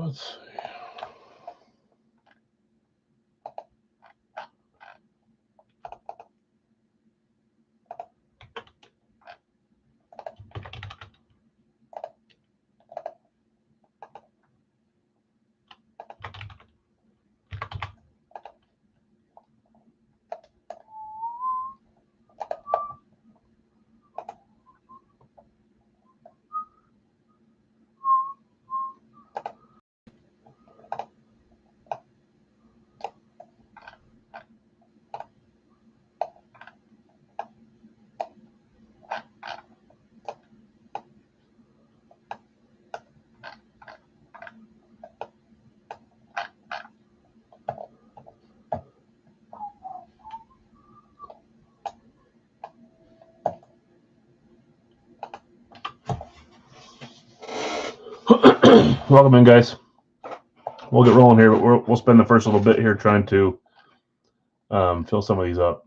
Let's see. Welcome in, guys. We'll get rolling here, but we'll spend the first little bit here trying to fill some of these up.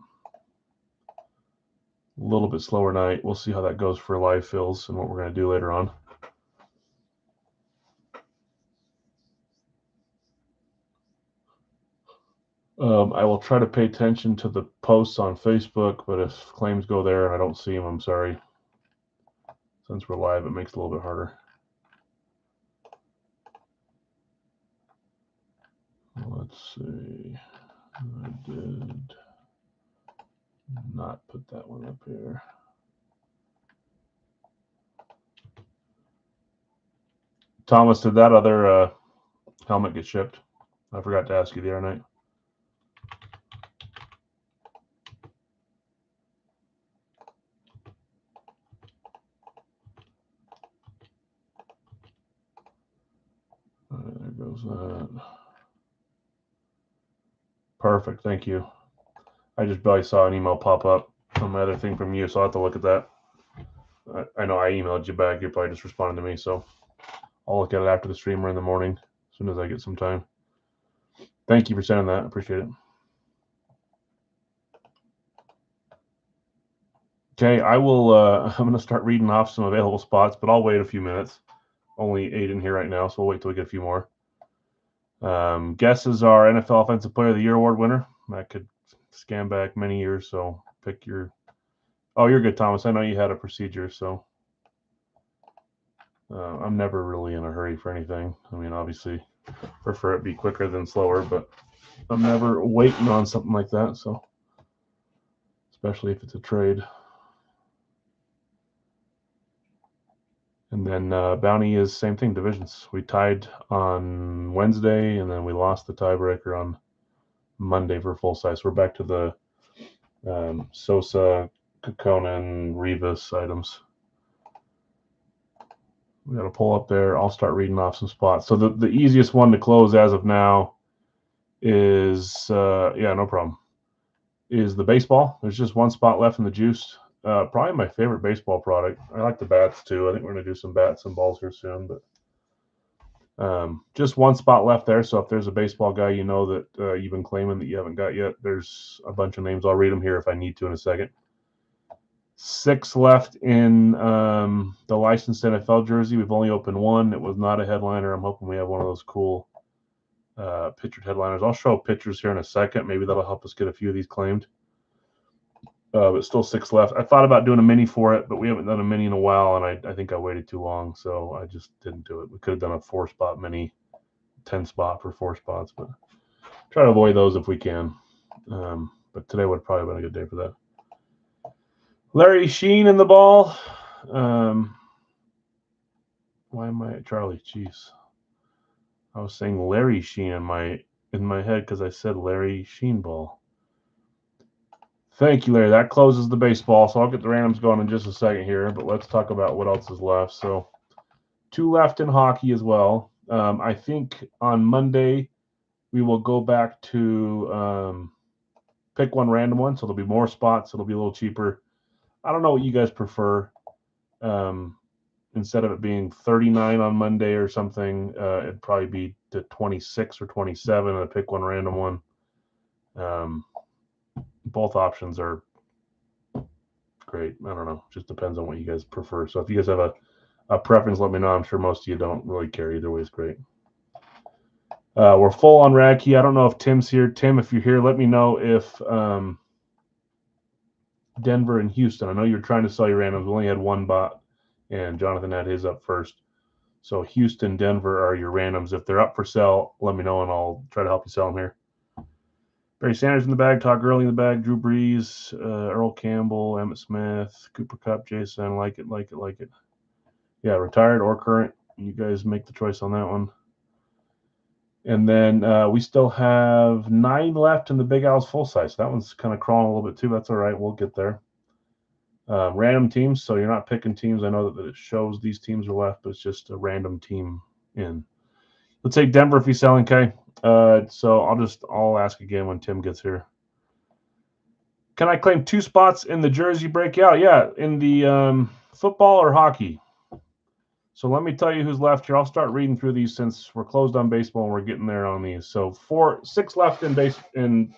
A little bit slower night. We'll see how that goes for live fills and what we're going to do later on. I will try to pay attention to the posts on Facebook, but if claims go there and I don't see them, I'm sorry. Since we're live, it makes it a little bit harder. Let's see. I did not put that one up here. Thomas, did that other helmet get shipped? I forgot to ask you the other night. All right, there goes that. Perfect, thank you. I just barely saw an email pop up on my other thing from you, so I'll have to look at that. I know I emailed you back. You probably just responded to me, so I'll look at it after the stream or in the morning as soon as I get some time. Thank you for sending that. I appreciate it. Okay, I will. I'm going to start reading off some available spots, but I'll wait a few minutes. Only 8 in here right now, so we'll wait till we get a few more. Guesses are NFL Offensive Player of the Year award winner. That could scan back many years, so pick your. Oh, you're good, Thomas. I know you had a procedure, so I'm never really in a hurry for anything. I mean, obviously, prefer it be quicker than slower, but I'm never waiting on something like that. So, especially if it's a trade. And then Bounty is same thing, divisions. We tied on Wednesday, and then we lost the tiebreaker on Monday for full size. We're back to the Sosa, Kekkonen, Rivas items. We got to pull up there. I'll start reading off some spots. So the easiest one to close as of now is, yeah, no problem, is the baseball. There's just one spot left in the juice. Probably my favorite baseball product. I like the bats too. I think we're going to do some bats and balls here soon, but just one spot left there. So if there's a baseball guy you know that you've been claiming that you haven't got yet, there's a bunch of names. I'll read them here if I need to in a second. 6 left in the licensed NFL jersey. We've only opened one. It was not a headliner. I'm hoping we have one of those cool pictured headliners. I'll show pictures here in a second. Maybe that'll help us get a few of these claimed. But still 6 left. I thought about doing a mini for it, but we haven't done a mini in a while, and I think I waited too long, so I just didn't do it. We could have done a 4-spot mini, 10 spot for 4 spots, but try to avoid those if we can. But today would have probably been a good day for that. Larry Sheen in the ball. Why am I Charlie? Jeez, I was saying Larry Sheen in my head because I said Larry Sheen ball. Thank you, Larry. That closes the baseball, so I'll get the randoms going in just a second here, but let's talk about what else is left. So 2 left in hockey as well. I think on Monday we will go back to pick one random one, so there'll be more spots. It'll be a little cheaper. I don't know what you guys prefer. Instead of it being 39 on Monday or something, it'd probably be to 26 or 27 and pick one random one. Both options are great. I don't know. Just depends on what you guys prefer. So if you guys have a preference, let me know. I'm sure most of you don't really care. Either way is great. We're full on rag key. I don't know if Tim's here. Tim, if you're here, let me know if Denver and Houston. I know you're trying to sell your randoms. We only had one bot, and Jonathan had his up first. So Houston, Denver are your randoms. If they're up for sale, let me know, and I'll try to help you sell them here. Barry Sanders in the bag, Todd Gurley in the bag, Drew Brees, Earl Campbell, Emmett Smith, Cooper Kupp, Jason. Like it. Yeah, retired or current. You guys make the choice on that one. And then we still have 9 left in the Big Al's full size. So that one's kind of crawling a little bit too. That's all right. We'll get there. Random teams. So you're not picking teams. I know that it shows these teams are left, but it's just a random team in. Let's say Denver if he's selling K. So I'll ask again when Tim gets here. Can I claim 2 spots in the jersey breakout? Yeah, in the football or hockey. So let me tell you who's left here. I'll start reading through these since we're closed on baseball and we're getting there on these. So 6 left in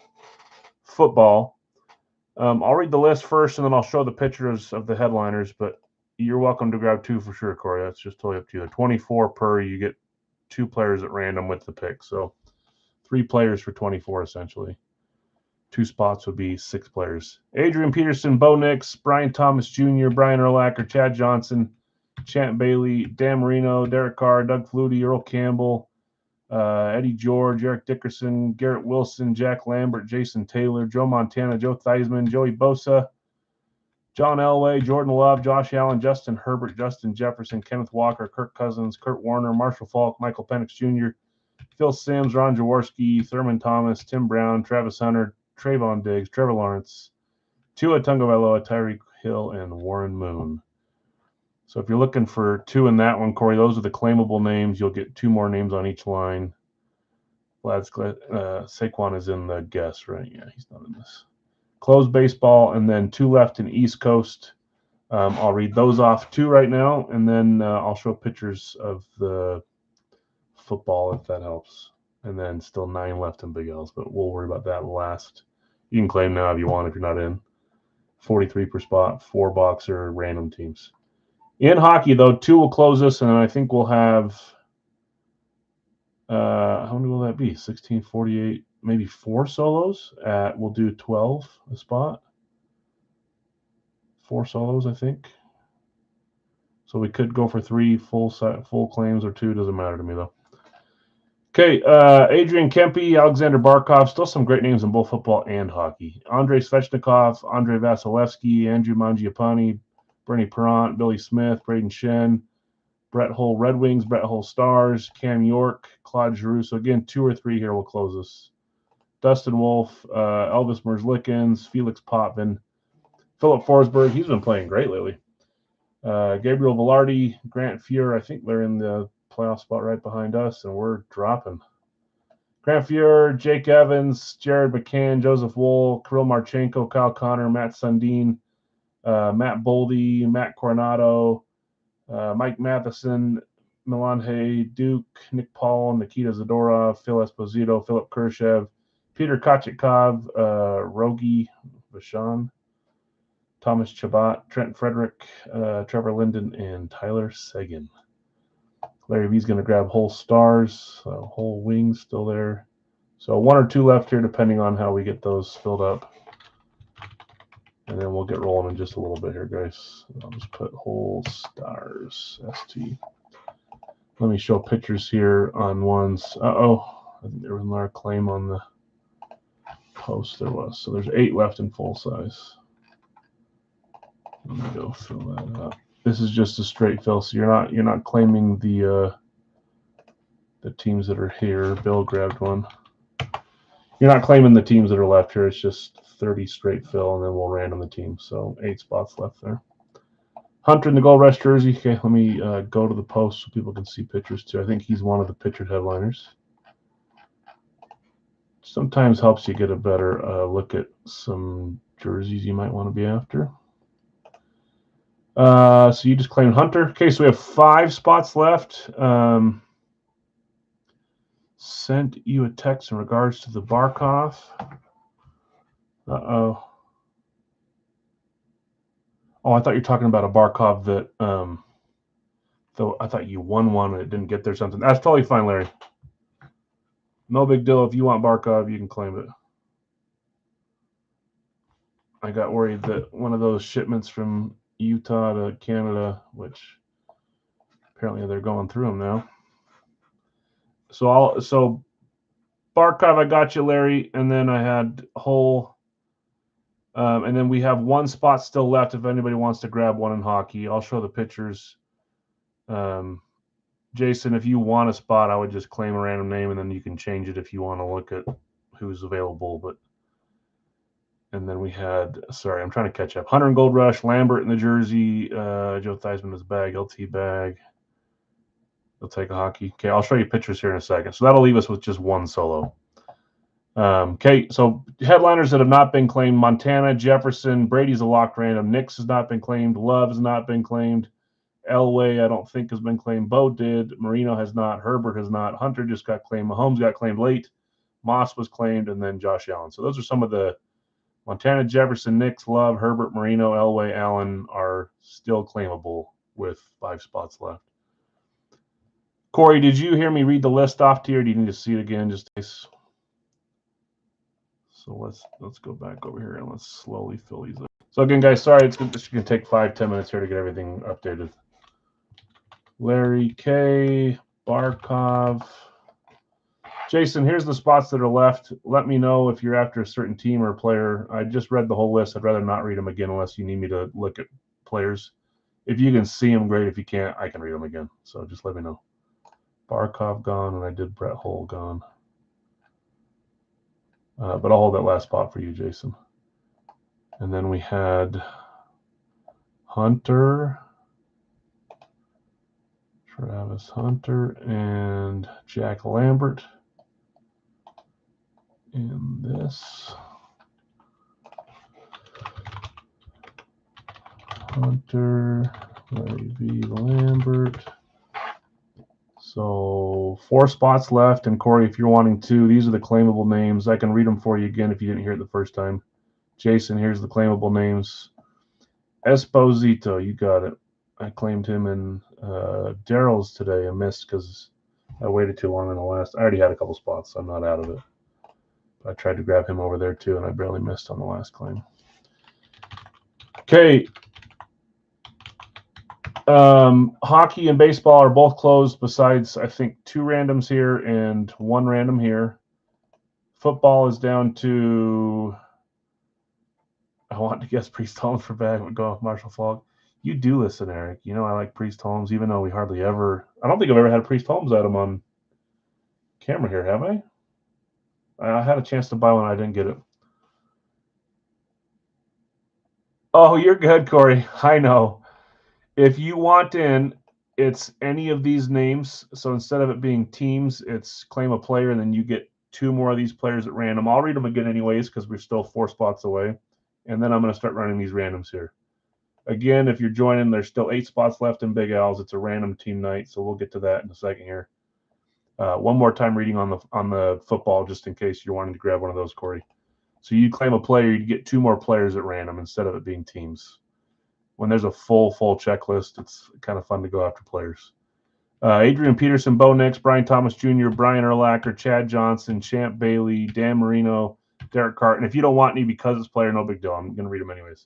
football. I'll read the list first and then I'll show the pictures of the headliners, but you're welcome to grab 2 for sure, Corey. That's just totally up to you. 24 per, you get 2 players at random with the pick. So 3 players for 24 essentially. 2 spots would be 6 players. Adrian Peterson, Bo Nix, Brian Thomas Jr., Brian Urlacher, Chad Johnson, Champ Bailey, Dan Marino, Derek Carr, Doug Flutie, Earl Campbell, Eddie George, Eric Dickerson, Garrett Wilson, Jack Lambert, Jason Taylor, Joe Montana, Joe Theismann, Joey Bosa, John Elway, Jordan Love, Josh Allen, Justin Herbert, Justin Jefferson, Kenneth Walker, Kirk Cousins, Kurt Warner, Marshall Faulk, Michael Penix Jr., Phil Simms, Ron Jaworski, Thurman Thomas, Tim Brown, Travis Hunter, Trayvon Diggs, Trevor Lawrence, Tua Tagovailoa, Tyreek Hill, and Warren Moon. So if you're looking for 2 in that one, Corey, those are the claimable names. You'll get 2 more names on each line. Saquon is in the guess, right? Yeah, he's not in this. Closed baseball, and then 2 left in East Coast. I'll read those off 2 right now, and then I'll show pictures of the football if that helps. And then still 9 left in Big L's, but we'll worry about that last. You can claim now if you want if you're not in. 43 per spot, 4 boxer random teams. In hockey, though, 2 will close us, and I think we'll have how many will that be? 16, 48, maybe 4 solos. We'll do 12 a spot. 4 solos, I think. So we could go for 3 full claims or 2. Doesn't matter to me, though. Okay, Adrian Kempe, Alexander Barkov, still some great names in both football and hockey. Andrei Svechnikov, Andrei Vasilevsky, Andrew Mangiapane, Bernie Perrant, Billy Smith, Braden Shen, Brett Hull Red Wings, Brett Hull Stars, Cam York, Claude Giroux. So again, 2 or 3 here will close us. Dustin Wolf, Elvis Merzlikins, Felix Potvin, Philip Forsberg. He's been playing great lately. Gabriel Velarde, Grant Fuhr. I think they're in the playoff spot right behind us, and we're dropping. Grant Fuhr, Jake Evans, Jared McCann, Joseph Wool, Kirill Marchenko, Kyle Connor, Matt Sundin, Matt Boldy, Matt Coronado, Mike Matheson, Milan Hay, Duke, Nick Paul, Nikita Zadorov, Phil Esposito, Philip Kershev, Peter Kochetkov, Rogi Vachon, Thomas Chabot, Trent Frederick, Trevor Linden, and Tyler Seguin. Larry V's going to grab whole stars, whole wings still there. So 1 or 2 left here, depending on how we get those filled up. And then we'll get rolling in just a little bit here, guys. I'll just put whole stars, ST. Let me show pictures here on ones. I think there was another claim on the post. There was. So there's 8 left in full size. Let me go fill that up. This is just a straight fill, so you're not claiming the teams that are here. Bill grabbed one. You're not claiming the teams that are left here. It's just 30 straight fill, and then we'll random the team. So 8 spots left there. Hunter in the Gold Rush jersey. Okay, let me go to the post so people can see pictures too. I think he's one of the pictured headliners. Sometimes helps you get a better look at some jerseys you might want to be after. So you just claimed Hunter. Okay, so we have 5 spots left. Sent you a text in regards to the Barkov. Oh, I thought you were talking about a Barkov that, though I thought you won one and it didn't get there something. That's totally fine, Larry. No big deal. If you want Barkov, you can claim it. I got worried that one of those shipments from Utah to Canada, which apparently they're going through them now. So Barkov, I got you, Larry, and then I had Hull, and then we have one spot still left if anybody wants to grab one in hockey. I'll show the pictures. Jason, if you want a spot, I would just claim a random name, and then you can change it if you want to look at who's available. And then we had, sorry, I'm trying to catch up. Hunter and Gold Rush, Lambert in the jersey, Joe Theismann is bag, LT bag. They'll take a hockey. Okay, I'll show you pictures here in a second. So that'll leave us with just one solo. Okay, so headliners that have not been claimed: Montana, Jefferson, Brady's a locked random. Nix has not been claimed. Love has not been claimed. Elway, I don't think, has been claimed. Bo did. Marino has not. Herbert has not. Hunter just got claimed. Mahomes got claimed late. Moss was claimed, and then Josh Allen. So those are some of the Montana, Jefferson, Nix, Love, Herbert, Marino, Elway, Allen are still claimable with 5 spots left. Corey, did you hear me read the list off to you, or do you need to see it again? Just so let's go back over here and let's slowly fill these up. So again, guys, sorry, it's going to take 5-10 minutes here to get everything updated. Larry K, Barkov. Jason, here's the spots that are left. Let me know if you're after a certain team or player. I just read the whole list. I'd rather not read them again unless you need me to look at players. If you can see them, great. If you can't, I can read them again. So just let me know. Barkov gone, and I did Brett Hull gone. But I'll hold that last spot for you, Jason. And then we had Hunter, Travis Hunter, and Jack Lambert in this. Hunter, Larry V. Lambert. So 4 spots left. And Corey, if you're wanting to, these are the claimable names. I can read them for you again if you didn't hear it the first time. Jason, here's the claimable names. Esposito, you got it. I claimed him in Daryl's today. I missed because I waited too long in the last. I already had a couple spots, so I'm not out of it. But I tried to grab him over there too, and I barely missed on the last claim. Okay. Hockey and baseball are both closed besides, I think, 2 randoms here and 1 random here. Football is down to, I want to guess Priest Holmes for bag, but go off Marshall Falk. You do listen, Eric. You know I like Priest Holmes, even though we hardly ever, I don't think I've ever had Priest Holmes item on camera here, have I? I had a chance to buy one, I didn't get it. Oh, you're good, Corey. I know. If you want in, it's any of these names. So instead of it being teams, it's claim a player, and then you get 2 more of these players at random. I'll read them again anyways because we're still 4 spots away. And then I'm going to start running these randoms here. Again, if you're joining, there's still 8 spots left in Big Al's. It's a random team night, so we'll get to that in a second here. One more time reading on the football, just in case you're wanting to grab one of those, Corey. So you claim a player, you get 2 more players at random instead of it being teams. When there's a full checklist, it's kind of fun to go after players. Adrian Peterson, Bo Nix, Brian Thomas Jr., Brian Urlacher, Chad Johnson, Champ Bailey, Dan Marino, Derek Carton. If you don't want any because it's player, no big deal. I'm going to read them anyways.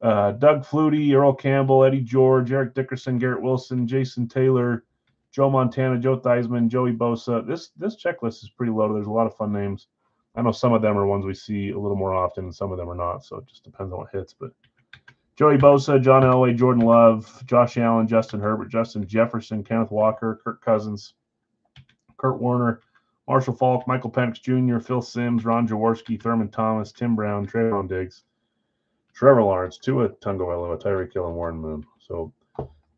Doug Flutie, Earl Campbell, Eddie George, Eric Dickerson, Garrett Wilson, Jason Taylor, Joe Montana, Joe Theismann, Joey Bosa. This checklist is pretty loaded. There's a lot of fun names. I know some of them are ones we see a little more often, and some of them are not. So it just depends on what hits. But Joey Bosa, John Elway, Jordan Love, Josh Allen, Justin Herbert, Justin Jefferson, Kenneth Walker, Kirk Cousins, Kurt Warner, Marshall Falk, Michael Penix Jr., Phil Simms, Ron Jaworski, Thurman Thomas, Tim Brown, Trayvon Diggs, Trevor Lawrence, Tua Tagovailoa, Tyreek Hill, and Warren Moon. So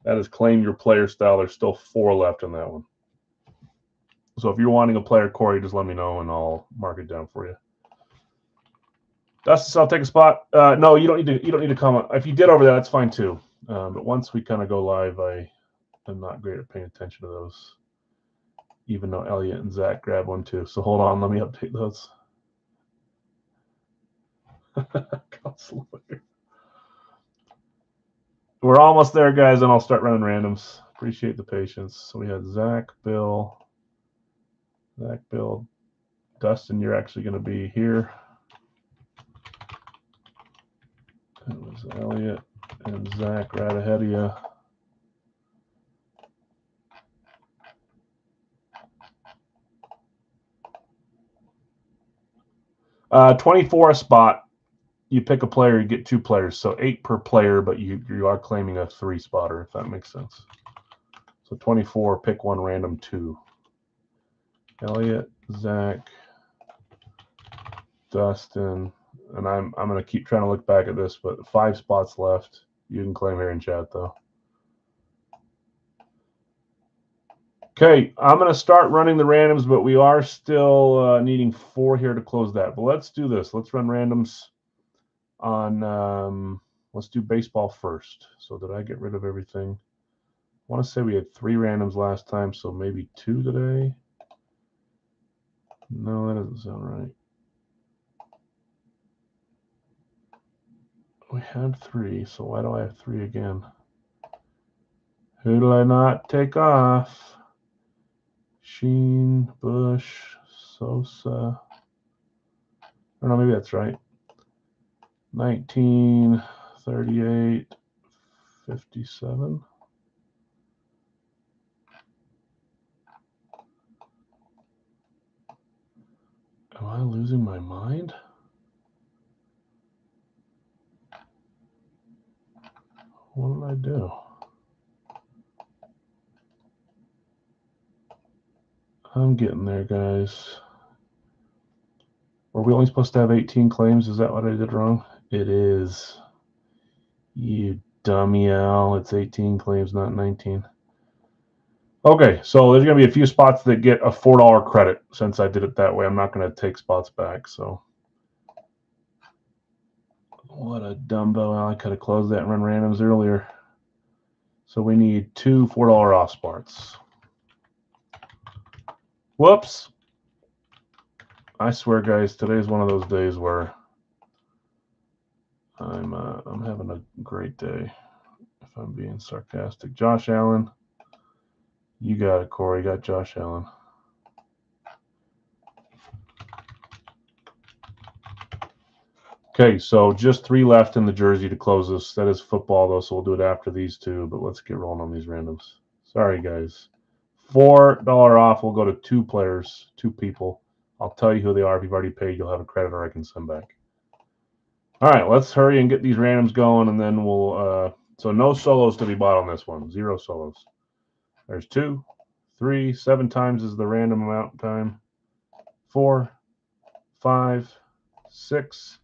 that is claim your player style. There's still 4 left in that one. So if you're wanting a player, Corey, just let me know and I'll mark it down for you. Dustin, I'll take a spot. No, you don't need to comment. If you did over there, that's fine too. But once we kind of go live, I am not great at paying attention to those. Even though Elliot and Zach grab one too. So hold on, let me update those. We're almost there, guys, and I'll start running randoms. Appreciate the patience. So we had Zach, Bill, Zach, Bill, Dustin, you're actually going to be here. It was Elliot and Zach right ahead of you. 24 a spot. You pick a player, you get 2 players. So 8 per player, but you are claiming a 3 spotter, if that makes sense. So 24, pick one random 2. Elliot, Zach, Dustin, and I'm going to keep trying to look back at this, but 5 spots left. You can claim here in chat, though. Okay, I'm going to start running the randoms, but we are still needing 4 here to close that. But let's do this. Let's run randoms on, let's do baseball first. So did I get rid of everything? I want to say we had 3 randoms last time, so maybe 2 today. No, that doesn't sound right. We had 3, so why do I have 3 again? Who did I not take off? Sheen, Bush, Sosa. Or no, maybe that's right. 19, 38, 57. Am I losing my mind? What did I do? I'm getting there, guys. Were we only supposed to have 18 claims? Is that what I did wrong? It is. You dummy, Al. It's 18 claims, not 19. Okay, so there's going to be a few spots that get a $4 credit since I did it that way. I'm not going to take spots back, so. What a dumbo. I could have closed that and run randoms earlier. So we need 2 $4 off spots. Whoops. I swear, guys, today's one of those days where I'm having a great day, if I'm being sarcastic. Josh Allen. You got it, Corey. You got Josh Allen. Okay, so just 3 left in the jersey to close this. That is football, though, so we'll do it after these 2. But let's get rolling on these randoms. Sorry, guys. $4 off will go to 2 players, 2 people. I'll tell you who they are. If you've already paid, you'll have a credit or I can send back. All right, let's hurry and get these randoms going, and then we'll so no solos to be bought on this one. 0 solos. There's 2, 3, 7 times is the random amount time. 4, 5, 6,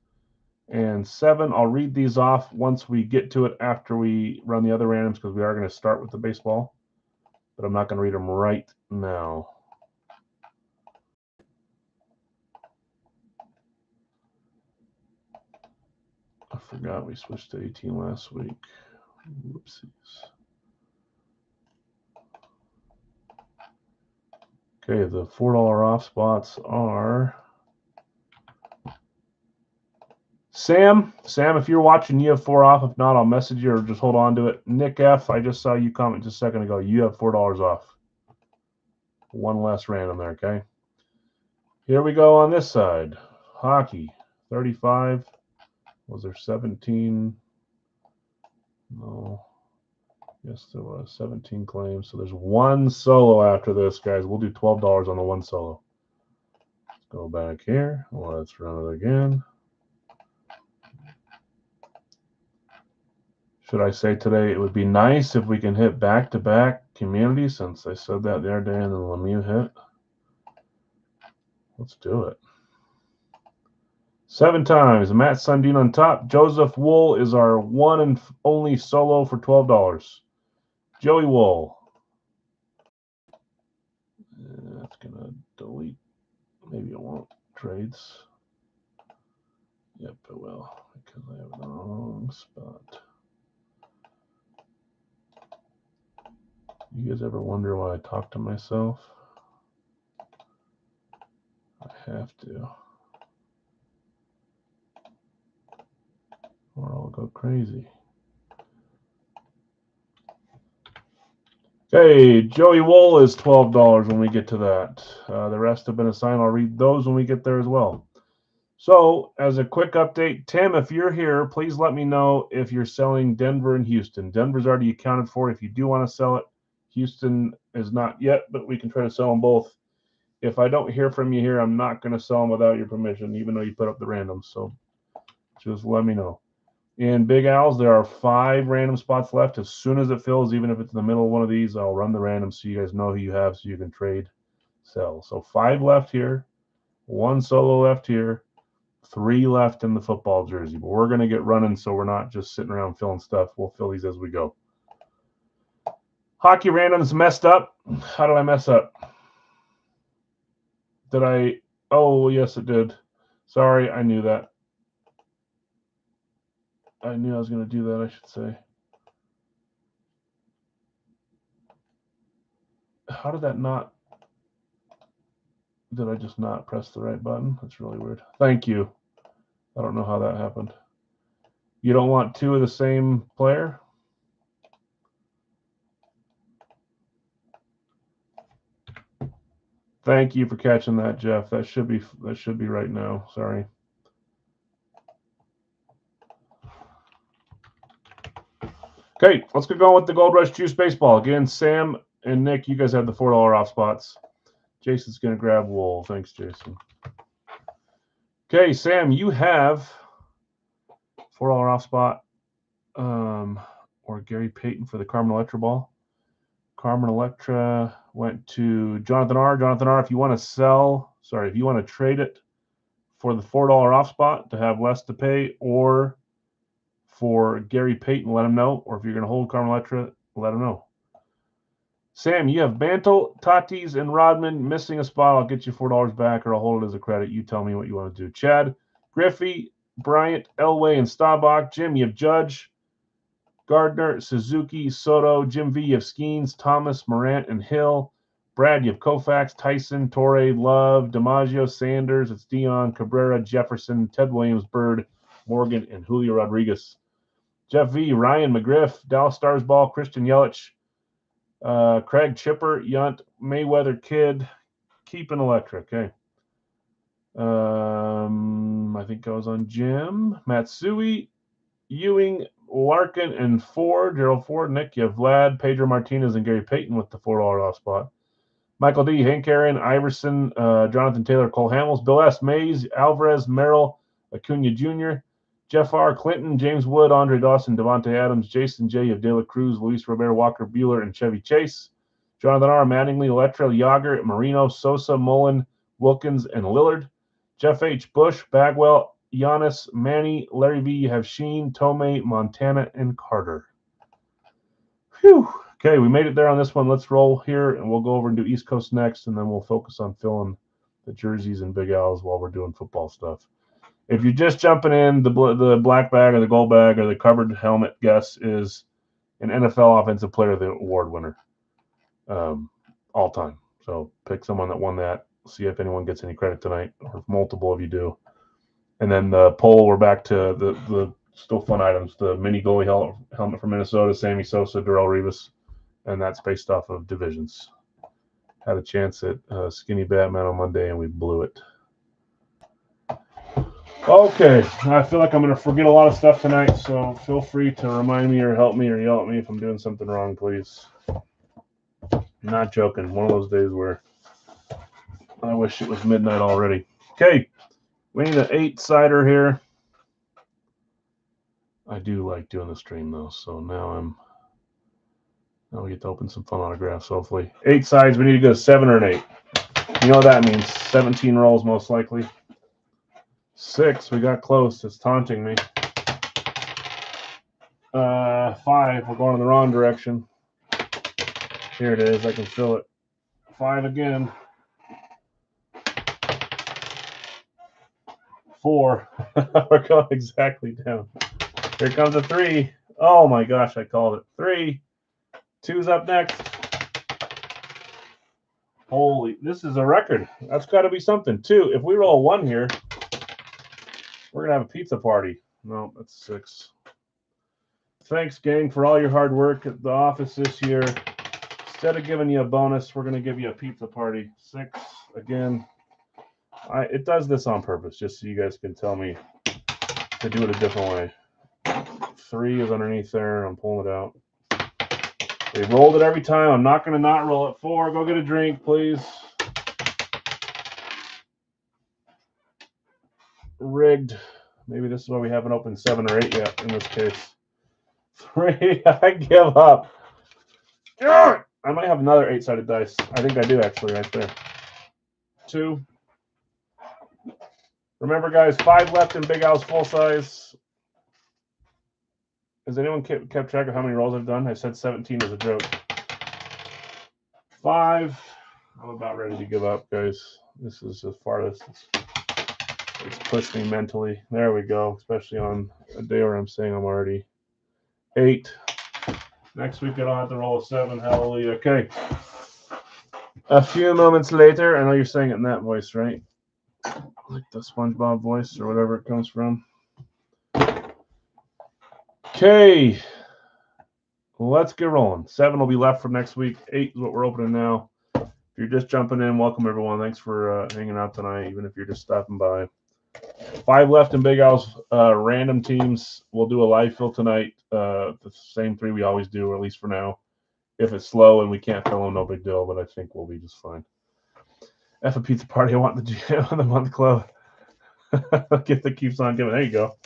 and 7. I'll read these off once we get to it after we run the other randoms because we are going to start with the baseball, but I'm not going to read them right now. I forgot we switched to 18 last week. Whoopsies. Okay, the $4 off spots are Sam. Sam, if you're watching, you have 4 off. If not, I'll message you or just hold on to it. Nick F., I just saw you comment just a second ago. You have $4 off. One less random there, okay? Here we go on this side. Hockey, 35. Was there 17? No. Yes, there was 17 claims. So there's 1 solo after this, guys. We'll do $12 on the 1 solo. Let's go back here. Let's run it again. Should I say today it would be nice if we can hit back-to-back community since I said that the other day and then Lemieux hit? Let's do it. 7 times. Matt Sundin on top. Joseph Wool is our one and only solo for $12. Joey Wool. That's going to delete. Maybe it won't. Trades. Yep, it will because I have the wrong spot. You guys ever wonder why I talk to myself? I have to. Or I'll go crazy. Okay, Joey Wool is $12 when we get to that. The rest have been assigned. I'll read those when we get there as well. So, as a quick update, Tim, if you're here, please let me know if you're selling Denver and Houston. Denver's already accounted for. If you do want to sell it, Houston is not yet, but we can try to sell them both. If I don't hear from you here, I'm not going to sell them without your permission, even though you put up the randoms. So, just let me know. In Big Al's, there are 5 random spots left. As soon as it fills, even if it's in the middle of one of these, I'll run the random so you guys know who you have so you can trade, sell. So 5 left here, 1 solo left here, 3 left in the football jersey. But we're going to get running so we're not just sitting around filling stuff. We'll fill these as we go. Hockey randoms messed up. How did I mess up? Did I? Oh, yes, it did. Sorry, I knew that. I knew I was going to do that, I should say. How did that not? Did I just not press the right button? That's really weird. Thank you. I don't know how that happened. You don't want 2 of the same player? Thank you for catching that, Jeff. That should be right now. Sorry. Okay, let's get going with the Gold Rush Juice Baseball. Again, Sam and Nick, you guys have the $4 off spots. Jason's going to grab Wool. Thanks, Jason. Okay, Sam, you have $4 off spot or Gary Payton for the Carmen Electra ball. Carmen Electra went to Jonathan R. Jonathan R., if you want to trade it for the $4 off spot to have less to pay, or for Gary Payton, let him know. Or if you're going to hold Carmen Electra, let him know. Sam, you have Mantle, Tatis, and Rodman missing a spot. I'll get you $4 back, or I'll hold it as a credit. You tell me what you want to do. Chad, Griffey, Bryant, Elway, and Staubach. Jim, you have Judge, Gardner, Suzuki, Soto. Jim V, you have Skeens, Thomas, Morant, and Hill. Brad, you have Koufax, Tyson, Torre, Love, DiMaggio, Sanders. It's Dion, Cabrera, Jefferson, Ted Williams, Bird, Morgan, and Julio Rodriguez. Jeff V, Ryan McGriff, Dallas Stars ball, Christian Yelich, Craig Chipper, Yunt, Mayweather Kid, keeping Electric. Okay. I think I was on Jim. Matsui, Ewing, Larkin, and Ford. Gerald Ford, Nick, you have Vlad, Pedro Martinez, and Gary Payton with the $4 off spot. Michael D, Hank Aaron, Iverson, Jonathan Taylor, Cole Hamels, Bill S, Mays, Alvarez, Merrill, Acuna Jr., Jeff R, Clinton, James Wood, Andre Dawson, Devontae Adams, Jason J of De La Cruz, Luis Robert, Walker Buehler, and Chevy Chase. Jonathan R, Mattingly, Electra, Yager, Marino, Sosa, Mullen, Wilkins, and Lillard. Jeff H, Bush, Bagwell, Giannis, Manny, Larry V, you have Sheen, Tomei, Montana, and Carter. Whew. Okay, we made it there on this one. Let's roll here, and we'll go over and do East Coast next, and then we'll focus on filling the jerseys and Big Al's while we're doing football stuff. If you're just jumping in, the black bag or the gold bag or the covered helmet guess is an NFL Offensive Player of the Award winner all time. So pick someone that won that. See if anyone gets any credit tonight, or if multiple of you do. And then the poll, we're back to the still fun items. The mini goalie helmet from Minnesota, Sammy Sosa, Darrelle Revis, and that's based off of divisions. Had a chance at Skinny Batman on Monday, and we blew it. Okay, I feel like I'm going to forget a lot of stuff tonight, so feel free to remind me or help me or yell at me if I'm doing something wrong, please. I'm not joking. One of those days where I wish it was midnight already. Okay, we need an 8-sider here. I do like doing the stream, though, so now we get to open some fun autographs, hopefully. 8 sides, we need to go 7 or an 8. You know what that means. 17 rolls, most likely. 6, we got close. It's taunting me. 5, we're going in the wrong direction. Here it is. I can feel it. 5 again. 4. We're going exactly down. Here comes a 3. Oh my gosh, I called it. 3. 2's up next. Holy, this is a record. That's got to be something. 2. If we roll a 1 here, we're going to have a pizza party. No, that's 6. Thanks, gang, for all your hard work at the office this year. Instead of giving you a bonus, we're going to give you a pizza party. 6, again. It does this on purpose, just so you guys can tell me to do it a different way. 3 is underneath there. I'm pulling it out. They rolled it every time. I'm not going to not roll it. 4, go get a drink, please. Rigged. Maybe this is why we haven't opened 7 or 8 yet in this case. 3, I give up. I might have another 8-sided dice. I think I do, actually, right there. 2. Remember, guys, 5 left in Big Al's full size. Has anyone kept track of how many rolls I've done? I said 17 as a joke. 5. I'm about ready to give up, guys. This is as far as it's pushed me mentally. There we go, especially on a day where I'm saying I'm already 8. Next week, I don't have to roll a 7. Hallelujah. Okay. A few moments later, I know you're saying it in that voice, right? Like the SpongeBob voice or whatever it comes from. Okay. Let's get rolling. 7 will be left for next week. 8 is what we're opening now. If you're just jumping in, welcome everyone. Thanks for hanging out tonight, even if you're just stopping by. 5 left in Big Al's random teams. We'll do a live fill tonight. The same 3 we always do, or at least for now. If it's slow and we can't fill them, no big deal, but I think we'll be just fine. F a pizza party. I want the GM of the month club. Gift that keeps on giving. There you go.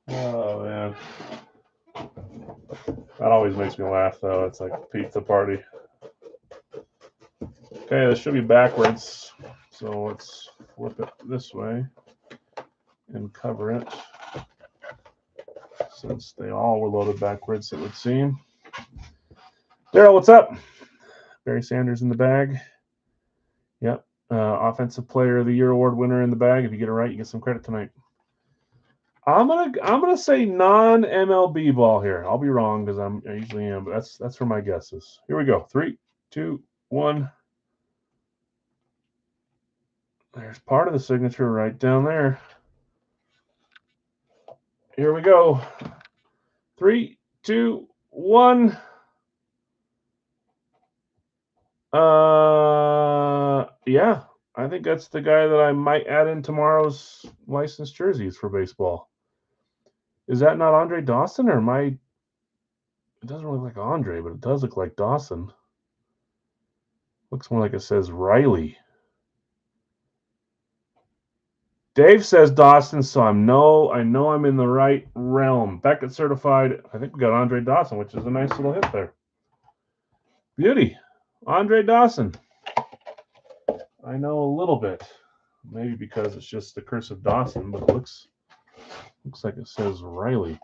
Oh, man. That always makes me laugh, though. It's like a pizza party. Okay, this should be backwards. So let's flip it this way and cover it. Since they all were loaded backwards, it would seem. Daryl, what's up? Barry Sanders in the bag. Yep. Offensive Player of the Year award winner in the bag. If you get it right, you get some credit tonight. I'm gonna say non-MLB ball here. I'll be wrong because I usually am, but that's for my guesses. Here we go. 3, 2, 1. There's part of the signature right down there. Here we go. 3, 2, 1. Yeah, I think that's the guy that I might add in tomorrow's licensed jerseys for baseball. Is that not Andre Dawson, or am I? It doesn't really look like Andre, but it does look like Dawson. Looks more like it says Riley. Dave says Dawson, so I know I'm in the right realm. Beckett certified. I think we got Andre Dawson, which is a nice little hit there. Beauty. Andre Dawson. I know a little bit. Maybe because it's just the curse of Dawson, but it looks like it says Riley.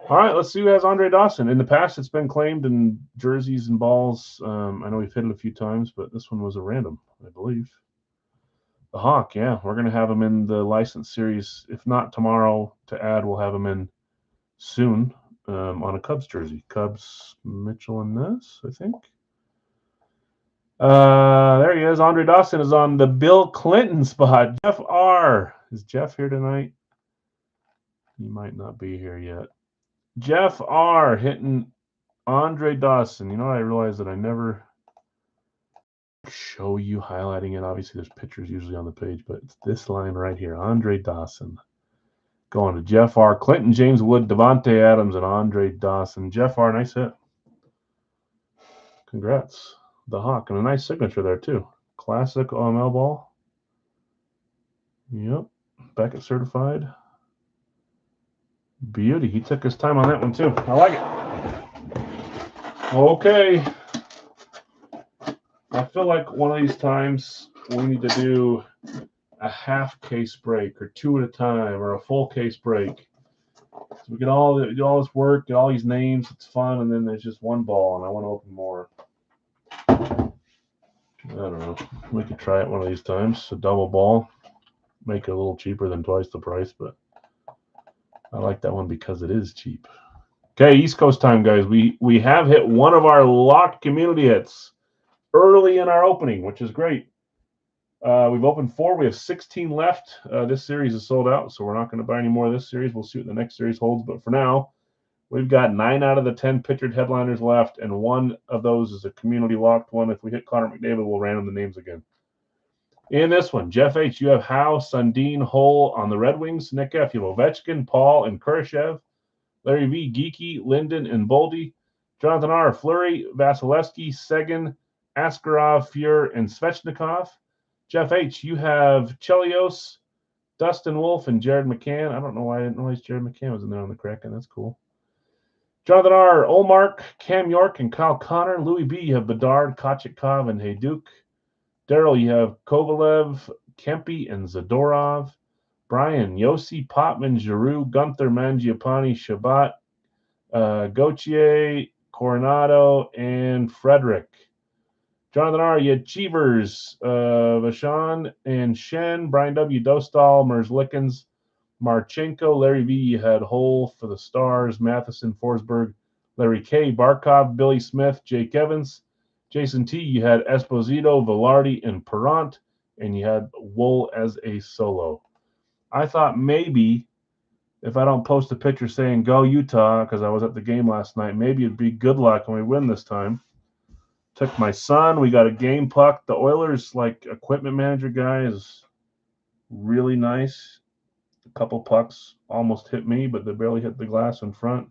All right, let's see who has Andre Dawson. In the past, it's been claimed in jerseys and balls. I know we've hit it a few times, but this one was a random, I believe. The Hawk, yeah. We're going to have him in the license series. If not tomorrow to add, we'll have him in soon on a Cubs jersey. Cubs, Mitchell and Ness, I think. There he is. Andre Dawson is on the Bill Clinton spot. Jeff R. Is Jeff here tonight? He might not be here yet. Jeff R. hitting Andre Dawson. You know, I realized that I never show you highlighting it. Obviously, there's pictures usually on the page, but it's this line right here. Andre Dawson. Going to Jeff R. Clinton, James Wood, Devontae Adams, and Andre Dawson. Jeff R., nice hit. Congrats. The Hawk, and a nice signature there, too. Classic OML ball. Yep. Beckett certified. Beauty. He took his time on that one, too. I like it. Okay. I feel like one of these times we need to do a half case break or 2 at a time or a full case break. So we get all this work, get all these names, it's fun, and then there's just one ball, and I want to open more. I don't know. We could try it one of these times. A double ball. Make it a little cheaper than twice the price, but I like that one because it is cheap. Okay, East Coast time, guys. We have hit one of our locked community hits early in our opening, which is great. We've opened 4. We have 16 left. This series is sold out, so we're not going to buy any more of this series. We'll see what the next series holds. But for now, we've got 9 out of the 10 pictured headliners left, and 1 of those is a community locked one. If we hit Connor McDavid, we'll random the names again. In this one, Jeff H., you have Howe, Sundin, Hull on the Red Wings. Nick F., you have Ovechkin, Paul, and Kurashev. Larry V., Geeky, Linden, and Boldy. Jonathan R., Fleury, Vasilevsky, Seguin, Askarov, Fuhr, and Svechnikov. Jeff H., you have Chelios, Dustin Wolf, and Jared McCann. I don't know why I didn't realize Jared McCann was in there on the Kraken. That's cool. Jonathan R., Olmark, Cam York, and Kyle Connor. Louis B., you have Bedard, Kochetkov, and Hayduk. Daryl, you have Kovalev, Kempe, and Zadorov. Brian, Yossi, Potman, Giroux, Gunther, Mangiapane, Shabbat, Gauthier, Coronado, and Frederick. Jonathan R., you had Cheevers, Vashon, and Shen. Brian W., Dostal, Merzlikens, Marchenko. Larry V., you had Hole for the Stars, Matheson, Forsberg, Larry K., Barkov, Billy Smith, Jake Evans. Jason T., you had Esposito, Velarde, and Perrant, and you had Wool as a solo. I thought maybe if I don't post a picture saying go Utah because I was at the game last night, maybe it'd be good luck when we win this time. Took my son. We got a game puck. The Oilers, equipment manager guy is really nice. A couple pucks almost hit me, but they barely hit the glass in front.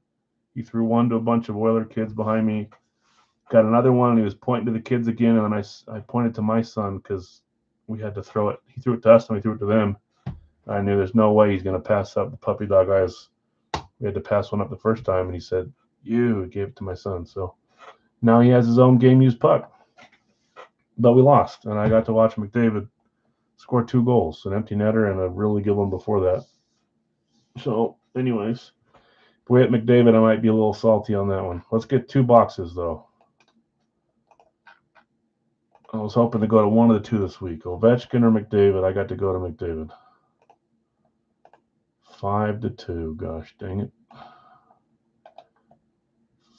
He threw one to a bunch of Oiler kids behind me. Got another one, and he was pointing to the kids again, and then I pointed to my son because we had to throw it. He threw it to us, and we threw it to them. I knew there's no way he's going to pass up the puppy dog eyes. We had to pass one up the first time, and he said, he gave it to my son. So now he has his own game-used puck. But we lost, and I got to watch McDavid score 2 goals, an empty netter and a really good one before that. So, anyways, if we hit McDavid, I might be a little salty on that one. Let's get 2 boxes, though. I was hoping to go to one of the 2 this week, Ovechkin or McDavid. I got to go to McDavid. 5-2. Gosh dang it.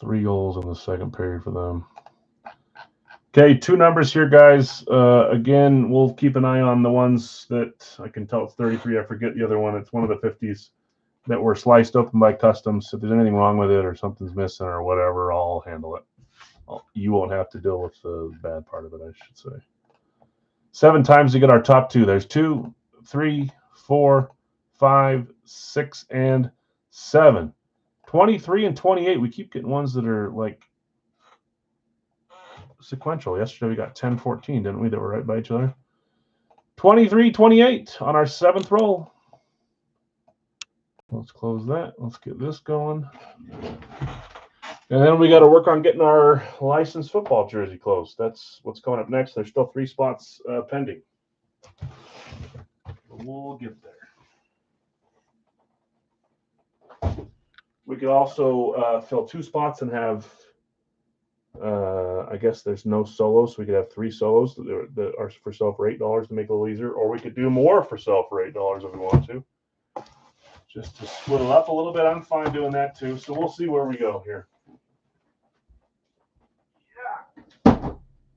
3 goals in the second period for them. Okay, 2 numbers here, guys. Again, we'll keep an eye on the ones that I can tell it's 33. I forget the other one. It's one of the 50s that were sliced open by customs. If there's anything wrong with it or something's missing or whatever, I'll handle it. You won't have to deal with the bad part of it, I should say. 7 times to get our top 2. There's 2, 3, 4, 5, 6, and 7. 23 and 28. We keep getting ones that are sequential. Yesterday we got 10-14, didn't we? That were right by each other. 23-28 on our 7th roll. Let's close that. Let's get this going. And then we got to work on getting our licensed football jersey closed. That's what's coming up next. There's still 3 spots pending. We'll get there. We could also fill 2 spots and have, I guess there's no solos, so we could have 3 solos that are for sale for $8 to make it a little easier. Or we could do more for sale for $8 if we want to. Just to split it up a little bit. I'm fine doing that too. So we'll see where we go here.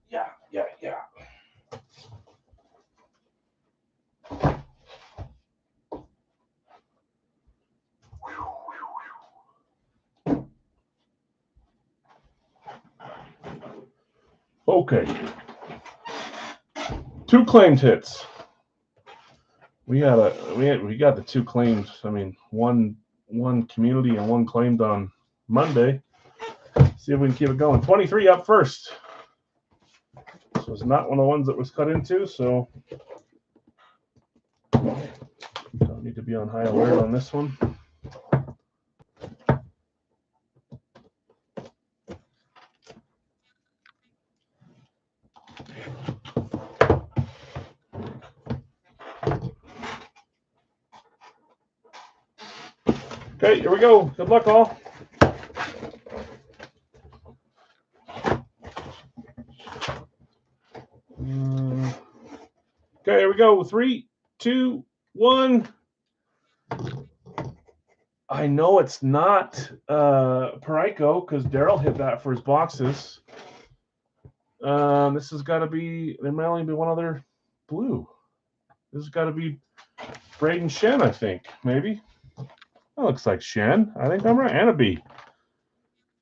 Yeah. Okay. 2 claimed hits. We got the 2 claimed. I mean, one community and 1 claimed on Monday. See if we can keep it going. 23 up first. This was not one of the ones that was cut into, so don't need to be on high alert on this one. Okay, here we go. Good luck, all. Okay, here we go. 3, 2, 1. I know it's not Parayko because Daryl hit that for his boxes. This has got to be. There might only be one other blue. This has got to be Braden Shen, I think. Maybe. That looks like Shen. I think I'm right. And a B.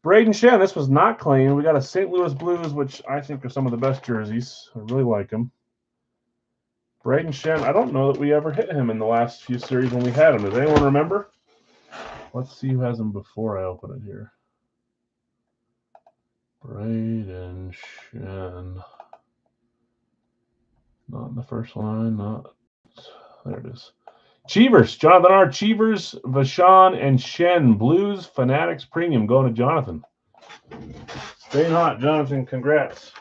Braden Shen. This was not clean. We got a St. Louis Blues, which I think are some of the best jerseys. I really like them. Braden Shen. I don't know that we ever hit him in the last few series when we had him. Does anyone remember? Let's see who has him before I open it here. Braden Shen. Not in the first line. Not. There it is. Cheevers. Jonathan R. Cheevers, Vachon, and Shen. Blues Fanatics Premium going to Jonathan. Staying hot, Jonathan. Congrats.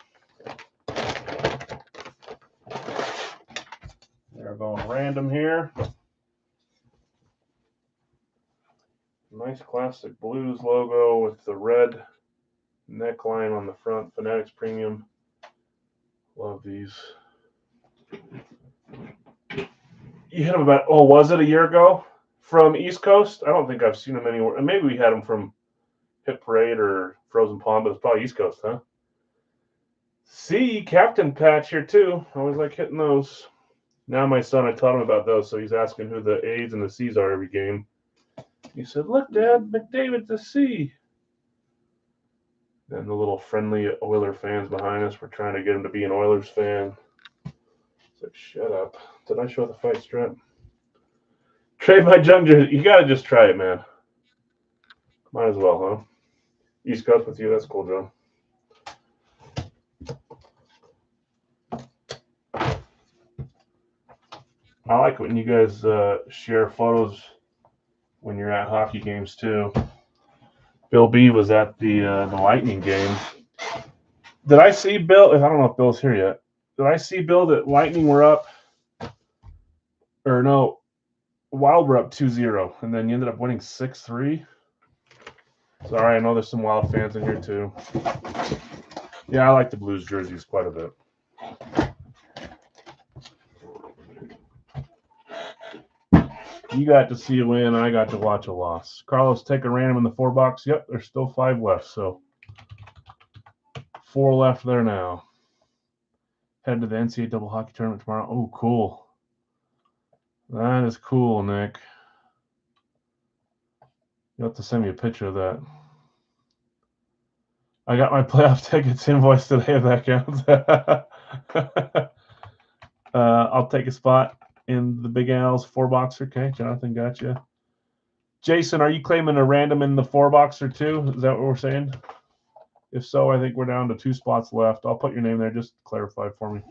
They're going random here. Nice classic Blues logo with the red neckline on the front. Fanatics Premium. Love these. You hit him about, was it a year ago from East Coast? I don't think I've seen him anywhere. Maybe we had him from Hit Parade or Frozen Pond, but it's probably East Coast, huh? See, Captain Patch here too. I always like hitting those. Now my son, I taught him about those, so he's asking who the A's and the C's are every game. He said, "Look, Dad, McDavid's a C." And the little friendly Oiler fans behind us were trying to get him to be an Oilers fan. It's like, shut up. Did I show the fight strap? Trade my junk jersey. You got to just try it, man. Might as well, huh? East Coast with you. That's cool, John. I like when you guys share photos when you're at hockey games, too. Bill B was at the Lightning game. Did I see Bill? I don't know if Bill's here yet. Did I see, Bill, that Lightning were up? Or no, Wild were up 2-0, and then you ended up winning 6-3. Sorry, I know there's some Wild fans in here, too. Yeah, I like the Blues jerseys quite a bit. You got to see a win, I got to watch a loss. Carlos, take a random in the 4 box. Yep, there's still 5 left, so 4 left there now. Head to the NCAA double hockey tournament tomorrow. Oh, cool. That is cool, Nick. You'll have to send me a picture of that. I got my playoff tickets invoice today, if that counts. I'll take a spot in the Big Al's 4 boxer. Okay, Jonathan, gotcha. Jason, are you claiming a random in the 4 boxer too? Is that what we're saying? If so, I think we're down to 2 spots left. I'll put your name there just to clarify for me.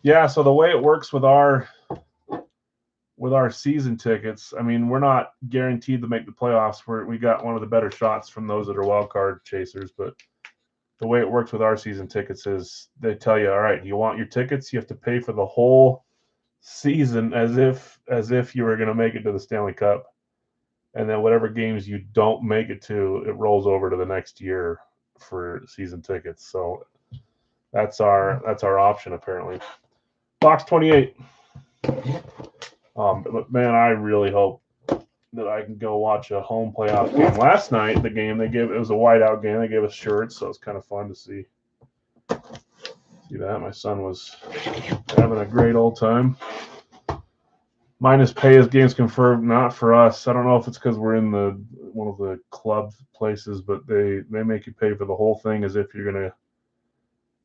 Yeah, so the way it works with our season tickets, I mean, we're not guaranteed to make the playoffs. We got one of the better shots from those that are wild card chasers, but the way it works with our season tickets is they tell you, all right, you want your tickets, you have to pay for the whole season as if you were going to make it to the Stanley Cup. And then whatever games you don't make it to, it rolls over to the next year for season tickets. So that's our option apparently. Box 28. But man, I really hope that I can go watch a home playoff game. Last night, the game it was a whiteout game. They gave us shirts, so it's kind of fun to see. See that? My son was having a great old time. Minus pay as games confirmed, not for us. I don't know if it's because we're in one of the club places, but they make you pay for the whole thing as if you're gonna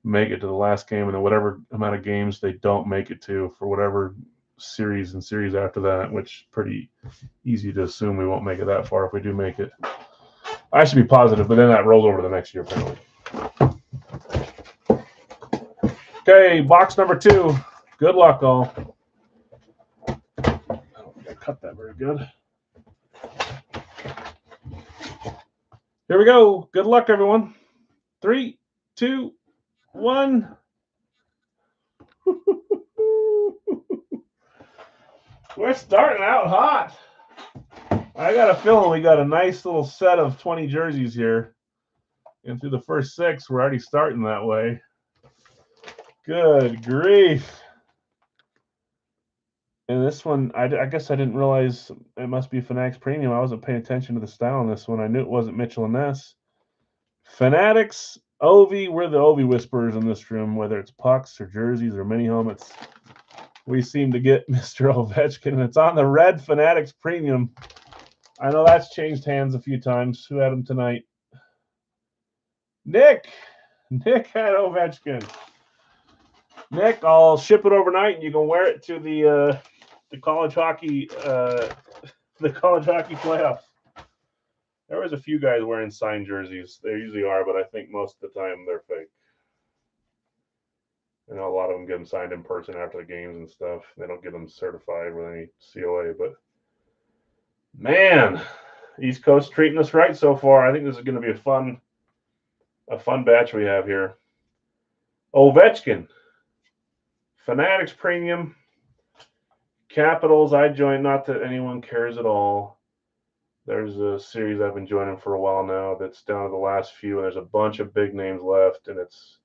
make it to the last game, and then whatever amount of games they don't make it to for whatever series and series after that, which pretty easy to assume we won't make it that far if we do make it. I should be positive, but then that rolls over to the next year apparently. Okay, box number 2. Good luck, all. I cut that very good. Here we go. Good luck, everyone. 3, 2, 1. We're starting out hot. I got a feeling we got a nice little set of 20 jerseys here. And through the first 6, we're already starting that way. Good grief. And this one, I guess I didn't realize it must be Fanatics Premium. I wasn't paying attention to the style on this one. I knew it wasn't Mitchell and Ness. Fanatics Ovi, we're the Ovi whisperers in this room, whether it's pucks or jerseys or mini helmets. We seem to get Mr. Ovechkin, and it's on the Red Fanatics Premium. I know that's changed hands a few times. Who had him tonight? Nick. Nick had Ovechkin. Nick, I'll ship it overnight, and you can wear it to the college hockey playoffs. There was a few guys wearing signed jerseys. They usually are, but I think most of the time they're fake. I know a lot of them get them signed in person after the games and stuff. They don't get them certified with any COA, but man, East Coast treating us right so far. I think this is going to be a fun batch we have here. Ovechkin, Fanatics Premium, Capitals. I joined, not that anyone cares at all. There's a series I've been joining for a while now that's down to the last few, and there's a bunch of big names left, and it's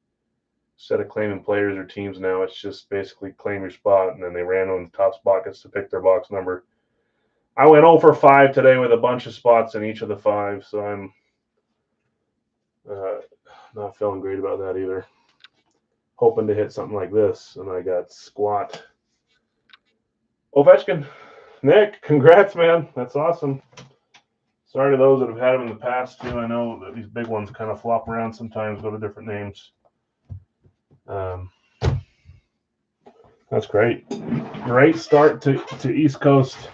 instead of claiming players or teams now, it's just basically claim your spot, and then they ran on the top spot gets to pick their box number. I went 0 for 5 today with a bunch of spots in each of the 5, so I'm not feeling great about that either. Hoping to hit something like this, and I got squat. Ovechkin, Nick, congrats, man. That's awesome. Sorry to those that have had him in the past, too. I know that these big ones kind of flop around sometimes, go to different names. That's great. Great start to East Coast.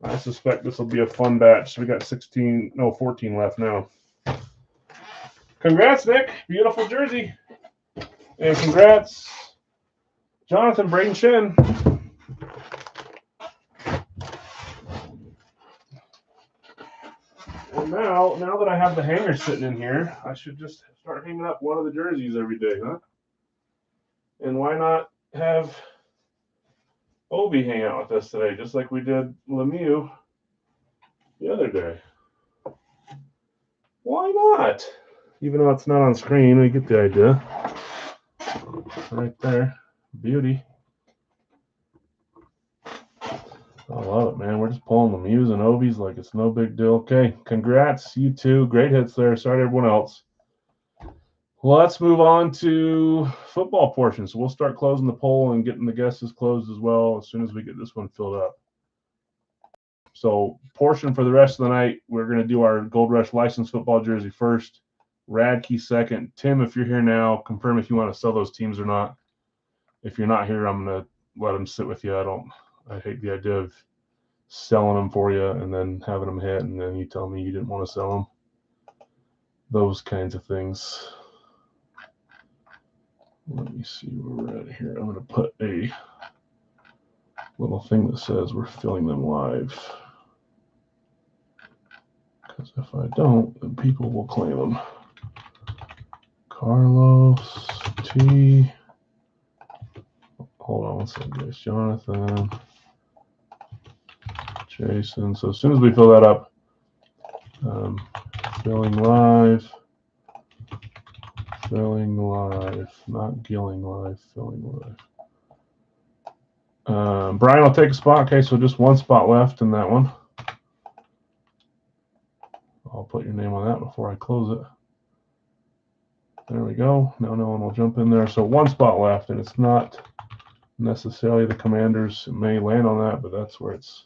I suspect this will be a fun batch. We got 14 left now. Congrats, Nick. Beautiful jersey. And congrats, Jonathan Braden Shen. And now that I have the hanger sitting in here, I should just start hanging up one of the jerseys every day, huh? And why not have Obi hang out with us today, just like we did Lemieux the other day? Why not? Even though it's not on screen, we get the idea. Right there. Beauty. I love it, man. We're just pulling Lemieux and Obies like it's no big deal. Okay, congrats, you two. Great hits there. Sorry to everyone else. Let's move on to football portion. So we'll start closing the poll and getting the guesses closed as well as soon as we get this one filled up. So portion for the rest of the night, we're going to do our Gold Rush licensed football jersey first. Radke second. Tim, if you're here now, confirm if you want to sell those teams or not. If you're not here, I'm going to let them sit with you. I hate the idea of selling them for you and then having them hit, and then you tell me you didn't want to sell them. Those kinds of things. Let me see where we're at here. I'm going to put a little thing that says we're filling them live. Because if I don't, then people will claim them. Carlos T. Hold on one second, guys. Jonathan. Jason. So as soon as we fill that up, filling live, not gilling live, filling live. Brian will take a spot. Okay, so just one spot left in that one. I'll put your name on that before I close it. There we go. Now no one will jump in there. So one spot left, and it's not necessarily the Commanders. It may land on that, but that's where it's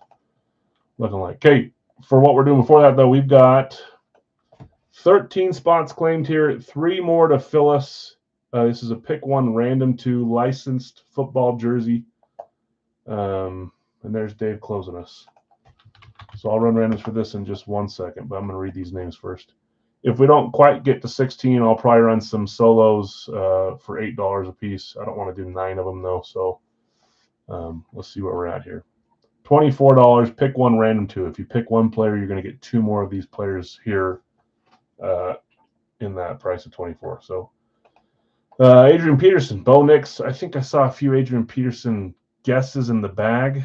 looking like. Okay, for what we're doing before that, though, we've got 13 spots claimed here, 3 more to fill us. This is a pick one random 2 licensed football jersey. And there's Dave closing us. So I'll run randoms for this in just 1 second, but I'm going to read these names first. If we don't quite get to 16, I'll probably run some solos for $8 a piece. I don't want to do 9 of them, though, so let's see where we're at here. $24, pick one random 2. If you pick one player, you're going to get 2 more of these players here in that price of $24. So Adrian Peterson, Bo Nix. I think I saw a few Adrian Peterson guesses in the bag,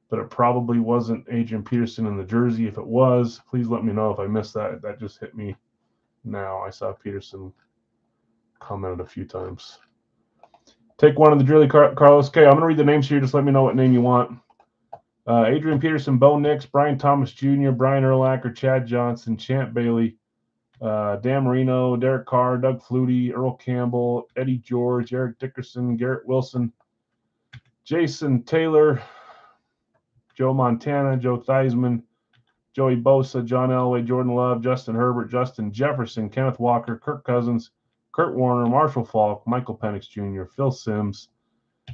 but it probably wasn't Adrian Peterson in the jersey. If it was, please let me know if I missed that. That just hit me now. I saw Peterson commented a few times. Take one of the Drilly Carlos. Okay, I'm going to read the names here. Just let me know what name you want. Adrian Peterson, Bo Nix, Brian Thomas Jr., Brian Urlacher, Chad Johnson, Champ Bailey, Dan Marino, Derek Carr, Doug Flutie, Earl Campbell, Eddie George, Eric Dickerson, Garrett Wilson, Jason Taylor, Joe Montana, Joe Theismann, Joey Bosa, John Elway, Jordan Love, Justin Herbert, Justin Jefferson, Kenneth Walker, Kirk Cousins, Kurt Warner, Marshall Faulk, Michael Penix Jr., Phil Simms,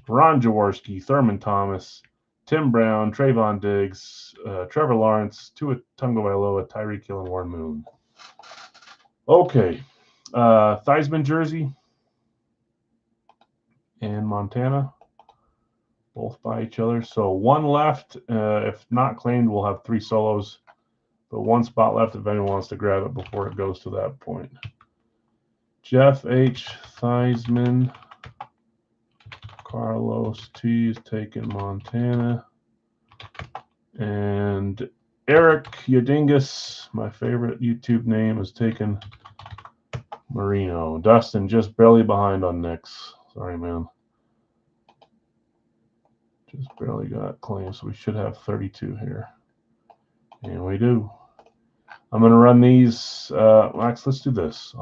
Ron Jaworski, Thurman Thomas, Tim Brown, Trayvon Diggs, Trevor Lawrence, Tua Tagovailoa, Tyreek Hill, and Warren Moon. Okay. Theismann jersey and Montana, both by each other. So one left. If not claimed, we'll have 3 solos. But one spot left if anyone wants to grab it before it goes to that point. Jeff H. Theismann. Carlos T. is taking Montana. And Eric Yadingus, my favorite YouTube name, is taking Marino. Dustin just barely behind on Knicks. Sorry, man. Just barely got claimed, so we should have 32 here. And we do. I'm going to run these. Max, let's do this.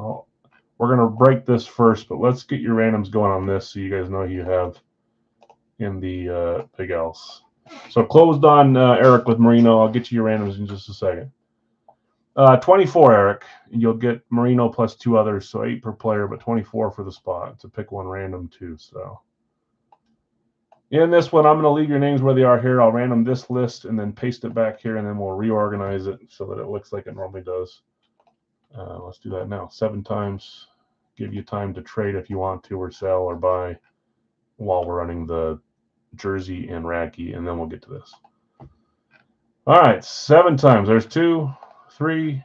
We're going to break this first, but let's get your randoms going on this so you guys know who you have in the Big L's. So closed on Eric with Marino. I'll get you your randoms in just a second. 24, Eric. You'll get Marino plus 2 others, so 8 per player, but 24 for the spot. To pick one random, too. So in this one, I'm going to leave your names where they are here. I'll random this list and then paste it back here, and then we'll reorganize it so that it looks like it normally does. Let's do that now. 7 times. Give you time to trade if you want to, or sell or buy while we're running the jersey and Radke, and then we'll get to this. All right, 7 times. There's 2, 3,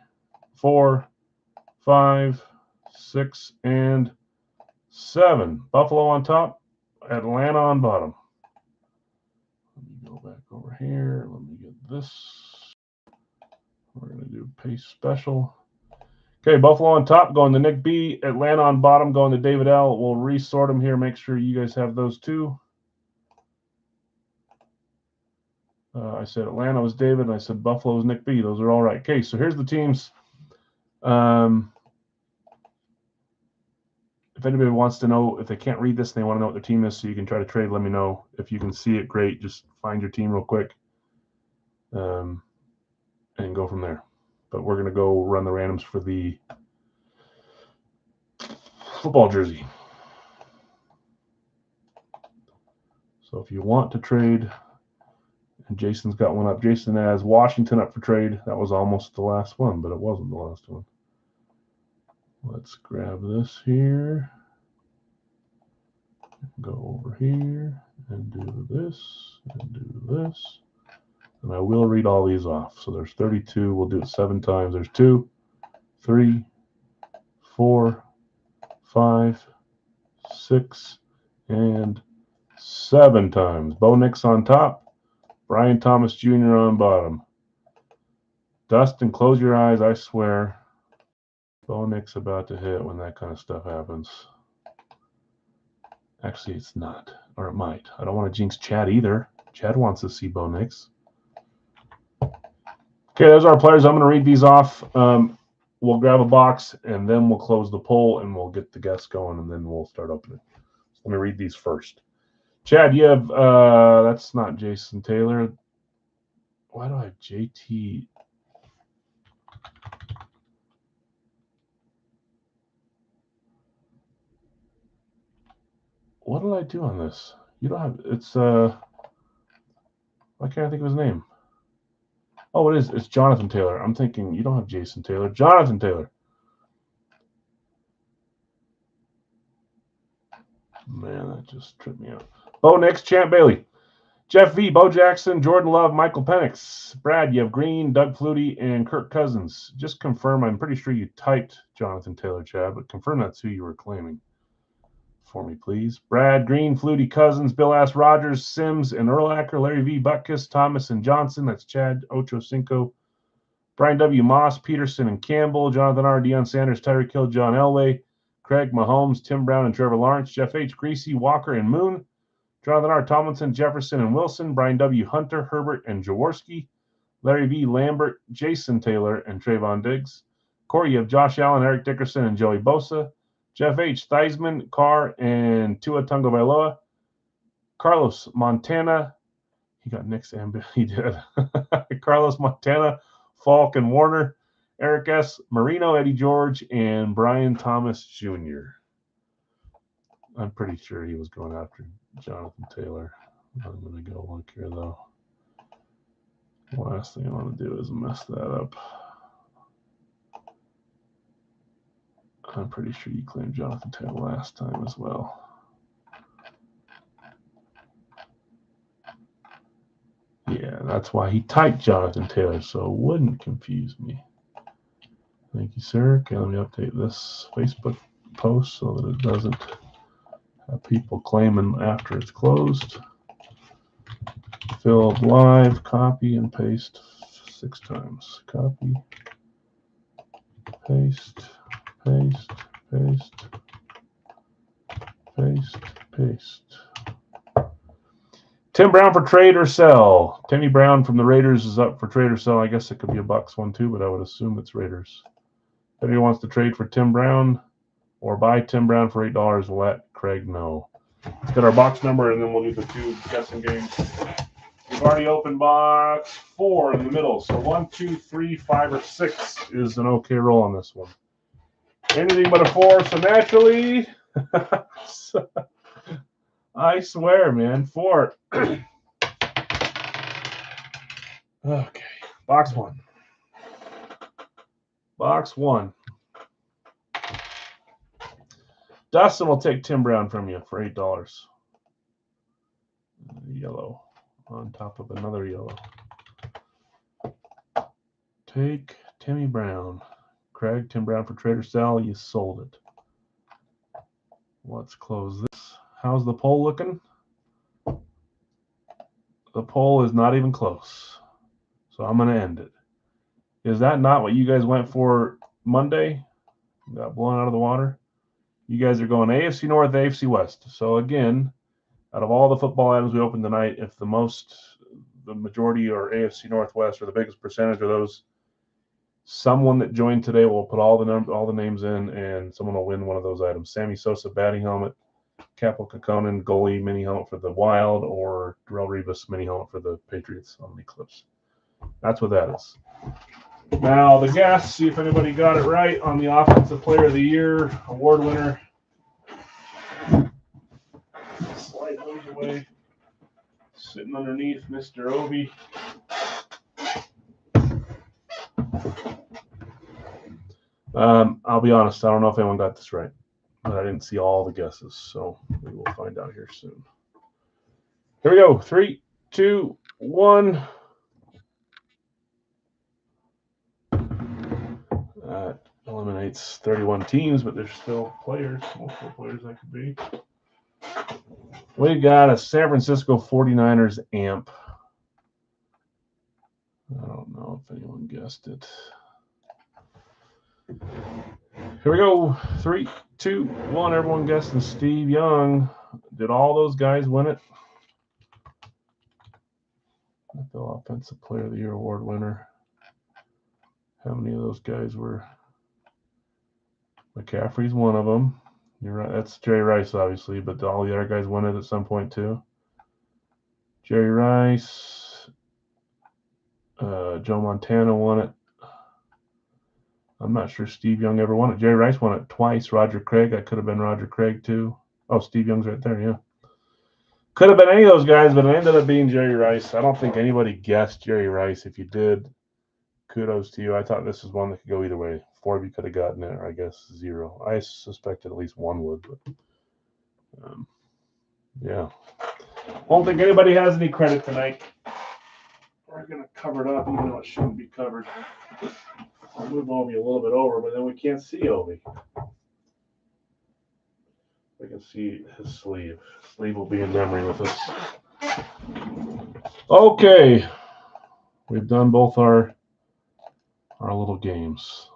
4, 5, 6, and 7. Buffalo on top, Atlanta on bottom. Let me go back over here. Let me get this. We're going to do paste special. Okay, Buffalo on top, going to Nick B. Atlanta on bottom, going to David L. We'll resort them here. Make sure you guys have those too. I said Atlanta was David, and I said Buffalo was Nick B. Those are all right. Okay, so here's the teams. If anybody wants to know, if they can't read this and they want to know what their team is so you can try to trade, let me know. If you can see it, great. Just find your team real quick and go from there. But we're going to go run the randoms for the football jersey. So if you want to trade, and Jason's got one up. Jason has Washington up for trade. That was almost the last one, but it wasn't the last one. Let's grab this here. Go over here and do this and do this. And I will read all these off. So there's 32. We'll do it 7 times. There's 2, 3, 4, 5, 6, and 7 times. Bo Nix on top. Brian Thomas Jr. on bottom. Dustin, close your eyes. I swear. Bo Nix about to hit when that kind of stuff happens. Actually, it's not. Or it might. I don't want to jinx Chad either. Chad wants to see Bo Nix. Okay, there's our players. I'm going to read these off. We'll grab a box, and then we'll close the poll, and we'll get the guests going, and then we'll start opening. So let me read these first. Chad, you have, that's not Jason Taylor. Why do I have JT? What did I do on this? You don't have, it's, why can't I think of his name? Oh, it is. It's Jonathan Taylor. I'm thinking you don't have Jason Taylor. Jonathan Taylor. Man, that just tripped me out. Bo Nix, Champ Bailey. Jeff V, Bo Jackson, Jordan Love, Michael Penix. Brad, you have Green, Doug Flutie, and Kirk Cousins. Just confirm. I'm pretty sure you typed Jonathan Taylor, Chad, but confirm that's who you were claiming for me, please. Brad, Green, Flutie, Cousins, Bill S. Rogers, Sims, and Urlacher, Larry V, Butkus, Thomas, and Johnson. That's Chad, Ocho Cinco. Brian W. Moss, Peterson, and Campbell. Jonathan R. Deion Sanders, Tyreek Hill, John Elway. Craig Mahomes, Tim Brown, and Trevor Lawrence. Jeff H. Greasy, Walker, and Moon. Jonathan R. Tomlinson, Jefferson, and Wilson. Brian W. Hunter, Herbert, and Jaworski. Larry V. Lambert, Jason Taylor, and Trayvon Diggs. Corey, you have Josh Allen, Eric Dickerson, and Joey Bosa. Jeff H., Theismann, Carr, and Tua Tagovailoa. Carlos, Montana. He got Nick's ambi. He did. Carlos, Montana, Falk, and Warner. Eric S., Marino, Eddie George, and Brian Thomas Jr. I'm pretty sure he was going after Jonathan Taylor. I'm going to go look here, though. The last thing I want to do is mess that up. I'm pretty sure you claimed Jonathan Taylor last time as well. Yeah, that's why he typed Jonathan Taylor, so it wouldn't confuse me. Thank you, sir. Okay, let me update this Facebook post so that it doesn't have people claiming after it's closed. Filled live, copy and paste 6 times. Copy, paste, paste, paste, paste, paste. Tim Brown for trade or sell. Timmy Brown from the Raiders is up for trade or sell. I guess it could be a Bucks one too, but I would assume it's Raiders. If anyone wants to trade for Tim Brown or buy Tim Brown for $8, let Craig know. Let's get our box number and then we'll do the 2 guessing games. We've already opened box 4 in the middle. So 1, 2, 3, 5, or 6 is an okay roll on this one. Anything but a 4, so naturally, I swear, man, 4. Okay, box 1. Box 1. Dustin will take Tim Brown from you for $8. Yellow on top of another yellow. Take Timmy Brown. Craig, Tim Brown for trade or sell. You sold it. Let's close this. How's the poll looking? The poll is not even close. So I'm going to end it. Is that not what you guys went for Monday? Got blown out of the water? You guys are going AFC North, AFC West. So again, out of all the football items we opened tonight, if the majority are AFC Northwest or the biggest percentage of those, someone that joined today will put all the names in, and someone will win one of those items. Sammy Sosa batting helmet, Capo Kekkonen goalie mini helmet for the Wild, or Darrelle Revis mini helmet for the Patriots on the Eclipse. That's what that is. Now the guess, see if anybody got it right on the Offensive Player of the Year award winner. Slide those away. Sitting underneath Mr. Ovi. I'll be honest, I don't know if anyone got this right, but I didn't see all the guesses, so we will find out here soon. Here we go. 3, 2, 1. That eliminates 31 teams, but there's still players, multiple players that could be. We got a San Francisco 49ers amp. I don't know if anyone guessed it. Here we go. 3, 2, 1. Everyone guessing Steve Young. Did all those guys win it? NFL Offensive Player of the Year award winner. How many of those guys were? McCaffrey's one of them. You're right. That's Jerry Rice, obviously, but all the other guys won it at some point too. Jerry Rice, Joe Montana won it. I'm not sure Steve Young ever won it. Jerry Rice won it twice. Roger Craig, that could have been Roger Craig too. Oh, Steve Young's right there, yeah. Could have been any of those guys, but it ended up being Jerry Rice. I don't think anybody guessed Jerry Rice. If you did, kudos to you. I thought this was one that could go either way. 4 of you could have gotten it, or I guess 0. I suspected at least one would, but yeah. Won't think anybody has any credit tonight. We're going to cover it up, even though it shouldn't be covered. I'll move Obi a little bit over, but then we can't see Obi. We can see his sleeve. Sleeve will be in memory with us. Okay. We've done both our little games.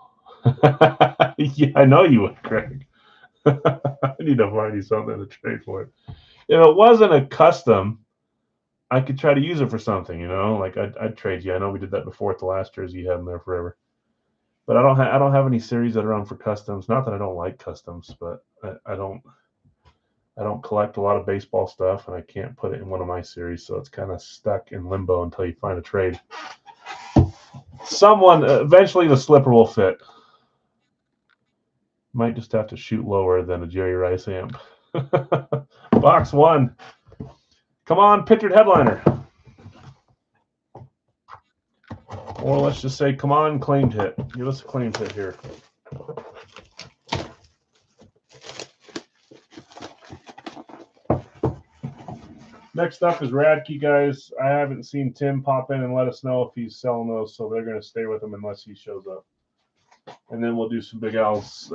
Yeah, I know you would, Craig. I need to find you something to trade for it. If it wasn't a custom, I could try to use it for something, Like I'd trade you. I know we did that before with the last jersey. You had them there forever. But I don't have any series that are on for customs. Not that I don't like customs, but I don't collect a lot of baseball stuff, and I can't put it in one of my series, so it's kind of stuck in limbo until you find a trade. Someone eventually the slipper will fit. Might just have to shoot lower than a Jerry Rice amp. Box 1. Come on, pictured headliner. Or let's just say, come on, claimed hit. Give us a claimed hit here. Next up is Radke, guys. I haven't seen Tim pop in and let us know if he's selling those, so they're going to stay with him unless he shows up. And then we'll do some Big Al's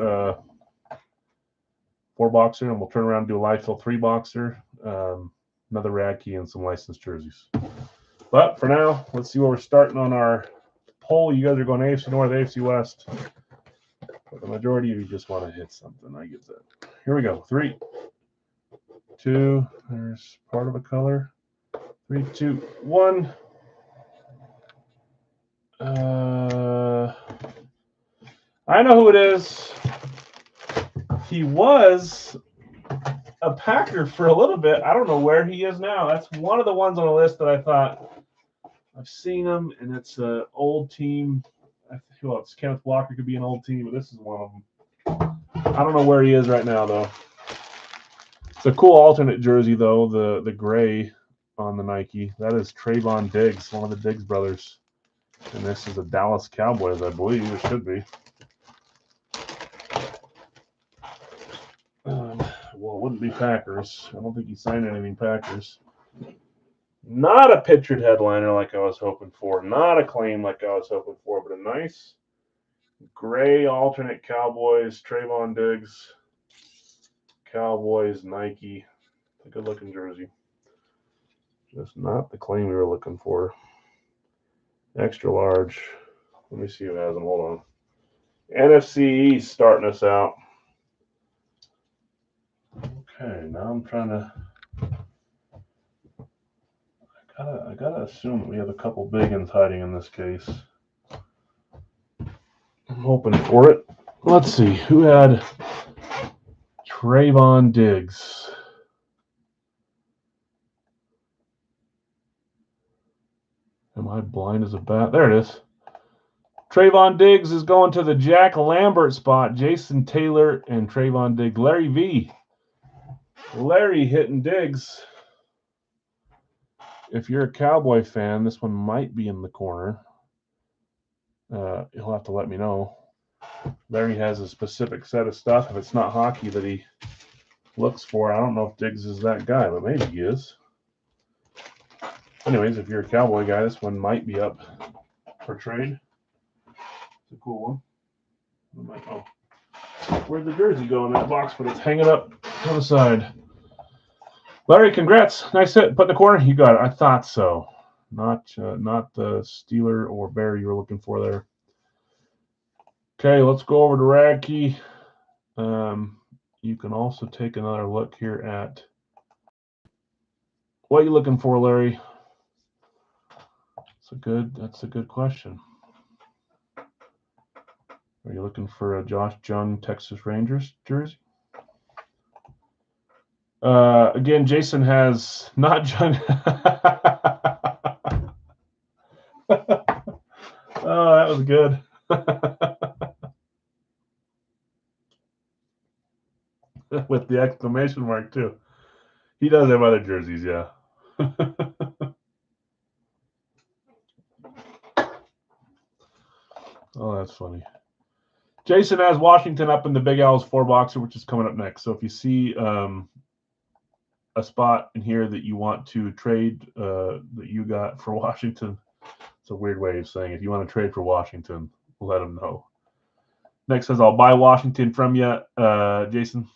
4-boxer, and we'll turn around and do a live fill 3-boxer, another Radke, and some licensed jerseys. But for now, let's see where we're starting on our poll. You guys are going AFC North, AFC West. But the majority of you just want to hit something. I get that. Here we go. 3, 2. There's part of a color. 3, 2, 1. I know who it is. He was a Packer for a little bit. I don't know where he is now. That's one of the ones on the list that I thought I've seen him, and it's an old team. Well, it's Kenneth Walker could be an old team, but this is one of them. I don't know where he is right now, though. It's a cool alternate jersey, though, the gray on the Nike. That is Trayvon Diggs, one of the Diggs brothers. And this is a Dallas Cowboys, I believe. It should be. Well, it wouldn't be Packers. I don't think he signed anything Packers. Not a pictured headliner like I was hoping for. Not a claim like I was hoping for, but a nice gray alternate Cowboys, Trayvon Diggs, Cowboys, Nike. It's a good-looking jersey. Just not the claim we were looking for. Extra large. Let me see who has them. Hold on. NFC East starting us out. Okay, now I'm trying to. I gotta assume that we have a couple big ones hiding in this case. I'm hoping for it. Let's see who had Trayvon Diggs. Am I blind as a bat? There it is. Trayvon Diggs is going to the Jack Lambert spot. Jason Taylor and Trayvon Diggs. Larry V. Larry hitting Diggs. If you're a Cowboy fan, this one might be in the corner. He'll have to let me know. Larry has a specific set of stuff. If it's not hockey that he looks for, I don't know if Diggs is that guy, but maybe he is. Anyways, if you're a Cowboy guy, this one might be up for trade. It's a cool one. Oh, where'd the jersey go in that box? But it's hanging up to the side. Larry, congrats. Nice hit. Put in the corner. You got it. I thought so. Not the Steeler or Bear you were looking for there. Okay, let's go over to Radke. You can also take another look here at what you're looking for, Larry. That's a good question. Are you looking for a Josh Jung Texas Rangers jersey? Again, Jason has not Jung. Oh, that was good. With the exclamation mark, too. He does have other jerseys, yeah. Oh, that's funny. Jason has Washington up in the Big Al's 4-boxer, which is coming up next. So if you see a spot in here that you want to trade that you got for Washington, it's a weird way of saying it. If you want to trade for Washington, let them know. Next says, I'll buy Washington from you, Jason.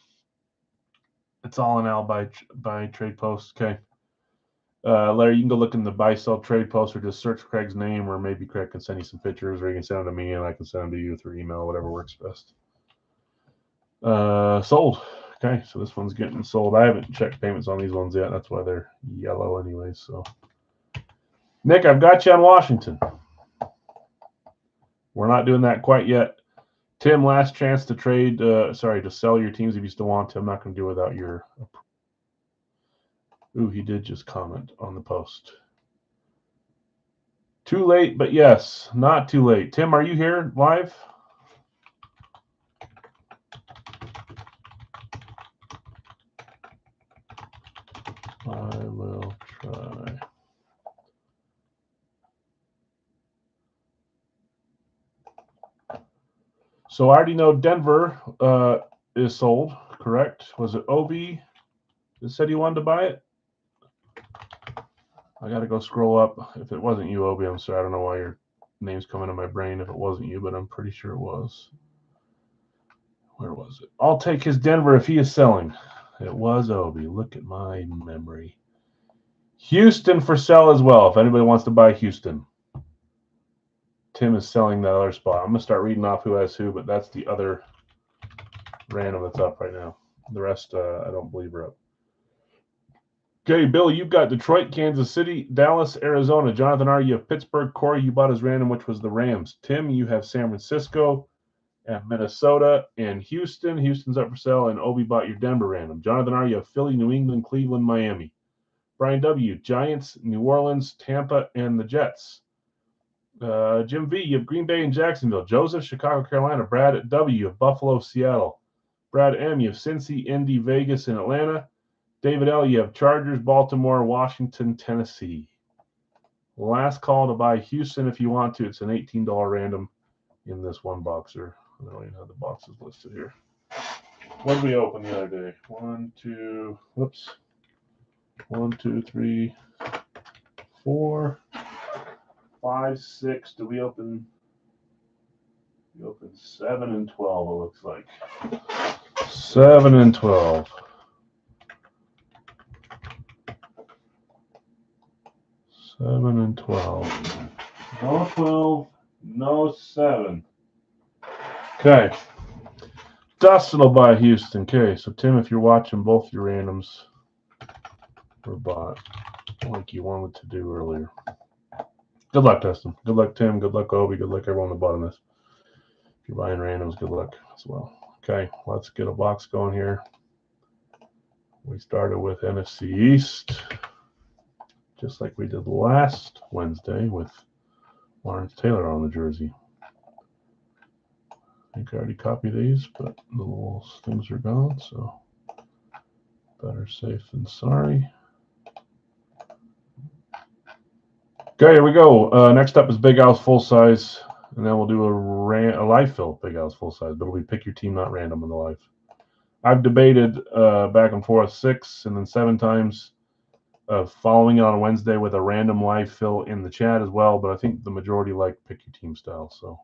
It's all in Al by trade post. Okay. Larry, you can go look in the buy sell trade post or just search Craig's name, or maybe Craig can send you some pictures, or you can send them to me and I can send them to you through email, whatever works best. Sold. Okay, so this one's getting sold. I haven't checked payments on these ones yet. That's why they're yellow anyway. So, Nick, I've got you on Washington. We're not doing that quite yet. Tim, last chance to trade. To sell your teams if you still want to. I'm not going to do without your. Ooh, he did just comment on the post. Too late, but yes, not too late. Tim, are you here live? I will try. So I already know Denver is sold, correct? Was it Obi that said he wanted to buy it? I got to go scroll up. If it wasn't you, Obi, I'm sorry. I don't know why your name's coming to my brain if it wasn't you, but I'm pretty sure it was. Where was it? I'll take his Denver if he is selling. It was Obi. Look at my memory. Houston for sale as well, if anybody wants to buy Houston. Tim is selling that other spot. I'm going to start reading off who has who, but that's the other random that's up right now. The rest, I don't believe are up. Okay, Bill, you've got Detroit, Kansas City, Dallas, Arizona. Jonathan R., you have Pittsburgh. Corey, you bought his random, which was the Rams. Tim, you have San Francisco and Minnesota and Houston. Houston's up for sale, and Obi bought your Denver random. Jonathan R., you have Philly, New England, Cleveland, Miami. Brian W., Giants, New Orleans, Tampa, and the Jets. Jim V., you have Green Bay and Jacksonville. Joseph, Chicago, Carolina. Brad W., you have Buffalo, Seattle. Brad M., you have Cincy, Indy, Vegas, and Atlanta. David L., you have Chargers, Baltimore, Washington, Tennessee. Last call to buy Houston if you want to. It's an $18 random in this one boxer. I don't even have the boxes listed here. What did we open the other day? 1, 2, 3, 4, 5, 6. Did we open? We opened 7 and 12, it looks like. 7 and 12. 7 and 12. No 12, no 7. Okay. Dustin will buy Houston. Okay, so Tim, if you're watching, both your randoms were bought like you wanted to do earlier. Good luck, Dustin. Good luck, Tim. Good luck, Obi. Good luck, everyone on the bottom of this. If you're buying randoms, good luck as well. Okay, let's get a box going here. We started with NFC East, just like we did last Wednesday with Lawrence Taylor on the jersey. I think I already copied these, but the little things are gone, so better safe than sorry. Okay, here we go. Next up is Big House full size, and then we'll do a live fill Big House full size, but it'll be pick your team, not random in the live. I've debated back and forth 6 and then 7 times of following it on a Wednesday with a random live fill in the chat as well, but I think the majority like pick your team style, so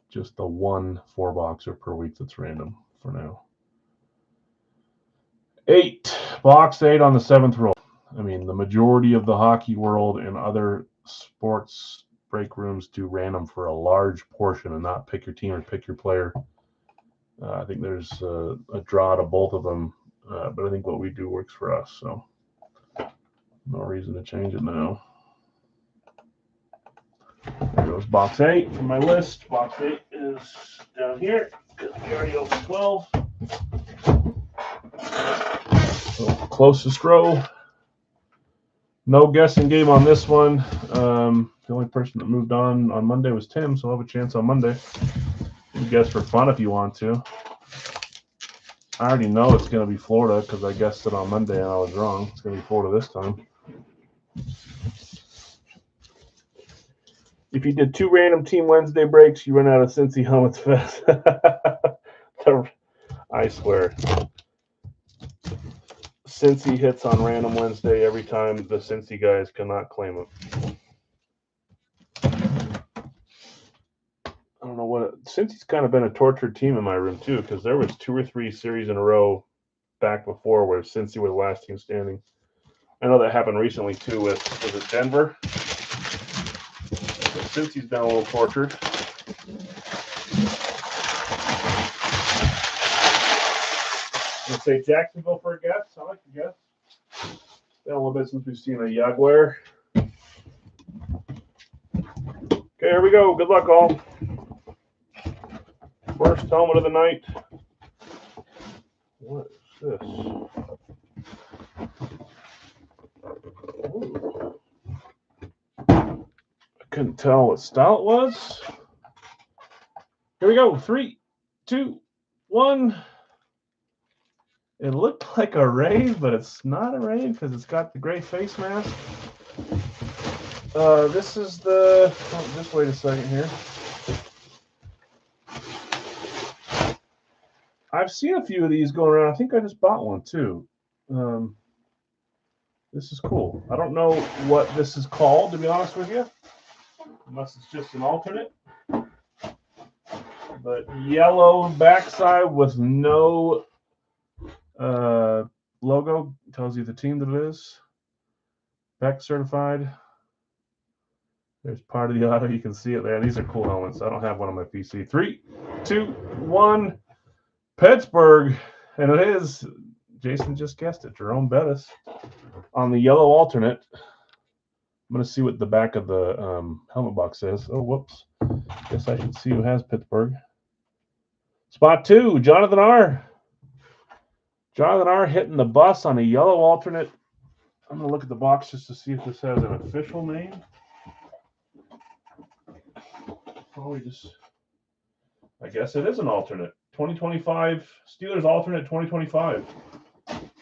just the 1 4-boxer per week that's random for now. 8, box 8 on the 7th roll. I mean, the majority of the hockey world and other sports break rooms do random for a large portion and not pick your team or pick your player. I think there's a draw to both of them, but I think what we do works for us, so no reason to change it now. There goes box 8 from my list. Box 8 is down here because we already opened 12. So closest row. No guessing game on this one. The only person that moved on Monday was Tim, so I'll have a chance on Monday. You can guess for fun if you want to. I already know it's going to be Florida because I guessed it on Monday and I was wrong. It's going to be Florida this time. If you did 2 random Team Wednesday breaks, you run out of Cincy Helmets Fest. I swear. Cincy hits on random Wednesday every time. The Cincy guys cannot claim it. I don't know what. Cincy's kind of been a tortured team in my room too, because there was 2 or 3 series in a row back before where Cincy was the last team standing. I know that happened recently too with, was it Denver? Cincy's been a little tortured. Let's say Jacksonville for a guess. I like to guess. Been a little bit since we've seen a Jaguar. Okay, here we go. Good luck, all. first helmet of the night. What is this? Ooh. I couldn't tell what style it was. Here we go. 3, 2, 1. It looked like a Rave, but it's not a Rave because it's got the gray face mask. This is the. Oh, just wait a second here. I've seen a few of these going around. I think I just bought one too. This is cool. I don't know what this is called, to be honest with you, unless it's just an alternate. But yellow backside with no logo, tells you the team that it is. Beck certified. There's part of the auto. You can see it there. These are cool helmets. I don't have one on my PC. 3, 2, 1. Pittsburgh. And it is, Jason just guessed it, Jerome Bettis on the yellow alternate. I'm going to see what the back of the helmet box says. Oh, whoops. Guess I should see who has Pittsburgh. Spot 2, Jonathan R. Jonathan R. hitting the bus on a yellow alternate. I'm going to look at the box just to see if this has an official name. Probably just, I guess it is an alternate. 2025, Steelers alternate 2025.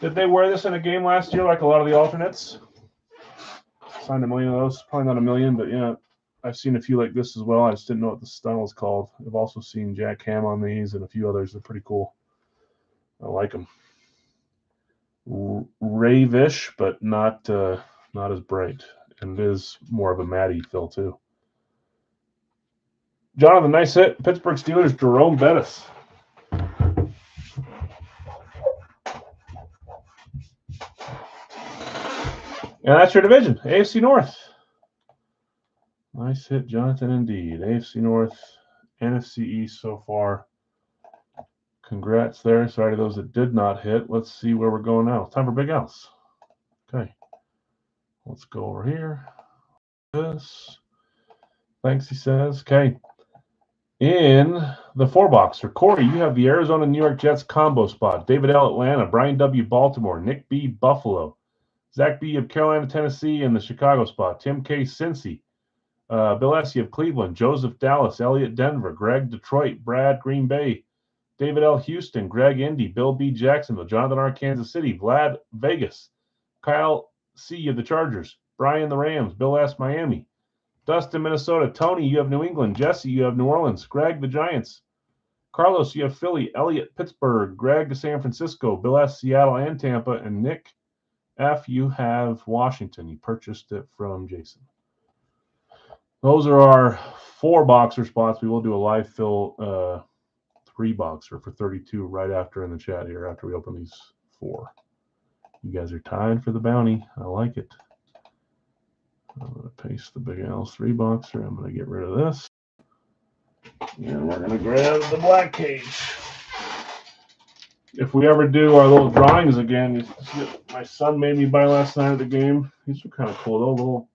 Did they wear this in a game last year like a lot of the alternates? Signed a million of those. Probably not a million, but yeah. I've seen a few like this as well. I just didn't know what the style is called. I've also seen Jack Ham on these and a few others. They're pretty cool. I like them. Rave-ish, but not as bright. And it is more of a matty fill too. Jonathan, nice hit. Pittsburgh Steelers, Jerome Bettis. And that's your division, AFC North. Nice hit, Jonathan, indeed. AFC North, NFC East so far. Congrats there. Sorry to those that did not hit. Let's see where we're going now. Time for Big House. Okay. Let's go over here. This. Thanks, he says. Okay. In the 4-boxer, Corey, you have the Arizona New York Jets combo spot. David L. Atlanta, Brian W. Baltimore, Nick B. Buffalo, Zach B. of Carolina, Tennessee, in the Chicago spot. Tim K. Cincy, Bill S. of Cleveland, Joseph Dallas, Elliott Denver, Greg Detroit, Brad Green Bay, David L. Houston, Greg Indy, Bill B. Jacksonville, Jonathan R. Kansas City, Vlad Vegas, Kyle C. of the Chargers, Brian the Rams, Bill S. Miami, Dustin, Minnesota. Tony, you have New England. Jesse, you have New Orleans. Greg, the Giants. Carlos, you have Philly. Elliott, Pittsburgh. Greg, San Francisco. Bill S., Seattle and Tampa. And Nick F., you have Washington. You purchased it from Jason. Those are our 4-boxer spots. We will do a live fill 3-boxer for 32 right after in the chat here after we open these 4. You guys are tied for the bounty. I like it. I'm going to paste the Big Al's 3-boxer. I'm going to get rid of this. And we're going to grab the black cage. If we ever do our little drawings again, you see what my son made me buy last night at the game. These are kind of cool, though.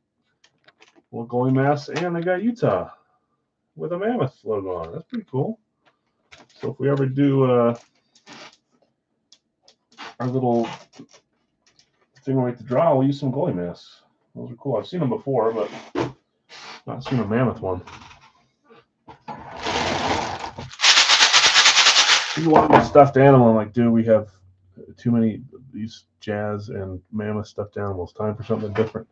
Little goalie masks. And they got Utah with a Mammoth logo on it. That's pretty cool. So if we ever do our little thing where we have to draw, we'll use some goalie masks. Those are cool. I've seen them before, but not seen a Mammoth one. If you want a stuffed animal, I'm like, dude, we have too many these Jazz and Mammoth stuffed animals. Time for something different.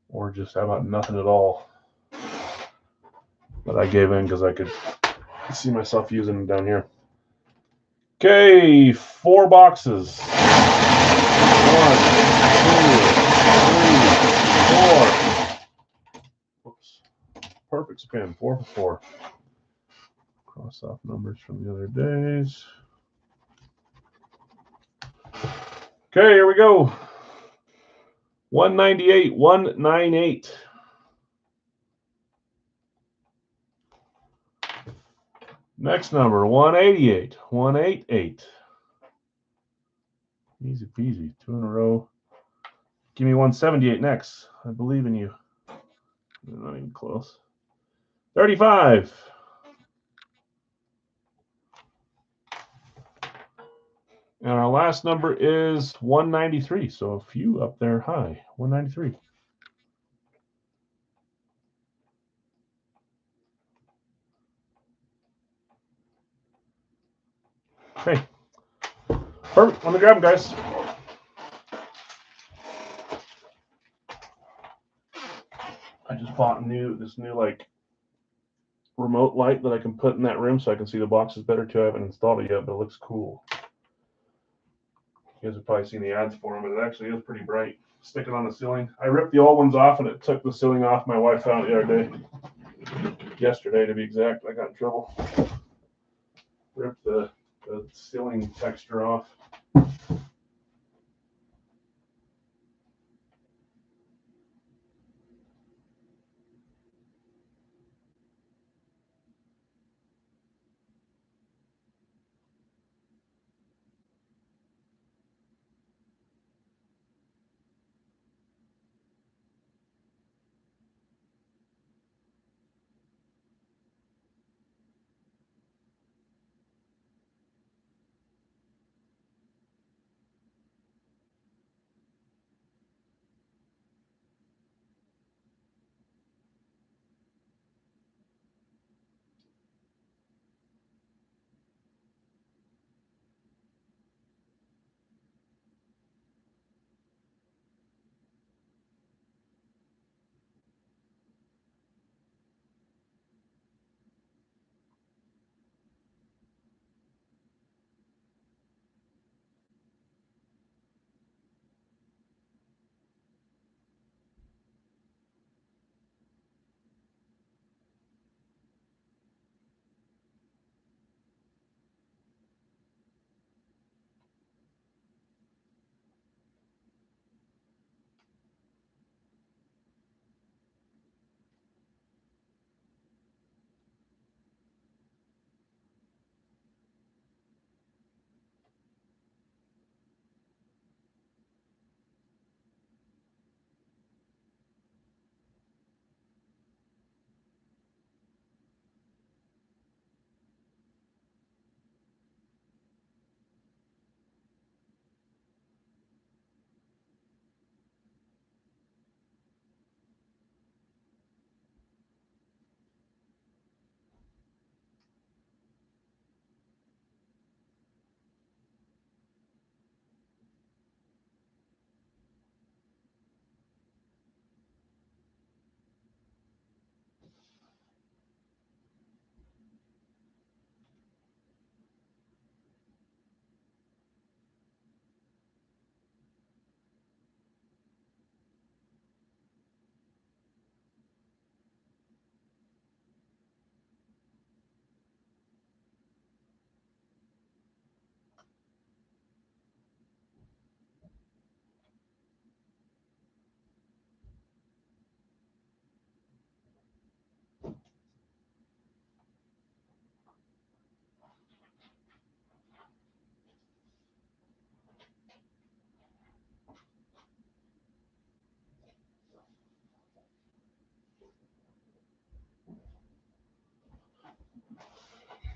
Or just how about nothing at all. But I gave in because I could see myself using them down here. Okay, 4 boxes. 1, 2, 3, 4. Whoops. Perfect spin. 4 for 4. Cross off numbers from the other days. Okay, here we go. 198, 198. Next number, 188, 188. Easy peasy, 2 in a row. Give me 178 next. I believe in you. Not even close. 35. And our last number is 193. So a few up there high. 193. Okay. Perfect. Let me grab them, guys. I just bought this new like remote light that I can put in that room so I can see the boxes better too. I haven't installed it yet, but it looks cool. You guys have probably seen the ads for them, but it actually is pretty bright. Stick it on the ceiling. I ripped the old ones off and it took the ceiling off. My wife found it the other day. Yesterday, to be exact. I got in trouble. Ripped the ceiling texture off.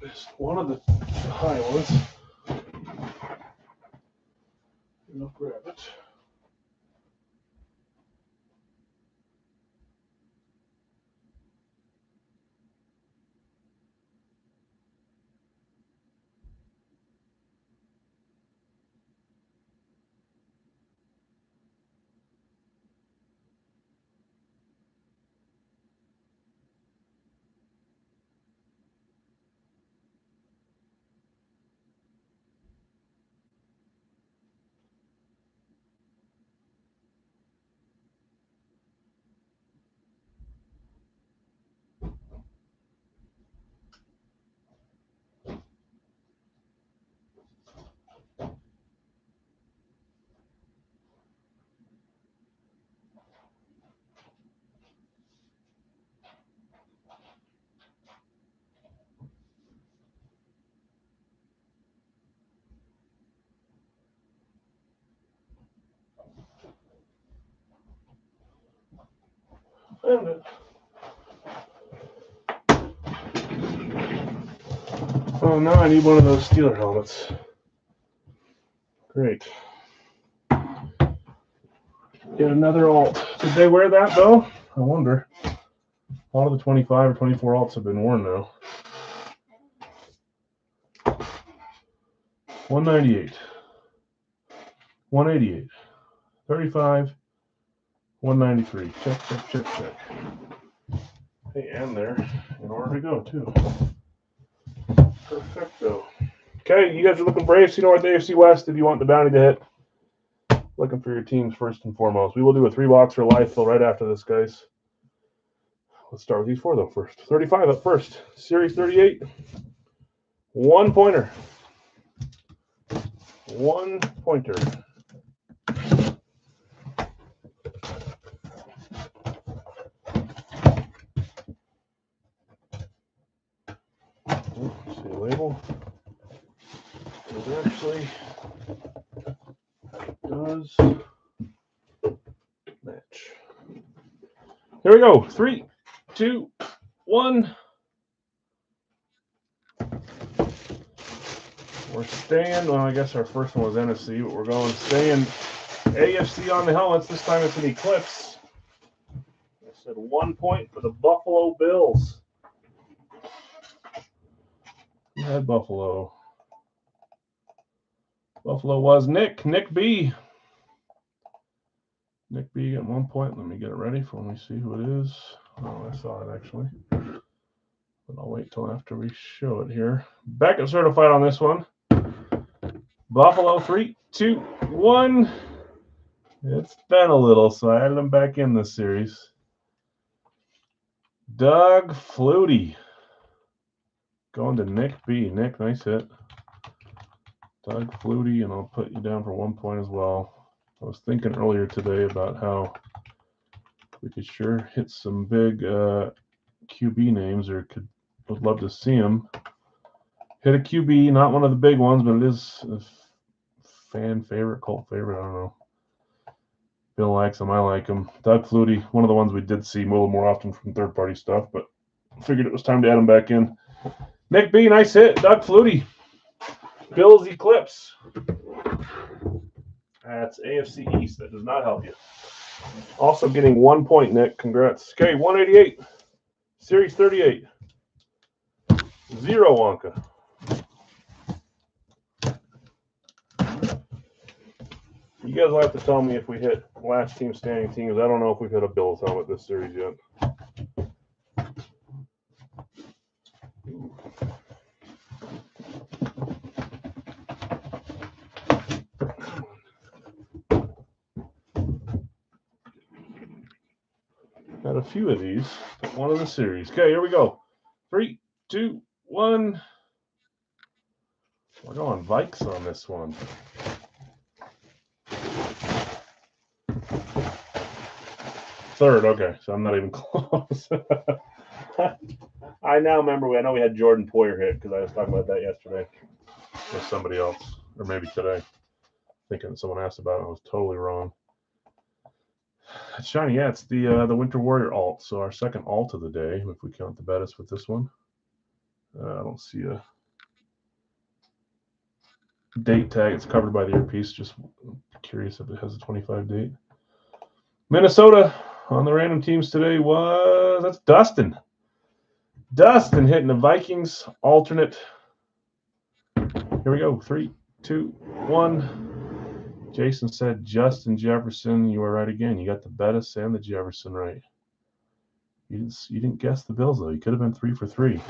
It's one of the high ones. I'll grab it. Found it. Oh, now I need one of those Steeler helmets. Great. Get another alt. Did they wear that though? I wonder. A lot of the 25 or 24 alts have been worn now. 198. 188. 35. 193. Check. Hey, and there in order to go too. Perfecto. Okay, you guys are looking for AFC North, AFC West if you want the bounty to hit. Looking for your teams first and foremost. We will do a 3-boxer live fill right after this, guys. Let's start with these 4 though first. 35 up first. Series 38. 1-pointer. 1-pointer. See the label. It actually does match. Here we go. 3, 2, 1. We're staying. Well, I guess our first one was NFC, but we're going staying AFC on the helmets. This time it's an Eclipse. I said 1 point for the Buffalo Bills. Who had Buffalo? Buffalo was Nick B. Nick B got 1 point. Let me get it ready for when we see who it is. Oh, I saw it actually. But I'll wait till after we show it here. Beckett certified on this one. Buffalo 3, 2, 1. It's been a little, so I added him back in this series. Doug Flutie. Going to Nick B. Nick, nice hit. Doug Flutie, and I'll put you down for 1 point as well. I was thinking earlier today about how we could sure hit some big QB names, or would love to see them. Hit a QB, not one of the big ones, but it is a fan favorite, cult favorite. I don't know. Bill likes him. I like him. Doug Flutie, one of the ones we did see a little more often from third-party stuff, but figured it was time to add him back in. Nick B, nice hit. Doug Flutie. Bills Eclipse. That's AFC East. That does not help you. Also getting 1 point, Nick. Congrats. Okay, 188. Series 38. 0 Wonka. You guys will have to tell me if we hit last team standing teams. I don't know if we've hit a Bills helmet this series yet. Got a few of these, but one of the series. Okay, here we go. 3, 2, 1. We're going Vikes on this one. Third, okay, so I'm not even close. I now remember, I know we had Jordan Poyer hit because I was talking about that yesterday with somebody else, or maybe today. Thinking someone asked about it, I was totally wrong. Shiny, yeah, it's the Winter Warrior alt. So our second alt of the day, if we count the Bettis with this one. I don't see a date tag. It's covered by the earpiece. Just curious if it has a 25 date. Minnesota on the random teams today that's Dustin. Dustin hitting the Vikings alternate. Here we go. 3, 2, 1. Jason said Justin Jefferson. You were right again. You got the Bettis and the Jefferson right. You didn't guess the Bills though. You could have been 3 for 3.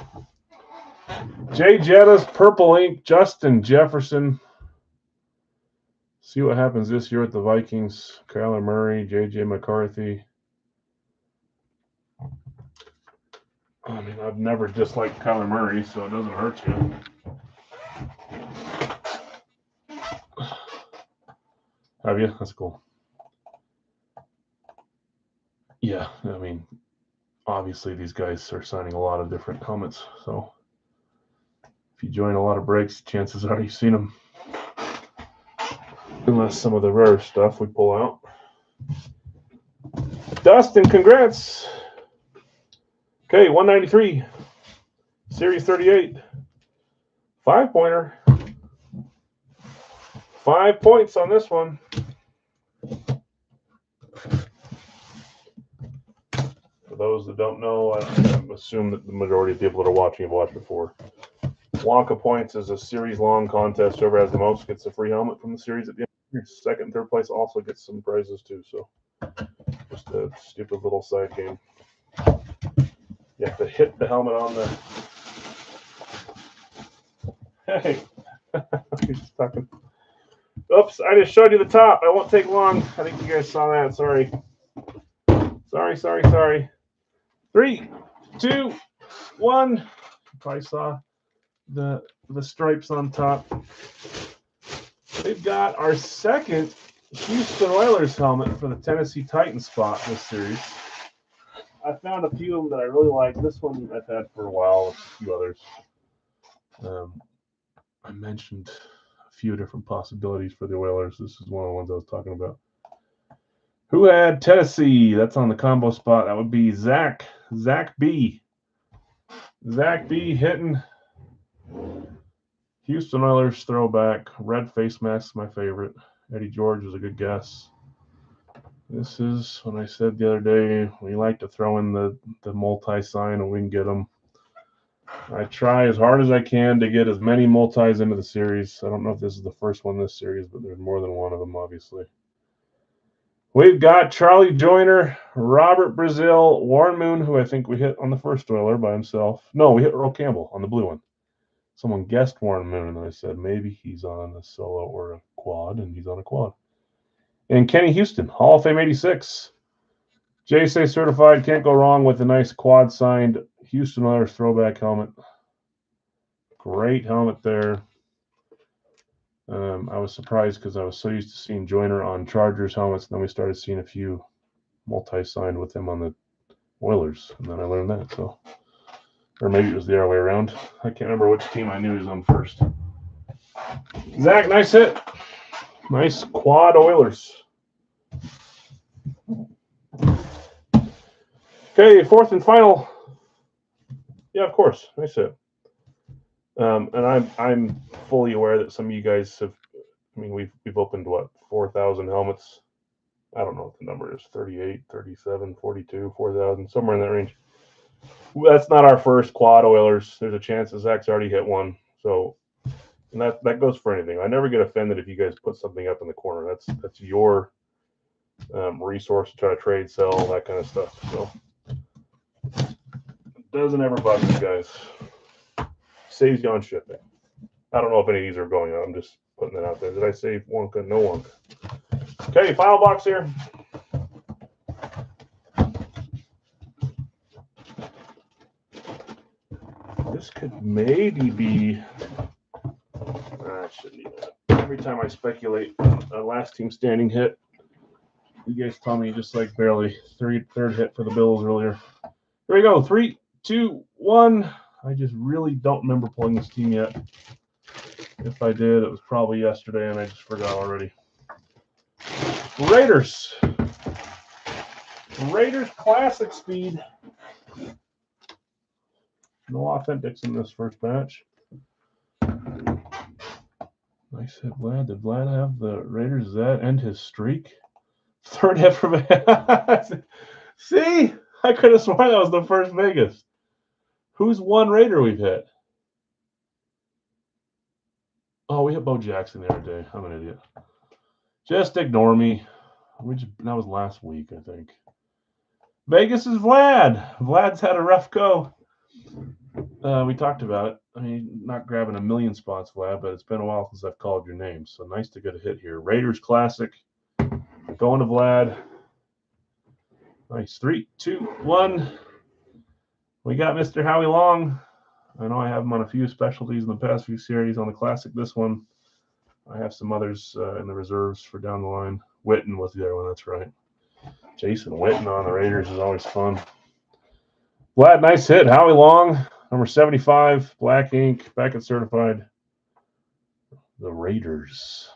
Jay Jetta's Purple Ink. Justin Jefferson. See what happens this year with the Vikings. Kyler Murray, J.J. McCarthy. I mean, I've never disliked Kyler Murray, so it doesn't hurt you. Have you? That's cool. Yeah, I mean, obviously these guys are signing a lot of different helmets, so if you join a lot of breaks, chances are you've seen them. Unless some of the rare stuff we pull out. Dustin, congrats. Okay, 193. Series 38. 5-pointer. 5 points on this one. For those that don't know, I assume that the majority of people that are watching have watched before. Wonka Points is a series-long contest. Whoever has the most gets a free helmet from the series at the end. Second and third place also gets some prizes too. So just a stupid little side game. You have to hit the helmet on the... Hey, he's talking. Oops, I just showed you the top. I won't take long. I think you guys saw that. Sorry. 3, 2, 1. You probably saw the stripes on top. We've got our second Houston Oilers helmet for the Tennessee Titans spot this series. I found a few of them that I really like. This one I've had for a while, a few others. I mentioned a few different possibilities for the Oilers. This is one of the ones I was talking about. Who had Tennessee? That's on the combo spot. That would be Zach B. Zach B hitting Houston Oilers throwback. Red face mask, my favorite. Eddie George is a good guess. This is when I said the other day we like to throw in the multi-sign and we can get them. I try as hard as I can to get as many multis into the series. I don't know if this is the first one this series, but there's more than one of them, obviously. We've got Charlie Joyner, Robert Brazil, Warren Moon, who I think we hit on the first Oiler by himself. No, we hit Earl Campbell on the blue one. Someone guessed Warren Moon, and I said maybe he's on a solo or a quad, and he's on a quad. And Kenny Houston, Hall of Fame 86. JSA certified, can't go wrong with a nice quad signed Houston Oilers throwback helmet. Great helmet there. I was surprised because I was so used to seeing Joyner on Chargers helmets, and then we started seeing a few multi-signed with him on the Oilers, and then I learned that. So, or maybe it was the other way around. I can't remember which team I knew he was on first. Zach, nice hit. Nice quad Oilers. Okay, fourth and final. Yeah, of course. Nice hit. And I'm fully aware that some of you guys have. I mean, we've opened what 4,000 helmets. I don't know what the number is. 38, 37, 42, 4,000, somewhere in that range. That's not our first quad Oilers. There's a chance that Zach's already hit one. So, and that goes for anything. I never get offended if you guys put something up in the corner. That's your resource to try to trade, sell, that kind of stuff. So, it doesn't ever bug you guys. Saves you on shipping. I don't know if any of these are going on. I'm just putting that out there. Did I say Wonka? No Wonka. Okay, final box here. This could maybe be. I shouldn't do that. Every time I speculate a last team standing hit, you guys tell me just like barely. Third hit for the Bills earlier. Here we go. 3, 2, 1. I just really don't remember pulling this team yet. If I did, it was probably yesterday, and I just forgot already. Raiders Classic Speed. No authentics in this first batch. Nice hit, Vlad. Did Vlad have the Raiders? Does that end his streak? Third hit for Vegas. See? I could have sworn that was the first Vegas. Who's one Raider we've hit? Oh, we hit Bo Jackson the other day. I'm an idiot. Just ignore me. That was last week, I think. Vegas is Vlad. Vlad's had a rough go. We talked about it. I mean, not grabbing a million spots, Vlad, but it's been a while since I've called your name. So nice to get a hit here. Raiders Classic. Going to Vlad. Nice. 3, 2, 1. We got Mr. Howie Long. I know I have him on a few specialties in the past few series. On the Classic, this one. I have some others in the reserves for down the line. Witten was the other one, that's right. Jason Witten on the Raiders is always fun. Vlad, nice hit. Howie Long, number 75, black ink, back at certified. The Raiders.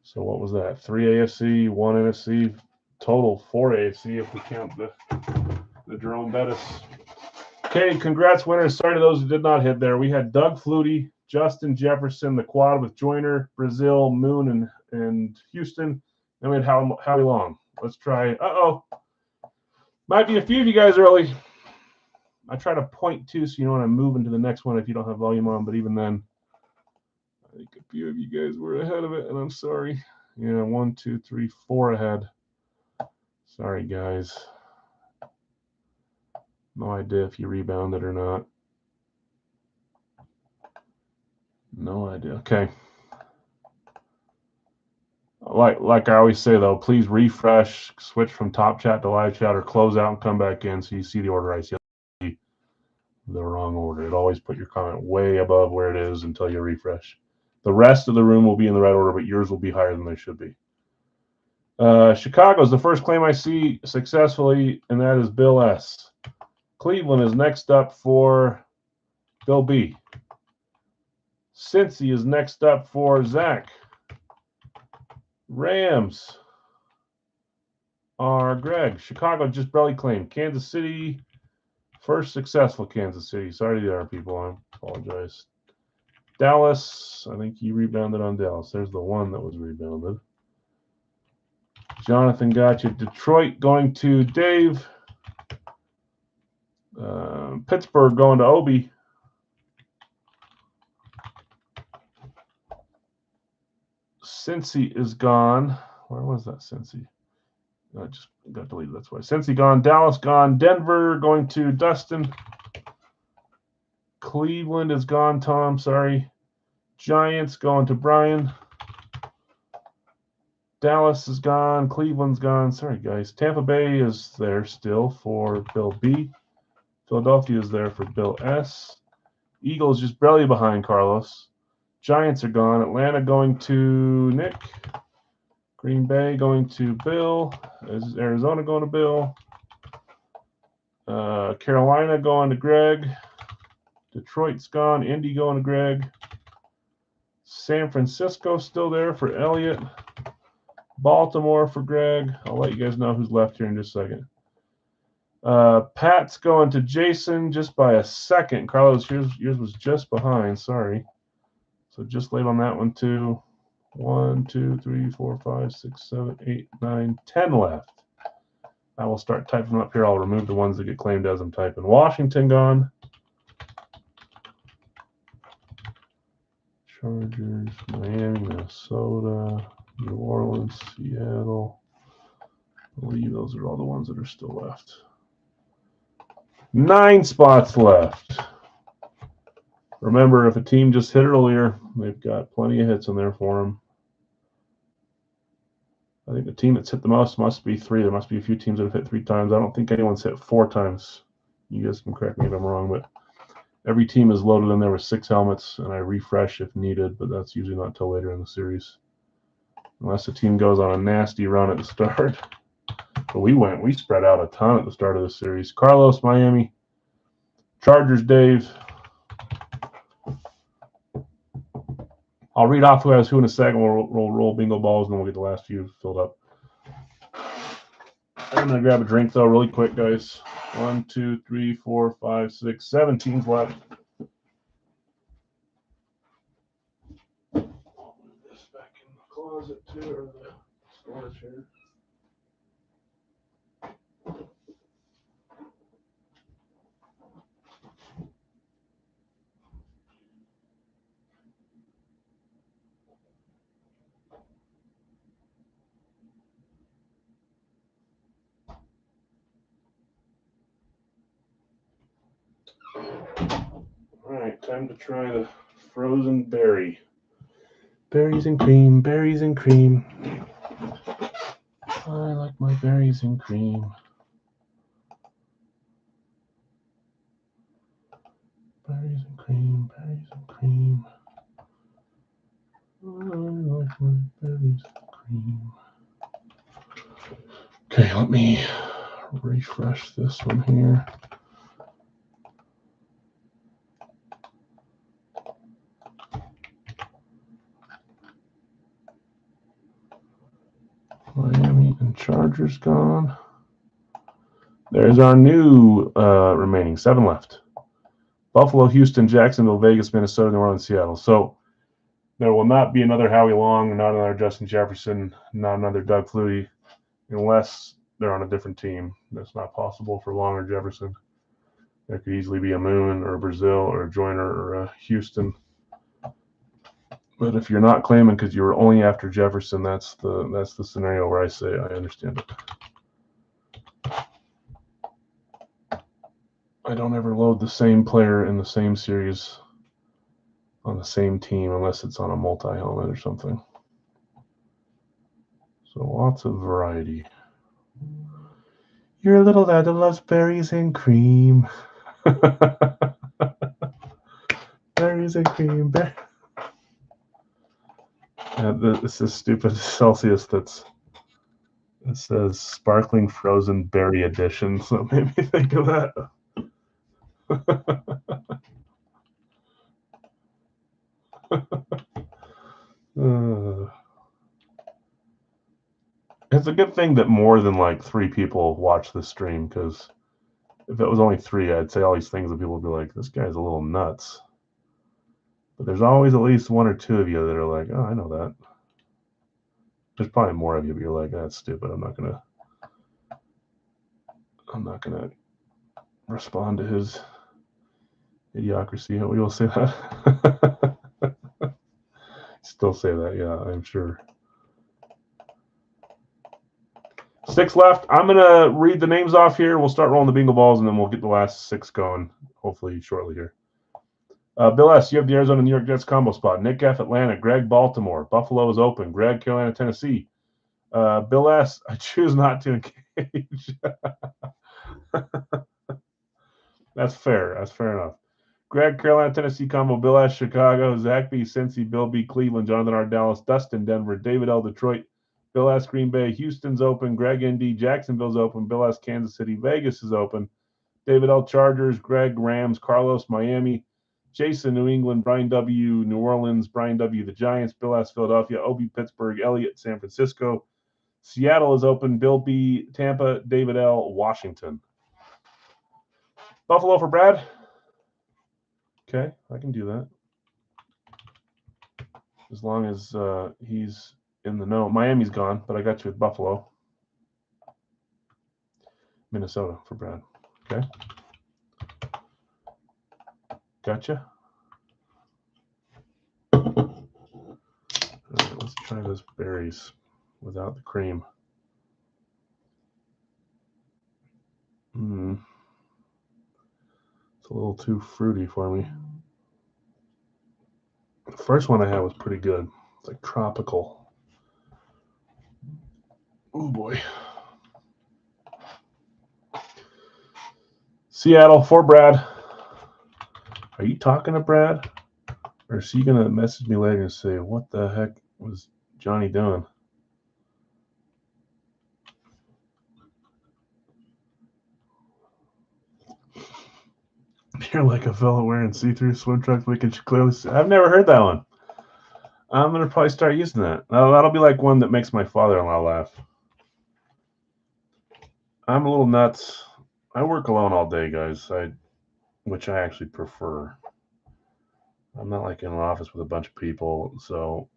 So what was that? 3 AFC, 1 NFC, total 4 AFC if we count the Jerome Bettis. Okay, congrats winners. Sorry to those who did not hit there. We had Doug Flutie, Justin, Jefferson, the quad with Joyner, Brazil, Moon, and Houston. Then we had Howie Long. Let's try. Uh-oh. Might be a few of you guys early. I try to point to so you know when I'm moving to the next one if you don't have volume on, but even then, I think a few of you guys were ahead of it, and I'm sorry. Yeah, 1, 2, 3, 4 ahead. Sorry, guys. No idea if you rebounded or not. No idea. Okay. Like I always say, though, please refresh, switch from top chat to live chat, or close out and come back in so you see the order I see the wrong order. It always put your comment way above where it is until you refresh. The rest of the room will be in the right order, but yours will be higher than they should be. Chicago's the first claim I see successfully, and that is Bill S. Cleveland is next up for Bill B. Cincy is next up for Zach. Rams are Greg. Chicago just barely claimed. Kansas City, first successful Kansas City. Sorry to the other people. I apologize. Dallas, I think you rebounded on Dallas. There's the one that was rebounded. Jonathan got you. Detroit going to Dave. Pittsburgh going to Obi. Cincy is gone. Where was that Cincy? I just got deleted. That's why. Cincy gone. Dallas gone. Denver going to Dustin. Cleveland is gone, Tom. Sorry. Giants going to Brian. Dallas is gone. Cleveland's gone. Sorry, guys. Tampa Bay is there still for Bill B. Philadelphia is there for Bill S. Eagles just barely behind Carlos. Giants are gone. Atlanta going to Nick. Green Bay going to Bill. Arizona going to Bill. Carolina going to Greg. Detroit's gone. Indy going to Greg. San Francisco still there for Elliot. Baltimore for Greg. I'll let you guys know who's left here in just a second. Pat's going to Jason just by a second. Carlos, yours was just behind. Sorry. So just late on that one, too. 1, 2, 3, 4, 5, 6, 7, 8, 9, 10 left. I will start typing them up here. I'll remove the ones that get claimed as I'm typing. Washington gone. Chargers, Miami, Minnesota, New Orleans, Seattle. I believe those are all the ones that are still left. 9 spots left. Remember, if a team just hit earlier, they've got plenty of hits in there for them. I think the team that's hit the most must be 3. There must be a few teams that have hit 3 times. I don't think anyone's hit 4 times. You guys can correct me if I'm wrong, but every team is loaded in there with 6 helmets, and I refresh if needed, but that's usually not until later in the series. Unless the team goes on a nasty run at the start. But we spread out a ton at the start of the series. Carlos, Miami. Chargers, Dave. I'll read off who has who in a second. We'll roll bingo balls, and then we'll get the last few filled up. I'm going to grab a drink, though, really quick, guys. 1, 2, 3, 4, 5, 6, 7 teams left. I'll move this back in the closet, too, or the storage here. All right, time to try the frozen berry. Berries and cream, berries and cream. I like my berries and cream. Berries and cream, berries and cream. I like my berries and cream. Okay, let me refresh this one here. Miami and Chargers gone. There's our new remaining 7 left. Buffalo, Houston, Jacksonville, Vegas, Minnesota, New Orleans, Seattle. So there will not be another Howie Long, not another Justin Jefferson, not another Doug Flutie, unless they're on a different team. That's not possible for Long or Jefferson. There could easily be a Moon or a Brazil or a Joyner or a Houston. But if you're not claiming because you were only after Jefferson, that's the scenario where I say I understand it. I don't ever load the same player in the same series on the same team unless it's on a multi-helmet or something. So lots of variety. You're a little lad that loves berries and cream. Berries and cream. This is stupid Celsius it says sparkling frozen berry edition, so it made me think of that. It's a good thing that more than like 3 people watch this stream, because if it was only 3, I'd say all these things and people would be like, this guy's a little nuts. But there's always at least 1 or 2 of you that are like, oh, I know that. There's probably more of you, but you're like, that's stupid. I'm not gonna respond to his idiocracy. We will say that. Still say that, yeah, I'm sure. 6 left. I'm gonna read the names off here. We'll start rolling the bingo balls, and then we'll get the last 6 going, hopefully shortly here. Bill S., you have the Arizona New York Jets combo spot. Nick F., Atlanta. Greg, Baltimore. Buffalo is open. Greg, Carolina, Tennessee. Bill S., I choose not to engage. That's fair. That's fair enough. Greg, Carolina, Tennessee combo. Bill S., Chicago. Zach B., Cincy. Bill B., Cleveland. Jonathan R., Dallas. Dustin, Denver. David L., Detroit. Bill S., Green Bay. Houston's open. Greg, ND. Jacksonville's open. Bill S., Kansas City. Vegas is open. David L., Chargers. Greg, Rams. Carlos, Miami. Jason, New England. Brian W., New Orleans. Brian W., the Giants. Bill S., Philadelphia. Obi, Pittsburgh. Elliott, San Francisco. Seattle is open. Bill B., Tampa. David L., Washington. Buffalo for Brad. Okay, I can do that. As long as he's in the know. Miami's gone, but I got you with Buffalo. Minnesota for Brad. Okay. Gotcha. All right, let's try those berries without the cream. It's a little too fruity for me. The first one I had was pretty good. It's like tropical. Oh boy. Seattle for Brad. Are you talking to Brad? Or is he going to message me later and say, what the heck was Johnny doing? You're like a fellow wearing see-through swim trunks, making you clearly see. I've never heard that one. I'm going to probably start using that. That'll be like one that makes my father-in-law laugh. I'm a little nuts. I work alone all day, guys, which I actually prefer. I'm not like in an office with a bunch of people, so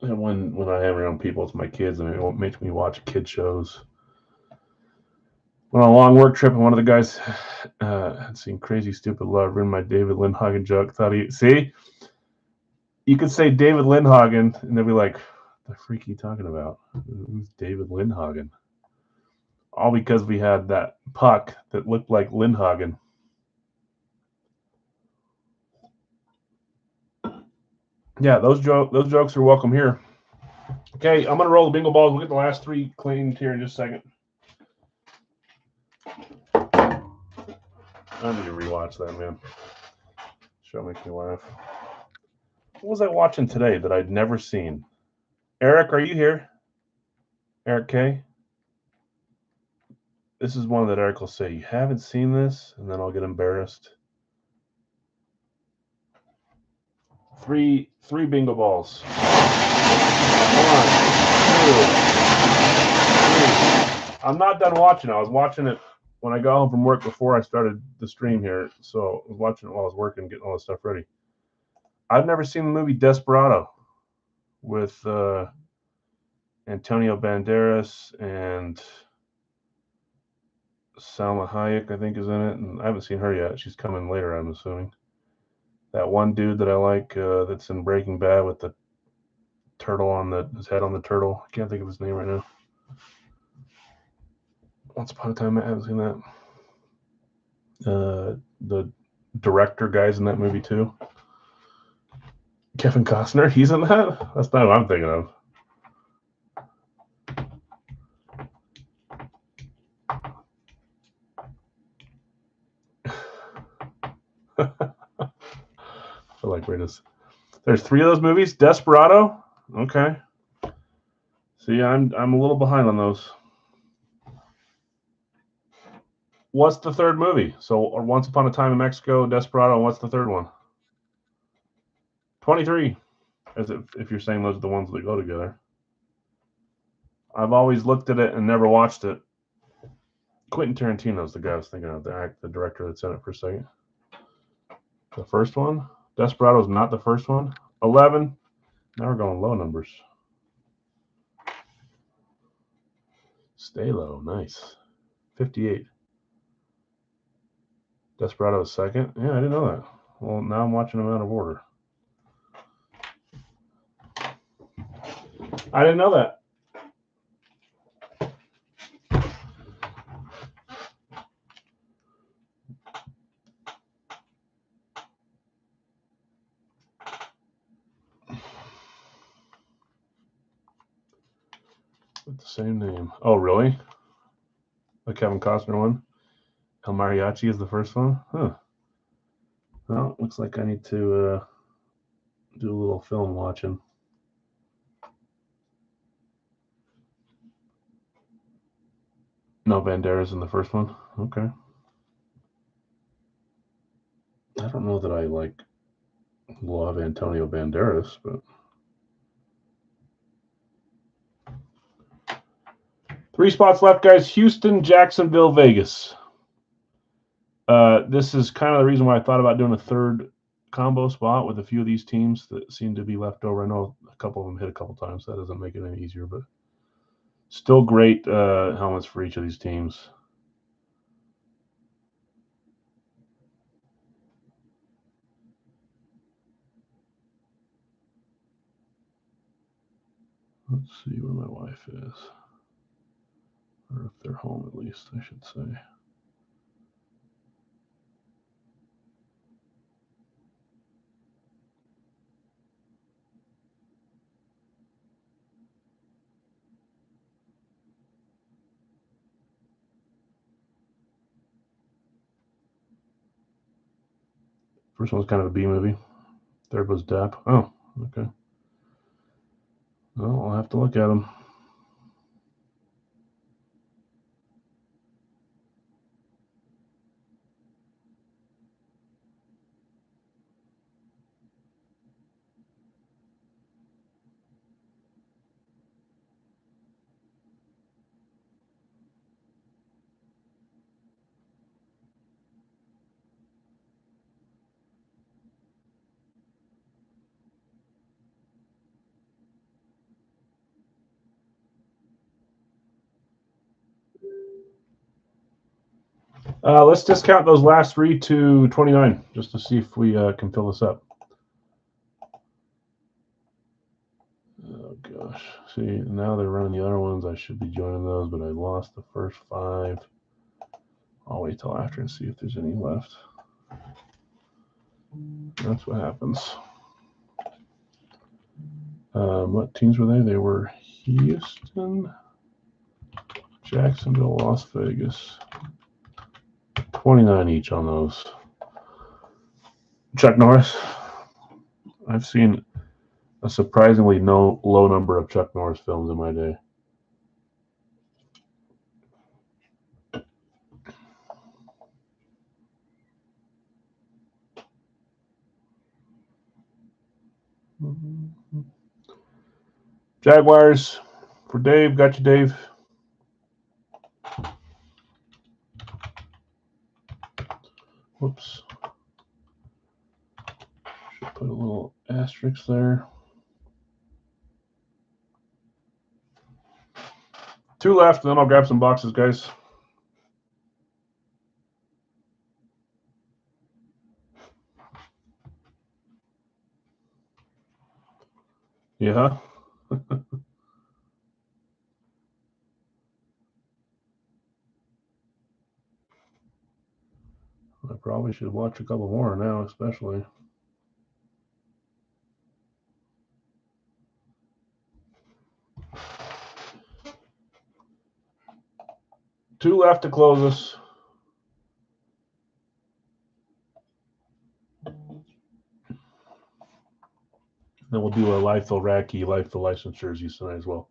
and when I have around people, it's my kids, and it makes me watch kid shows. Went on a long work trip, and one of the guys had seen Crazy Stupid Love, ruined my David Lindhagen joke. See? You could say David Lindhagen, and they'll be like, the freak are you talking about? Who's David Lindhagen? All because we had that puck that looked like Lindhagen. Yeah, those jokes are welcome here. Okay, I'm going to roll the bingo balls. We'll get the last 3 cleaned here in just a second. I need to rewatch that, man. Show makes me laugh. What was I watching today that I'd never seen? Eric, are you here? Eric K? This is one that Eric will say, you haven't seen this? And then I'll get embarrassed. 3 bingo balls. 1, 2, 3. I'm not done watching. I was watching it when I got home from work before I started the stream here, so I was watching it while I was working, getting all this stuff ready. I've never seen the movie Desperado with Antonio Banderas and Salma Hayek, I think, is in it, and I haven't seen her yet. She's coming later, I'm assuming. That one dude that I like that's in Breaking Bad with the turtle on his head on the turtle. I can't think of his name right now. Once Upon a Time, I haven't seen that. The director guy's in that movie too. Kevin Costner, he's in that? That's not what I'm thinking of. I feel like there's 3 of those movies. Desperado? Okay. See, I'm a little behind on those. What's the third movie? So, or Once Upon a Time in Mexico, Desperado, and what's the third one? 23. As if you're saying those are the ones that go together. I've always looked at it and never watched it. Quentin Tarantino's the guy I was thinking of, the director that's in it for a second. The first one? Desperado's not the first one. 11. Now we're going low numbers. Stay low. Nice. 58. Desperado's second. Yeah, I didn't know that. Well, now I'm watching them out of order. I didn't know that. With the same name. Oh, really? The Kevin Costner one? El Mariachi is the first one? Huh. Well, looks like I need to do a little film watching. No Banderas in the first one? Okay. I don't know that I love Antonio Banderas, but 3 spots left, guys. Houston, Jacksonville, Vegas. This is kind of the reason why I thought about doing a third combo spot with a few of these teams that seem to be left over. I know a couple of them hit a couple times. So that doesn't make it any easier, but still great helmets for each of these teams. Let's see where my wife is. Or if they're home, at least, I should say. First one was kind of a B movie. Third was DAP. Oh, okay. Well, I'll have to look at them. Let's discount those last 3 to 29 just to see if we can fill this up. Oh, gosh. See, now they're running the other ones. I should be joining those, but I lost the first 5. I'll wait till after and see if there's any left. That's what happens. What teams were they? They were Houston, Jacksonville, Las Vegas. 29 each on those. Chuck Norris. I've seen a surprisingly low number of Chuck Norris films in my day. Jaguars for Dave. Got you, Dave. Whoops. Should put a little asterisk there. 2 left, and then I'll grab some boxes, guys. Yeah. I probably should watch a couple more now, especially. Two left to close us. Then we'll do a Life Raki, Life licensures use tonight as well.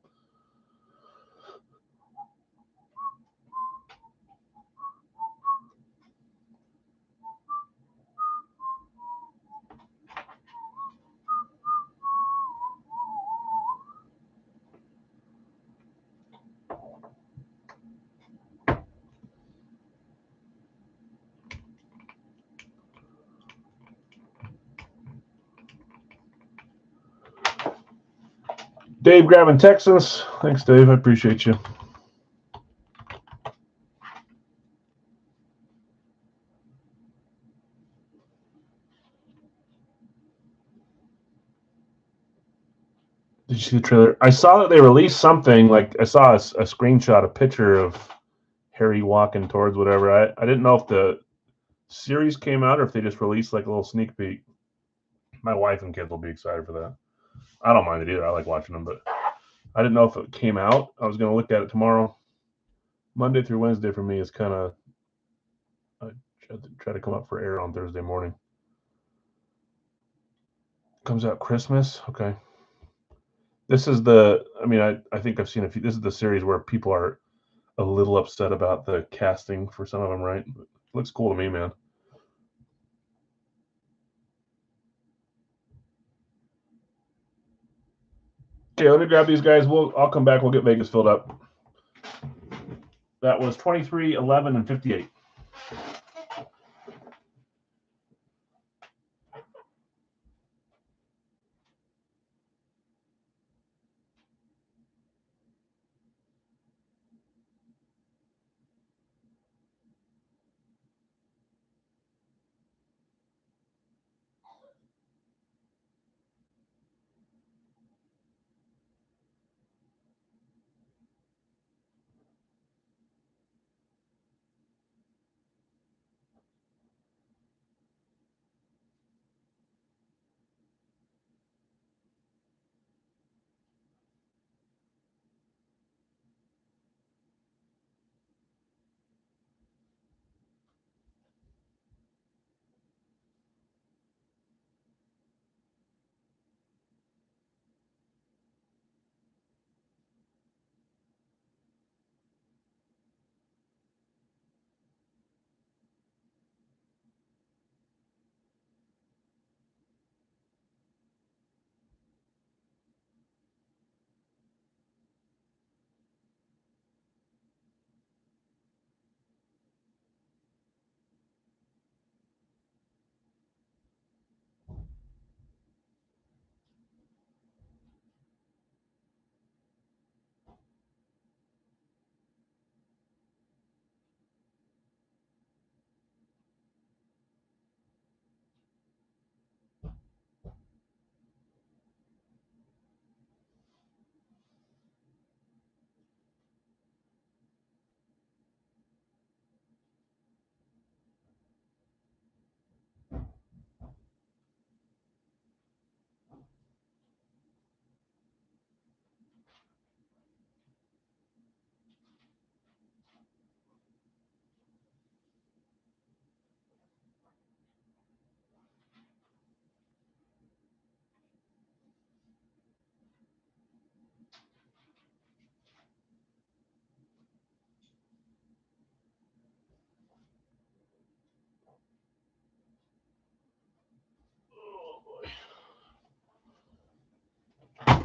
Dave grabbing Texans. Thanks, Dave. I appreciate you. Did you see the trailer? I saw that they released something. Like I saw a screenshot, a picture of Harry walking towards whatever. I didn't know if the series came out or if they just released like a little sneak peek. My wife and kids will be excited for that. I don't mind it either. I like watching them, but I didn't know if it came out. I was going to look at it tomorrow. Monday through Wednesday for me is kind of. I try to come up for air on Thursday morning. Comes out Christmas. Okay. This is the. I mean, I think I've seen a few. This is the series where people are a little upset about the casting for some of them, right? But looks cool to me, man. Okay, let me grab these guys. I'll come back. We'll get Vegas filled up. That was 23, 11, and 58.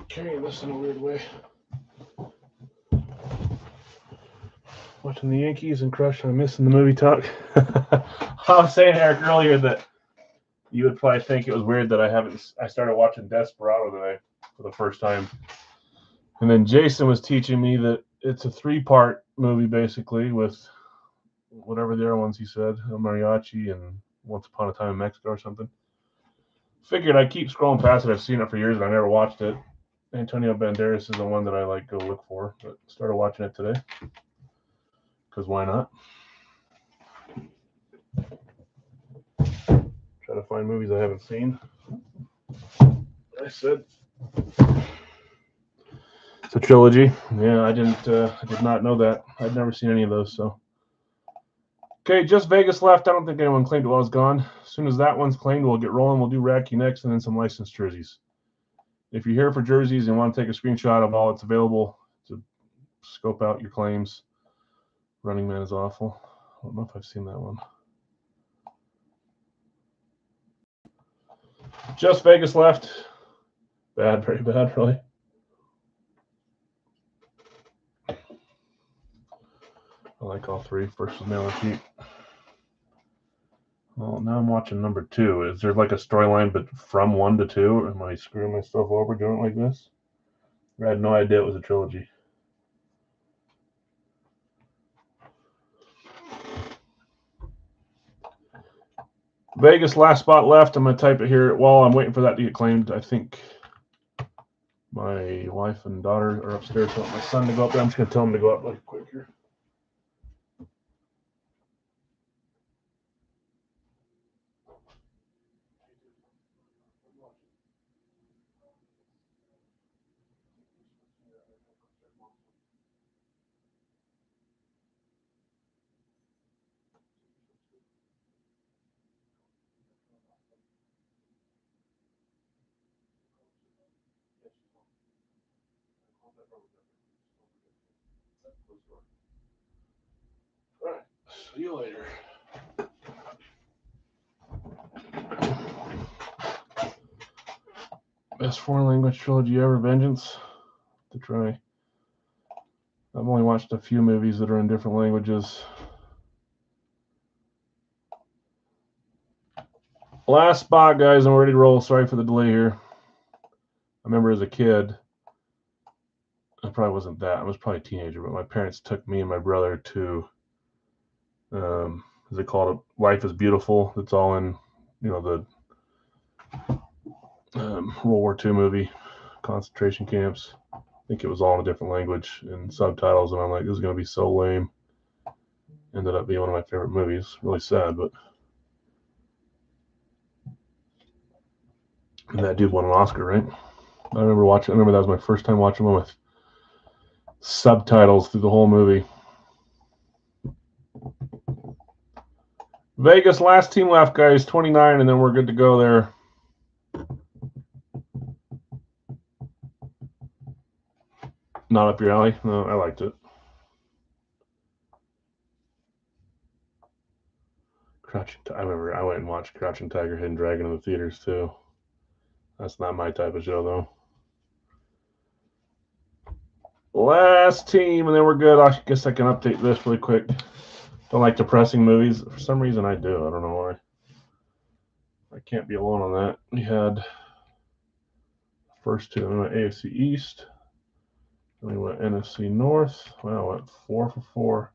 Carrying this in a weird way. Watching the Yankees and crushing. I'm missing the movie talk. I was saying, Eric, earlier that you would probably think it was weird that I started watching Desperado today for the first time. And then Jason was teaching me that it's a 3-part movie, basically, with whatever the other ones he said, El Mariachi and Once Upon a Time in Mexico or something. Figured I'd keep scrolling past it. I've seen it for years, and I never watched it. Antonio Banderas is the one that I go look for, but started watching it today. Because why not? Try to find movies I haven't seen. I said it's a trilogy. Yeah, I did not know that. I'd never seen any of those. So, okay, just Vegas left. I don't think anyone claimed it while I was gone. As soon as that one's claimed, we'll get rolling. We'll do Radke next, and then some licensed jerseys. If you're here for jerseys and want to take a screenshot of all that's available to scope out your claims, Running Man is awful. I don't know if I've seen that one. Just Vegas left. Bad, very bad, really. I like all three. First was Male and Sheep. Well, now I'm watching number 2. Is there like a storyline but from 1 to 2? Or am I screwing myself over doing it like this? I had no idea it was a trilogy. Vegas, last spot left. I'm going to type it here while I'm waiting for that to get claimed. I think my wife and daughter are upstairs. I want my son to go up there. I'm just going to tell him to go up like quick here. All right. See you later. Best foreign language trilogy ever, Vengeance. To try. I've only watched a few movies that are in different languages. Last spot, guys. I'm ready to roll. Sorry for the delay here. I remember as a kid, I probably wasn't that. I was probably a teenager, but my parents took me and my brother to, is it called Life is Beautiful? It's all in, the World War II movie, concentration camps. I think it was all in a different language and subtitles, and I'm like, this is going to be so lame. Ended up being one of my favorite movies. Really sad, but. And that dude won an Oscar, right? I remember that was my first time watching one with subtitles through the whole movie. Vegas, last team left, guys. 29, and then we're good to go there. Not up your alley? No, I liked it. I remember I went and watched Crouching Tiger, Hidden Dragon in the theaters, too. That's not my type of show, though. Last team, and then we're good. I guess I can update this really quick. Don't like depressing movies. For some reason, I do. I don't know why. I can't be alone on that. We had the first two. We went AFC East. Then we went NFC North. Wow, went 4 for 4.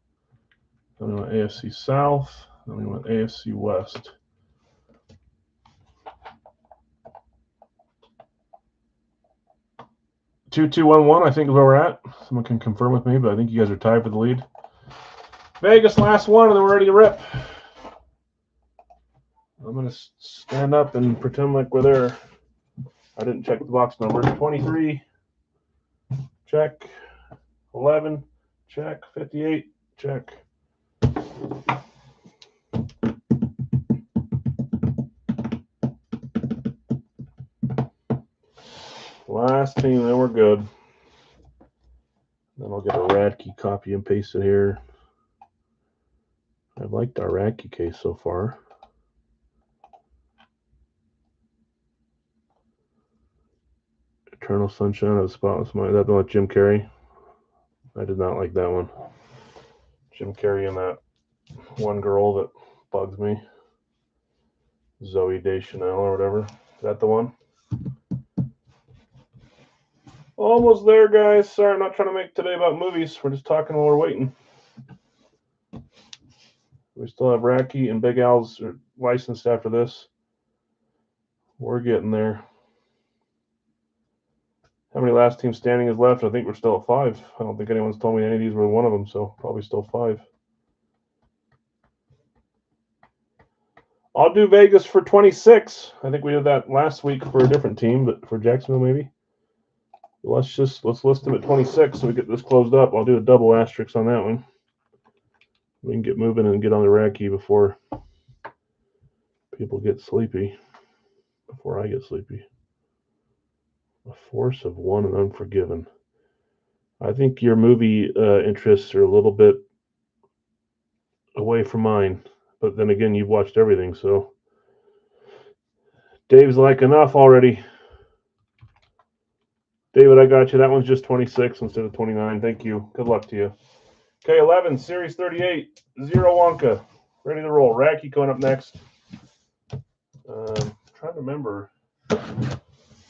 Then we went AFC South. Then we went AFC West. Two, 2-1-1, I think is where we're at. Someone can confirm with me, but I think you guys are tied for the lead. Vegas, last one, and then we're ready to rip. I'm going to stand up and pretend like we're there. I didn't check the box numbers. 23, check. 11, check. 58, check. Last team, then we're good. Then I'll get a Radke copy and paste it here. I've liked our Radke case so far. Eternal Sunshine of the Spotless Mind. That one with Jim Carrey. I did not like that one. Jim Carrey and that one girl that bugs me. Zoe Deschanel or whatever. Is that the one? Almost there, guys. Sorry, I'm not trying to make today about movies. We're just talking while we're waiting. We still have Racky and Big Al's licensed after this. We're getting there. How many last team standing is left? I think we're still at 5. I don't think anyone's told me any of these were one of them, so probably still 5. I'll do Vegas for 26. I think we did that last week for a different team, but for Jacksonville maybe. Let's list them at 26 so we get this closed up. I'll do a double asterisk on that one. We can get moving and get on the Racky before people get sleepy. Before I get sleepy. A Force of One and Unforgiven. I think your movie interests are a little bit away from mine. But then again, you've watched everything, so. Dave's like, enough already. David, I got you. That one's just 26 instead of 29. Thank you. Good luck to you. Okay, 11, Series 38, Zero Wonka. Ready to roll. Racky going up next. Trying to remember.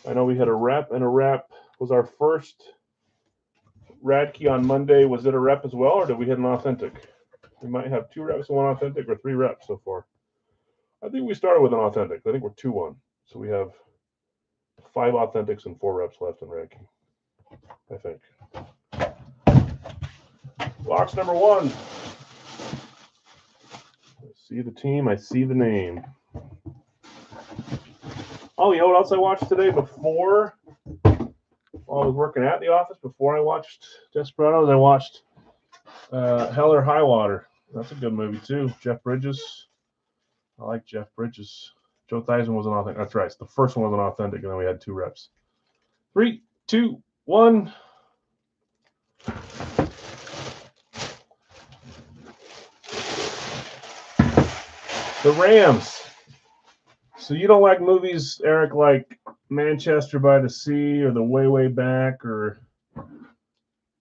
I know we had a rep, and a rep was our first Radkey on Monday. Was it a rep as well, or did we hit an authentic? We might have 2 reps and 1 authentic, or 3 reps so far. I think we started with an authentic. I think we're 2-1. So we have 5 authentics and 4 reps left in Radkey, I think. Box number 1. I see the team. I see the name. Oh, you know what else I watched today while I was working at the office, before I watched Desperados? I watched Hell or High Water. That's a good movie, too. Jeff Bridges. I like Jeff Bridges. Joe Theismann was an authentic. That's right. The first one was an authentic, and then we had 2 reps. 3, 2, 1. The Rams. So you don't like movies, Eric, like Manchester by the Sea or The Way, Way Back or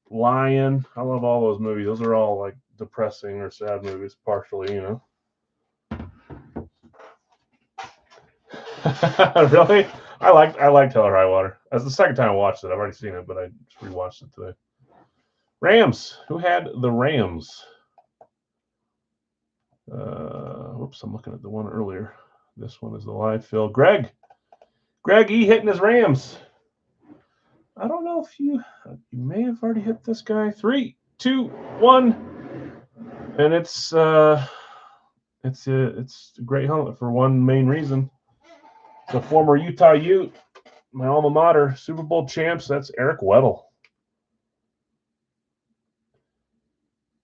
Lion? I love all those movies. Those are all like depressing or sad movies, partially, you know. Really? I liked Hell or High Water. That's the second time I watched it. I've already seen it, but I just rewatched it today. Rams. Who had the Rams? Whoops, I'm looking at the one earlier. This one is the live fill. Greg E hitting his Rams. I don't know if you may have already hit this guy. 3, 2, 1, and it's a great helmet for one main reason. It's a former Utah Ute, my alma mater, Super Bowl champs. That's Eric Weddle.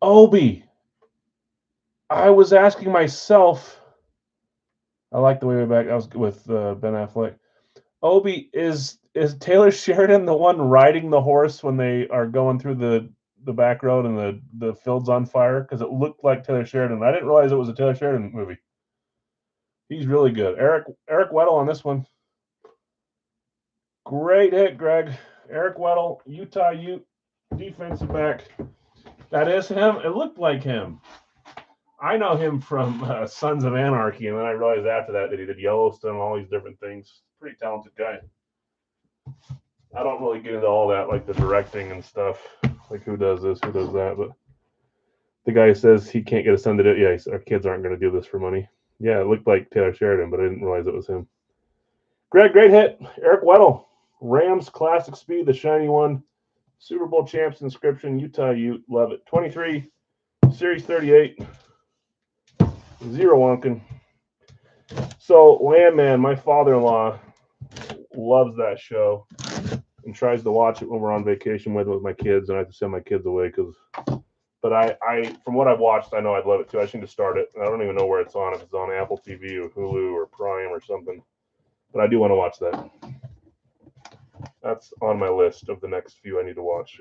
Obi. I was asking myself. I like the way back. I was with Ben Affleck. Obi, is Taylor Sheridan the one riding the horse when they are going through the back road and the field's on fire? Because it looked like Taylor Sheridan. I didn't realize it was a Taylor Sheridan movie. He's really good. Eric Weddle on this one. Great hit, Greg. Eric Weddle, Utah Ute, defensive back. That is him. It looked like him. I know him from Sons of Anarchy, and then I realized after that he did Yellowstone and all these different things. Pretty talented guy. I don't really get into all that, like the directing and stuff, like who does this, who does that. But the guy says he can't get a son to do it. Yeah, our kids aren't going to do this for money. Yeah, it looked like Taylor Sheridan, but I didn't realize it was him. Greg, great hit. Eric Weddle, Rams Classic Speed, the shiny one. Super Bowl champs inscription, Utah Ute. Love it. 23, Series 38. Zero Wonkin. So, Landman, my father-in-law, loves that show and tries to watch it when we're on vacation with my kids, and I have to send my kids away but I from what I've watched, I know I'd love it too. I just need to start it. I don't even know where it's on, if it's on Apple TV or Hulu or Prime or something, but I do want to watch that. That's on my list of the next few I need to watch.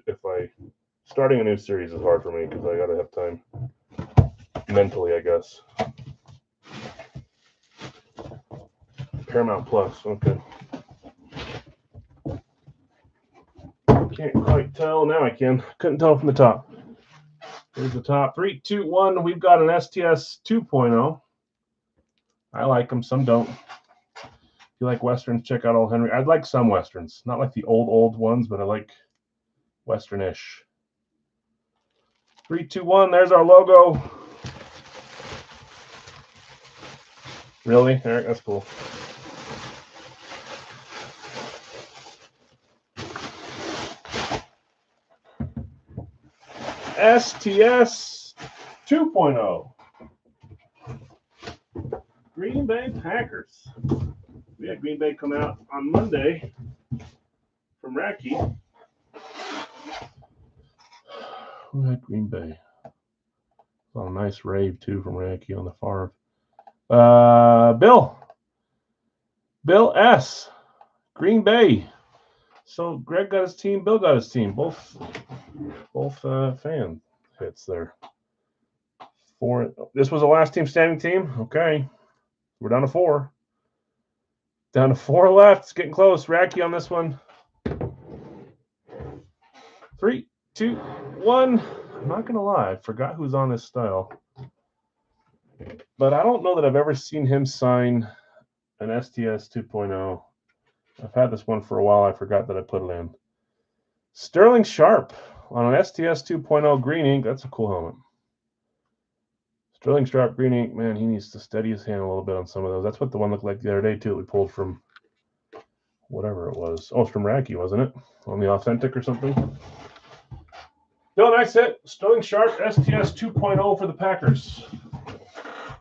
Starting a new series is hard for me because I got to have time mentally, I guess. Paramount Plus, okay. Can't quite tell. Now I can. Couldn't tell from the top. Here's the top. 3, 2, 1. We've got an STS 2.0. I like them. Some don't. If you like Westerns, check out Old Henry. I'd like some Westerns. Not like the old ones, but I like Western-ish. 3, 2, 1. There's our logo. Really? All right, that's cool. STS 2.0. Green Bay Packers. We had Green Bay come out on Monday from Racky. Who had Green Bay? Oh, nice rave too from Racky on the far. Bill S. Green Bay. So Greg got his team, Bill got his team. Both fan hits there. This was a last team standing team. Okay. We're down to 4. Down to 4 left. It's getting close. Racky on this one. 3, 2, 1. I'm not going to lie. I forgot who's on this style. But I don't know that I've ever seen him sign an STS 2.0. I've had this one for a while. I forgot that I put it in. Sterling Sharp on an STS 2.0 green ink. That's a cool helmet. Sterling Sharp green ink. Man, he needs to steady his hand a little bit on some of those. That's what the one looked like the other day, too, that we pulled from whatever it was. Oh, it's from Racky, wasn't it? On the Authentic or something. Bill, nice hit. Sterling Sharp STS 2.0 for the Packers.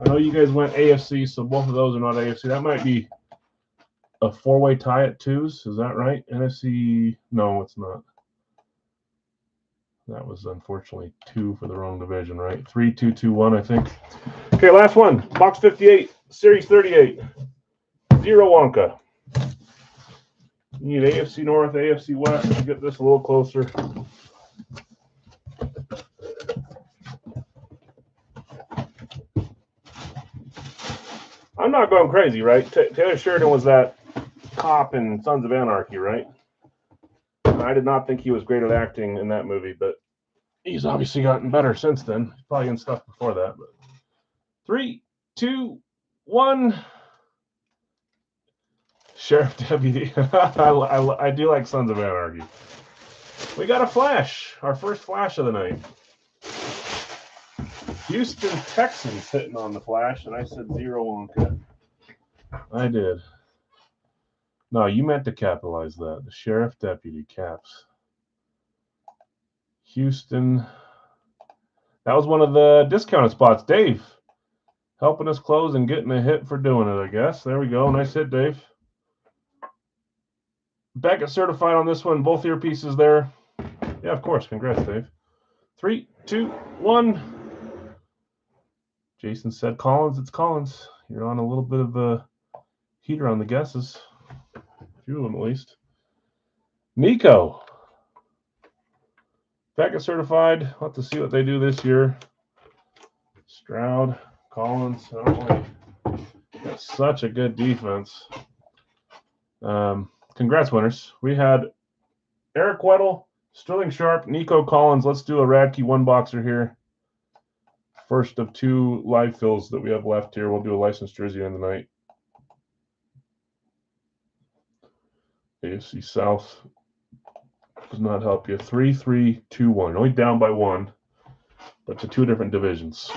I know you guys went AFC, so both of those are not AFC. That might be a 4-way tie at 2s. Is that right? NFC? No, it's not. That was unfortunately 2 for the wrong division, right? 3, 2, 2, 1, I think. Okay, last one. Box 58, Series 38. Zero Wonka. You need AFC North, AFC West. Let's get this a little closer. I'm not going crazy, right? Taylor Sheridan was that cop in Sons of Anarchy, right? I did not think he was great at acting in that movie, but he's obviously gotten better since then. He's probably in stuff before that. But 3, 2, 1. Sheriff Deputy. I do like Sons of Anarchy. We got a flash. Our first flash of the night. Houston Texans hitting on the flash, and I said Zero Wonka. I did. No, you meant to capitalize that. The Sheriff Deputy caps. Houston. That was one of the discounted spots. Dave helping us close and getting a hit for doing it, I guess. There we go. Nice hit, Dave. Beckett certified on this one. Both earpieces there. Yeah, of course. Congrats, Dave. 3, 2, 1. Jason said Collins. It's Collins. You're on a little bit of a heater on the guesses. A few of them, at least. Nico. Beckett certified. We'll have to see what they do this year. Stroud, Collins. Got such a good defense. Congrats, winners. We had Eric Weddle, Sterling Sharp, Nico Collins. Let's do a Radke one-boxer here. First of 2 live fills that we have left here. We'll do a licensed jersey on the night. AFC South does not help you. 3, 3, 2, 1. Only down by 1, but to 2 different divisions.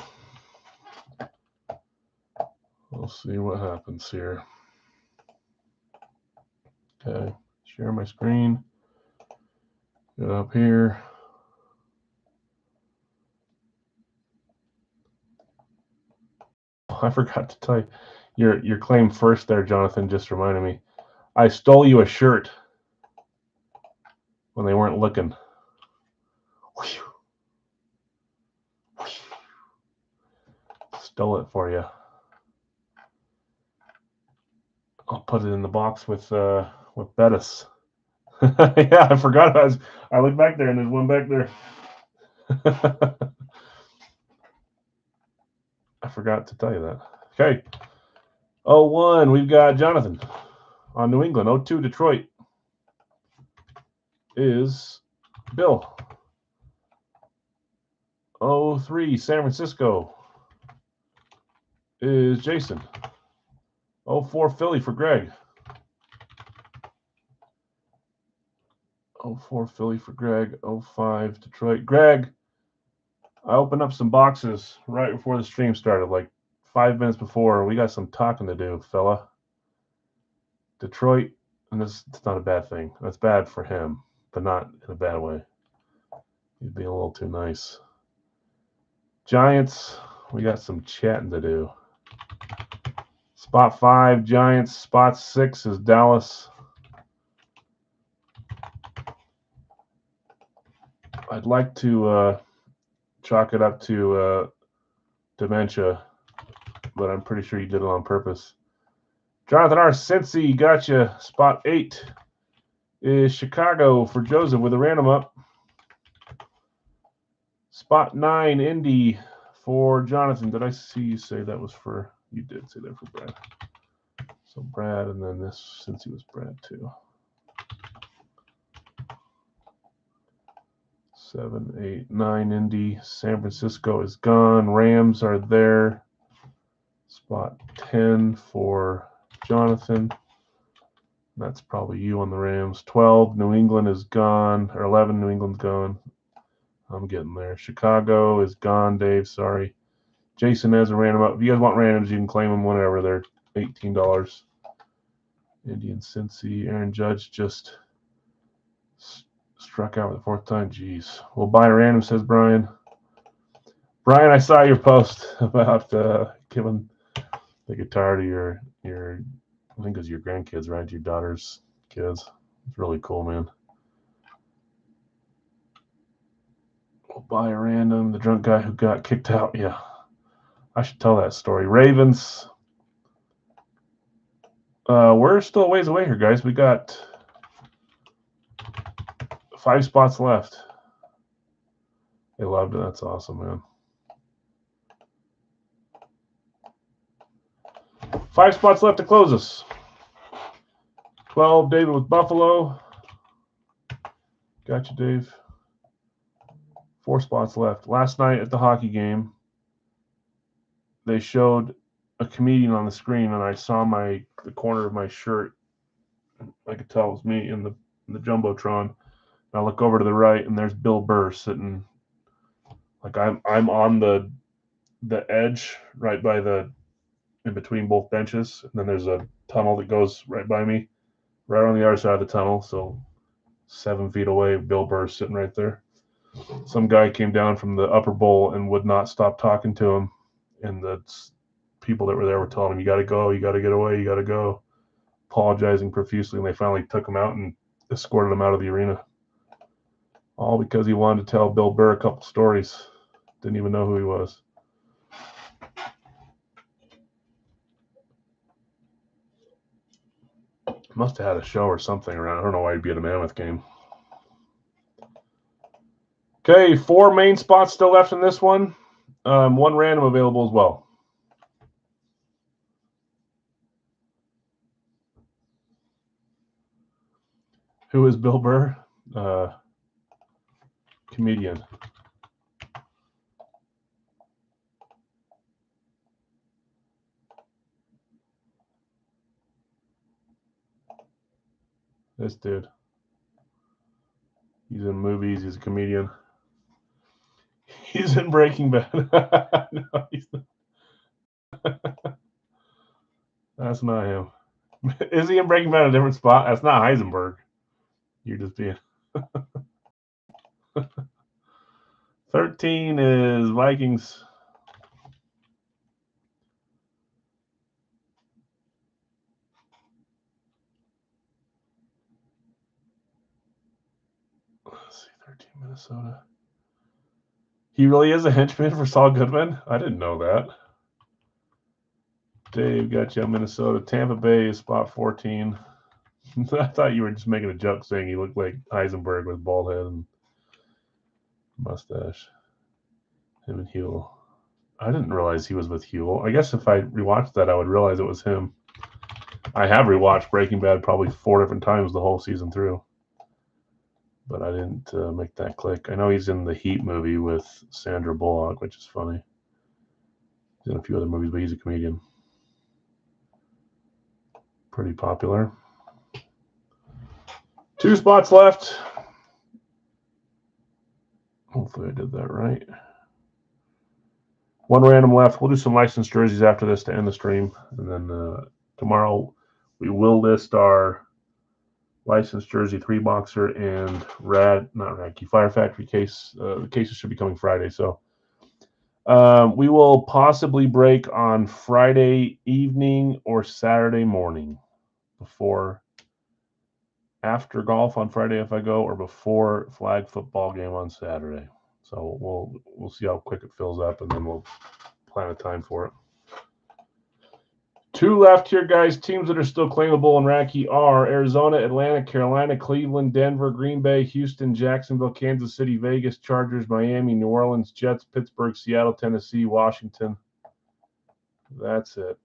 We'll see what happens here. Okay, share my screen. Get up here. I forgot to tell you your claim first there, Jonathan. Just reminded me. I stole you a shirt when they weren't looking. Stole it for you. I'll put it in the box with Bettis. Yeah, I forgot. I looked back there and there's one back there. I forgot to tell you that. Okay. 0-1, we've got Jonathan on New England. 0-2, Detroit is Bill. 03, San Francisco is Jason. 04, Philly for Greg. 04, Philly for Greg. 05, Detroit. Greg, I opened up some boxes right before the stream started, like 5 minutes before. We got some talking to do, fella. Detroit, and it's not a bad thing. That's bad for him, but not in a bad way. He's being a little too nice. Giants, we got some chatting to do. Spot 5, Giants. Spot 6 is Dallas. I'd like to chalk it up to dementia, but I'm pretty sure you did it on purpose. Jonathan R. Cincy, gotcha. Spot 8 is Chicago for Joseph with a random up. Spot 9, Indy for Jonathan. Did I see you say that was for? You did say that for Brad. So Brad, and then this, since he was Brad too. 7, 8, 9, Indy. San Francisco is gone. Rams are there. Spot 10 for Jonathan. That's probably you on the Rams. 12, New England is gone. Or 11, New England's gone. I'm getting there. Chicago is gone, Dave. Sorry. Jason has a random up. If you guys want randoms, you can claim them whenever. They're $18. Indian Cincy. Aaron Judge just struck out for the 4th time. Jeez. We'll buy a random, says Brian. Brian, I saw your post about giving the guitar to your I think it was your grandkids, right? Your daughter's kids. It's really cool, man. We'll buy a random. The drunk guy who got kicked out. Yeah. I should tell that story. Ravens. We're still a ways away here, guys. We got 5 spots left. They loved it. That's awesome, man. 5 spots left to close us. 12, David with Buffalo. Gotcha, Dave. 4 spots left. Last night at the hockey game, they showed a comedian on the screen, and I saw the corner of my shirt. I could tell it was me in the Jumbotron. And I look over to the right, and there's Bill Burr sitting. Like I'm on the edge, right by in between both benches, and then there's a tunnel that goes right by me, right on the other side of the tunnel. So 7 feet away, Bill Burr sitting right there. Some guy came down from the upper bowl and would not stop talking to him, and the people that were there were telling him, "You got to go, you got to get away, you got to go," apologizing profusely, and they finally took him out and escorted him out of the arena. All because he wanted to tell Bill Burr a couple stories. Didn't even know who he was. Must have had a show or something around. I don't know why he'd be at a Mammoth game. Okay, 4 main spots still left in this one. 1 random available as well. Who is Bill Burr? Comedian. This dude. He's in movies. He's a comedian. He's in Breaking Bad. No, he's not. That's not him. Is he in Breaking Bad in a different spot? That's not Heisenberg. You're just being. 13 is Vikings. Let's see, 13 Minnesota. He really is a henchman for Saul Goodman? I didn't know that. Dave got you on Minnesota. Tampa Bay is spot 14. I thought you were just making a joke saying he looked like Heisenberg with bald head and mustache. Him and Huel. I didn't realize he was with Huel. I guess if I rewatched that, I would realize it was him. I have rewatched Breaking Bad probably 4 different times the whole season through. but I didn't make that click. I know he's in the Heat movie with Sandra Bullock, which is funny. He's in a few other movies, but he's a comedian. Pretty popular. 2 spots left. Hopefully I did that right. 1 random left. We'll do some licensed jerseys after this to end the stream. And then tomorrow we will list our licensed jersey 3-boxer and Fire Factory case. The cases should be coming Friday. So we will possibly break on Friday evening or Saturday morning after golf on Friday if I go, or before flag football game on Saturday. So we'll see how quick it fills up, and then we'll plan a time for it. 2 left here, guys. Teams that are still claimable in Racky are Arizona, Atlanta, Carolina, Cleveland, Denver, Green Bay, Houston, Jacksonville, Kansas City, Vegas, Chargers, Miami, New Orleans, Jets, Pittsburgh, Seattle, Tennessee, Washington. That's it.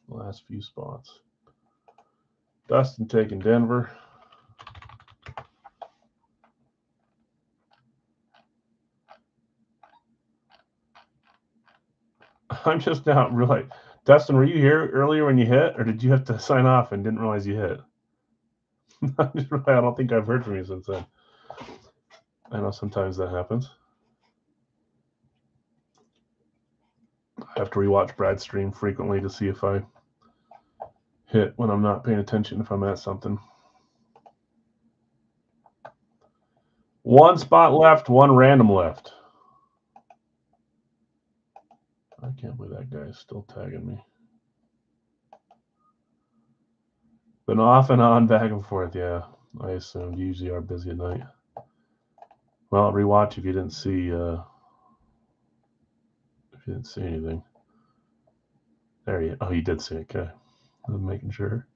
Last few spots. Dustin taking Denver. I'm just now really. Dustin, were you here earlier when you hit, or did you have to sign off and didn't realize you hit? I don't think I've heard from you since then. I know sometimes that happens. I have to rewatch Brad's stream frequently to see if I hit when I'm not paying attention, if I'm at something. 1 spot left, 1 random left. I can't believe that guy is still tagging me. Been off and on, back and forth, yeah. I assumed you usually are busy at night. Well, rewatch if you didn't see anything. There you you did see it, okay. I'm making sure.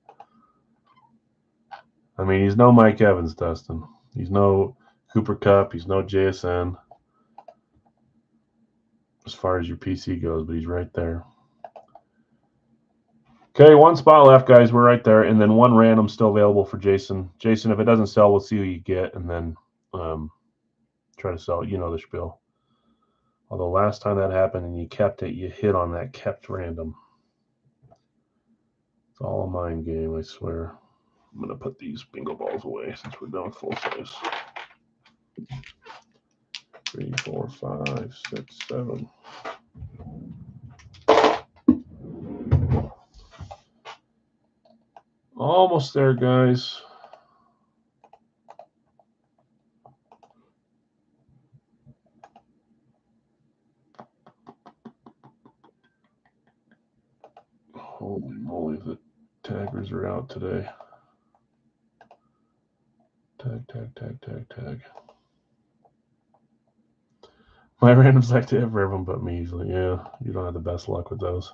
I mean, he's no Mike Evans, Dustin. He's no Cooper Kupp. He's no JSN as far as your PC goes, but he's right there. Okay, 1 spot left, guys. We're right there. And then 1 random still available for Jason. Jason, if it doesn't sell, we'll see who you get, and then try to sell it. You know the spiel. Although last time that happened and you kept it, you hit on that kept random. It's all a mind game, I swear. I'm going to put these bingo balls away since we're done full size. 3, 4, 5, 6, 7. Almost there, guys. Holy moly, the taggers are out today. Tag. My randoms like to everyone but me usually. Yeah, you don't have the best luck with those.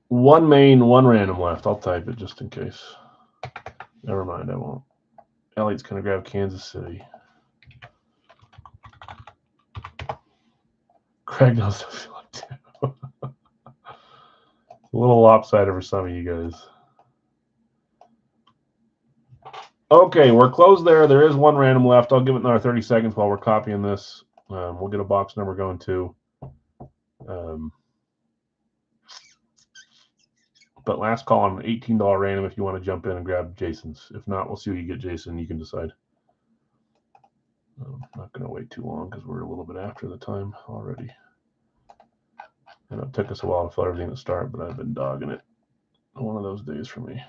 1 main, 1 random left. I'll type it just in case. Never mind, I won't. Elliot's going to grab Kansas City. Craig knows what I feel like too. It's a little lopsided for some of you guys. Okay, we're closed there. There is 1 random left. I'll give it another 30 seconds while we're copying this. We'll get a box number going too. But last call on an $18 random if you want to jump in and grab Jason's. If not, we'll see what you get, Jason. You can decide. I'm not going to wait too long because we're a little bit after the time already. And it took us a while to fill everything to start, but I've been dogging it. One of those days for me.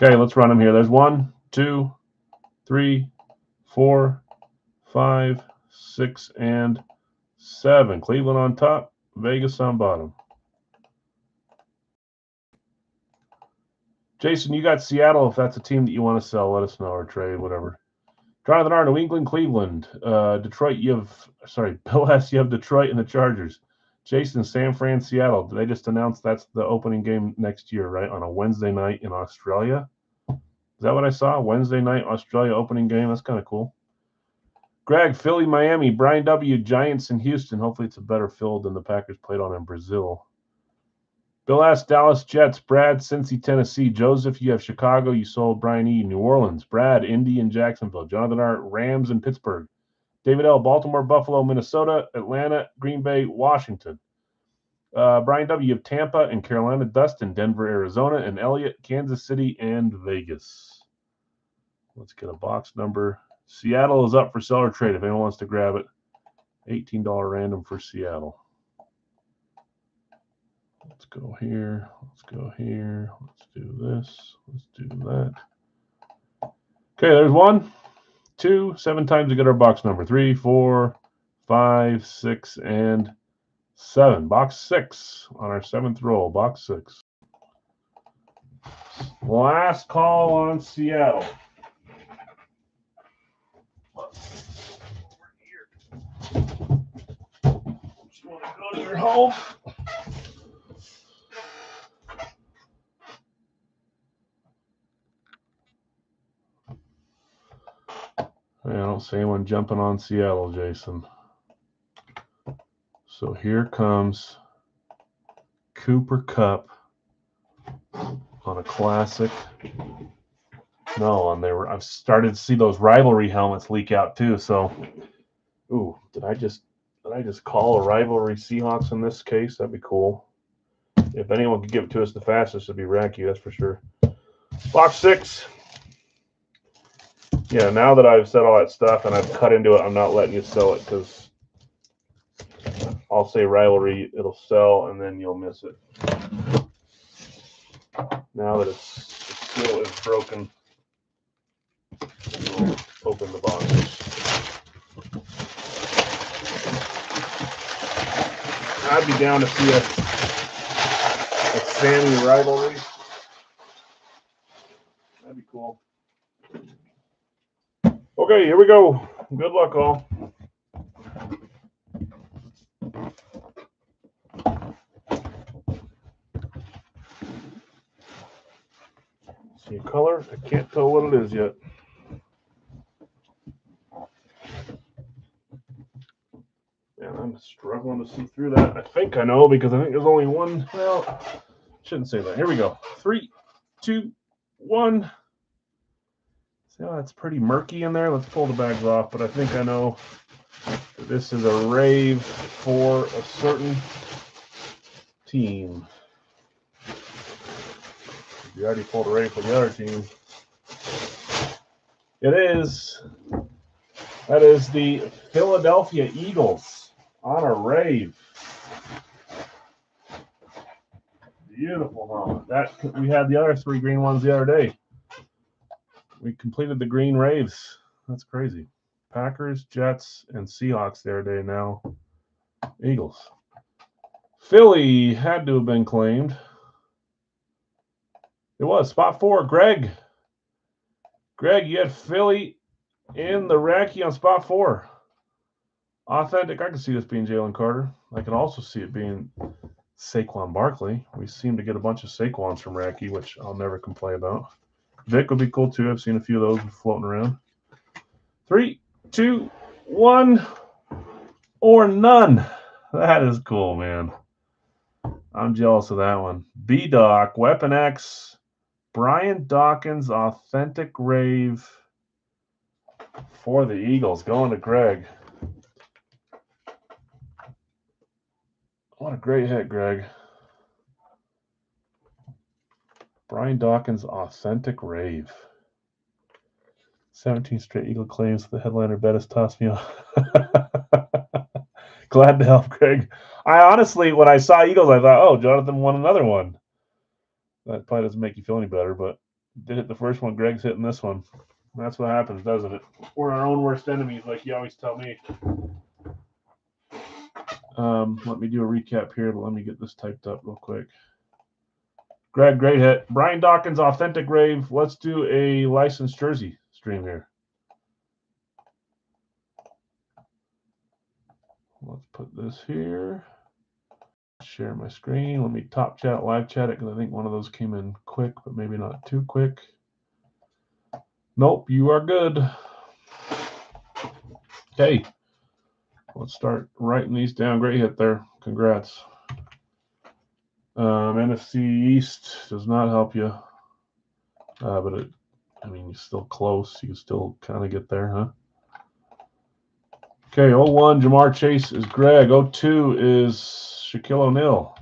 Okay, let's run them here. There's 1, 2, 3, 4, 5, 6, and 7. Cleveland on top, Vegas on bottom. Jason, you got Seattle. If that's a team that you want to sell, let us know, or trade, whatever. Jonathan R, New England, Cleveland. Detroit, Bill S, you have Detroit and the Chargers. Jason, San Fran, Seattle. Did they just announce that's the opening game next year, right? On a Wednesday night in Australia? Is that what I saw? Wednesday night, Australia opening game. That's kind of cool. Greg, Philly, Miami. Brian W, Giants in Houston. Hopefully it's a better field than the Packers played on in Brazil. Bill S. Dallas Jets. Brad, Cincy, Tennessee. Joseph, you have Chicago. You sold Brian E. New Orleans. Brad, Indy and Jacksonville. Jonathan R. Rams and Pittsburgh. David L. Baltimore, Buffalo, Minnesota, Atlanta, Green Bay, Washington. Brian W. of Tampa and Carolina. Dustin, Denver, Arizona, and Elliott, Kansas City and Vegas. Let's get a box number. Seattle is up for seller trade if anyone wants to grab it. $18 random for Seattle. Let's go here. Let's go here. Let's do this. Let's do that. Okay, there's 1, 2, 7 times to get our box number. 3, 4, 5, 6, and 7. Box 6 on our 7th roll. Box 6. Last call on Seattle. Just want to go to your home. I don't see anyone jumping on Seattle, Jason. So here comes Cooper Kupp on a classic. No, on there. I've started to see those rivalry helmets leak out too. So, ooh, did I just call a rivalry Seahawks in this case? That'd be cool. If anyone could give it to us the fastest, it'd be Racky, that's for sure. Box 6. Yeah, now that I've said all that stuff and I've cut into it, I'm not letting you sell it because I'll say rivalry, it'll sell, and then you'll miss it. Now that its seal is broken, we'll open the box. I'd be down to see a Sammy rivalry. That'd be cool. Okay, here we go. Good luck, all. See a color? I can't tell what it is yet. Man, I'm struggling to see through that. I think I know because I think there's only one. Well, shouldn't say that. Here we go. 3, 2, 1. See how that's pretty murky in there? Let's pull the bags off, but I think I know that this is a rave for a certain team. You already pulled a rave for the other team. It is. That is the Philadelphia Eagles on a rave. Beautiful helmet. That we had the other 3 green ones the other day. We completed the green raves. That's crazy. Packers, Jets, and Seahawks the other day. Now Eagles. Philly had to have been claimed. It was spot 4. Greg, you had Philly in the Racky on spot 4. Authentic. I can see this being Jalen Carter. I can also see it being Saquon Barkley. We seem to get a bunch of Saquons from Racky, which I'll never complain about. Vic would be cool too. I've seen a few of those floating around. 3, 2, 1, or none. That is cool, man. I'm jealous of that one. B-Doc, Weapon X, Brian Dawkins, Authentic Rave for the Eagles. Going to Greg. What a great hit, Greg. Brian Dawkins, Authentic Rave. 17 straight Eagle claims. The headliner Bettis tossed me off. Glad to help, Greg. I honestly, when I saw Eagles, I thought, oh, Jonathan won another one. That probably doesn't make you feel any better, but did hit the first one. Greg's hitting this one. That's what happens, doesn't it? We're our own worst enemies, like you always tell me. Let me do a recap here, but let me get this typed up real quick. Greg, great hit. Brian Dawkins, Authentic Rave. Let's do a licensed jersey stream here. Let's put this here. Share my screen. Let me top chat, live chat it, because I think one of those came in quick, but maybe not too quick. Nope, you are good. Okay. Let's start writing these down. Great hit there. Congrats. NFC East does not help you. But you're still close. You can still kind of get there, huh? Okay, 01, Jamar Chase is Greg. 02 is Shaquille O'Neal.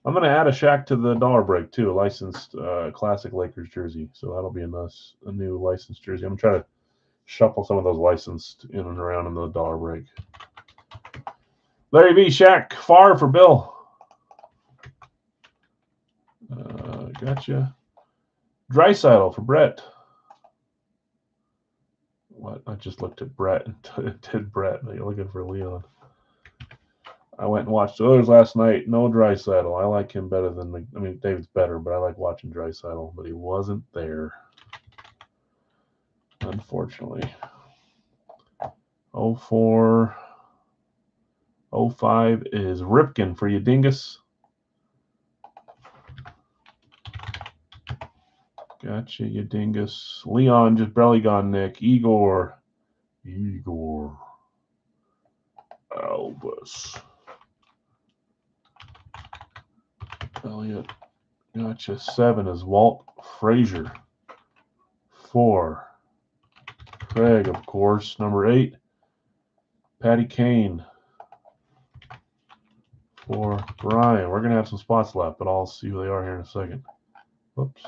I'm going to add a Shaq to the dollar break, too, a licensed classic Lakers jersey. So that'll be a new licensed jersey. I'm going to try to shuffle some of those licensed in and around in the dollar break. Larry B. Shaq. Favre for Bill. Gotcha. Draisaitl for Brett. What? I just looked at Brett and did Brett. You're looking for Leon. I went and watched the Oilers last night. No Draisaitl. I like him better than David's better, but I like watching Draisaitl. But he wasn't there, unfortunately. 04, 05 is Ripken for you, Dingus. Gotcha, you dingus. Leon just barely gone, Nick. Igor. Albus. Elliot. Gotcha. 7 is Walt Frazier. 4. Craig, of course. Number 8. Patty Kane. 4. Brian. We're going to have some spots left, but I'll see who they are here in a second. Whoops.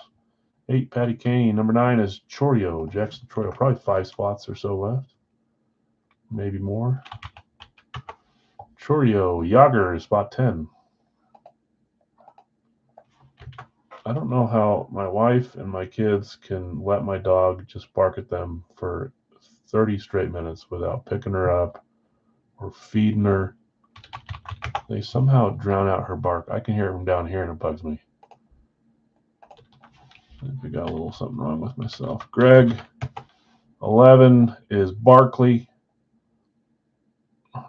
8, Patty Kane. Number 9 is Chorio, Jackson Chorio. Probably 5 spots or so left. Maybe more. Chorio, Yager is spot 10. I don't know how my wife and my kids can let my dog just bark at them for 30 straight minutes without picking her up or feeding her. They somehow drown out her bark. I can hear them down here and it bugs me. I think I got a little something wrong with myself. Greg. 11 is Barkley.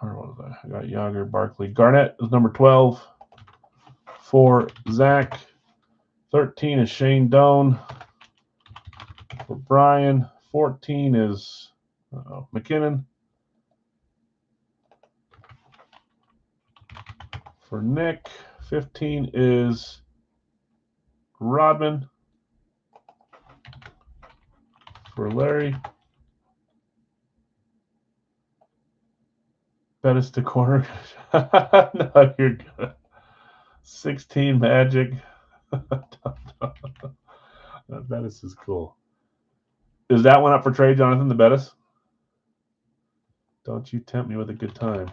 Where was I? I got Yager, Barkley. Garnett is number 12. 4, Zach. 13 is Shane Doan. For Brian. 14 is McKinnon. For Nick. 15 is Rodman. For Larry. Bettis to corner. No, you're good. 16 Magic. Bettis is cool. Is that one up for trade, Jonathan, the Bettis? Don't you tempt me with a good time.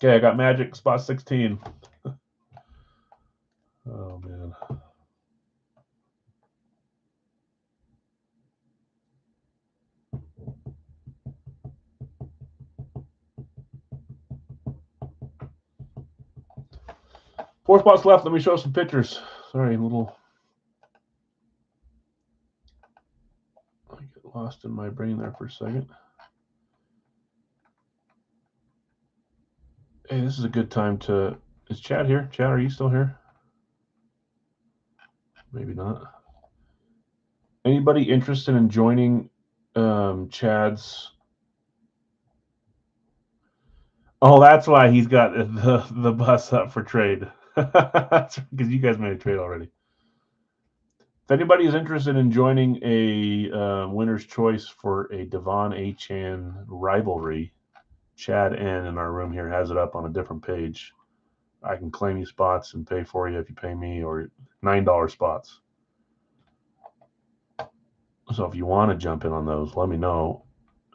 Okay, I got Magic, spot 16. Oh, man. Four spots left. Let me show some pictures. Sorry, a little. I get lost in my brain there for a second. Hey, this is a good time to. Is Chad here? Chad, are you still here? Maybe not. Anybody interested in joining Chad's? Oh, that's why he's got the bus up for trade. Because you guys made a trade already. If anybody is interested in joining a winner's choice for a Devon Achane rivalry, Chad N in our room here has it up on a different page. I can claim you spots and pay for you if you pay me, or $9 spots. So if you want to jump in on those, let me know,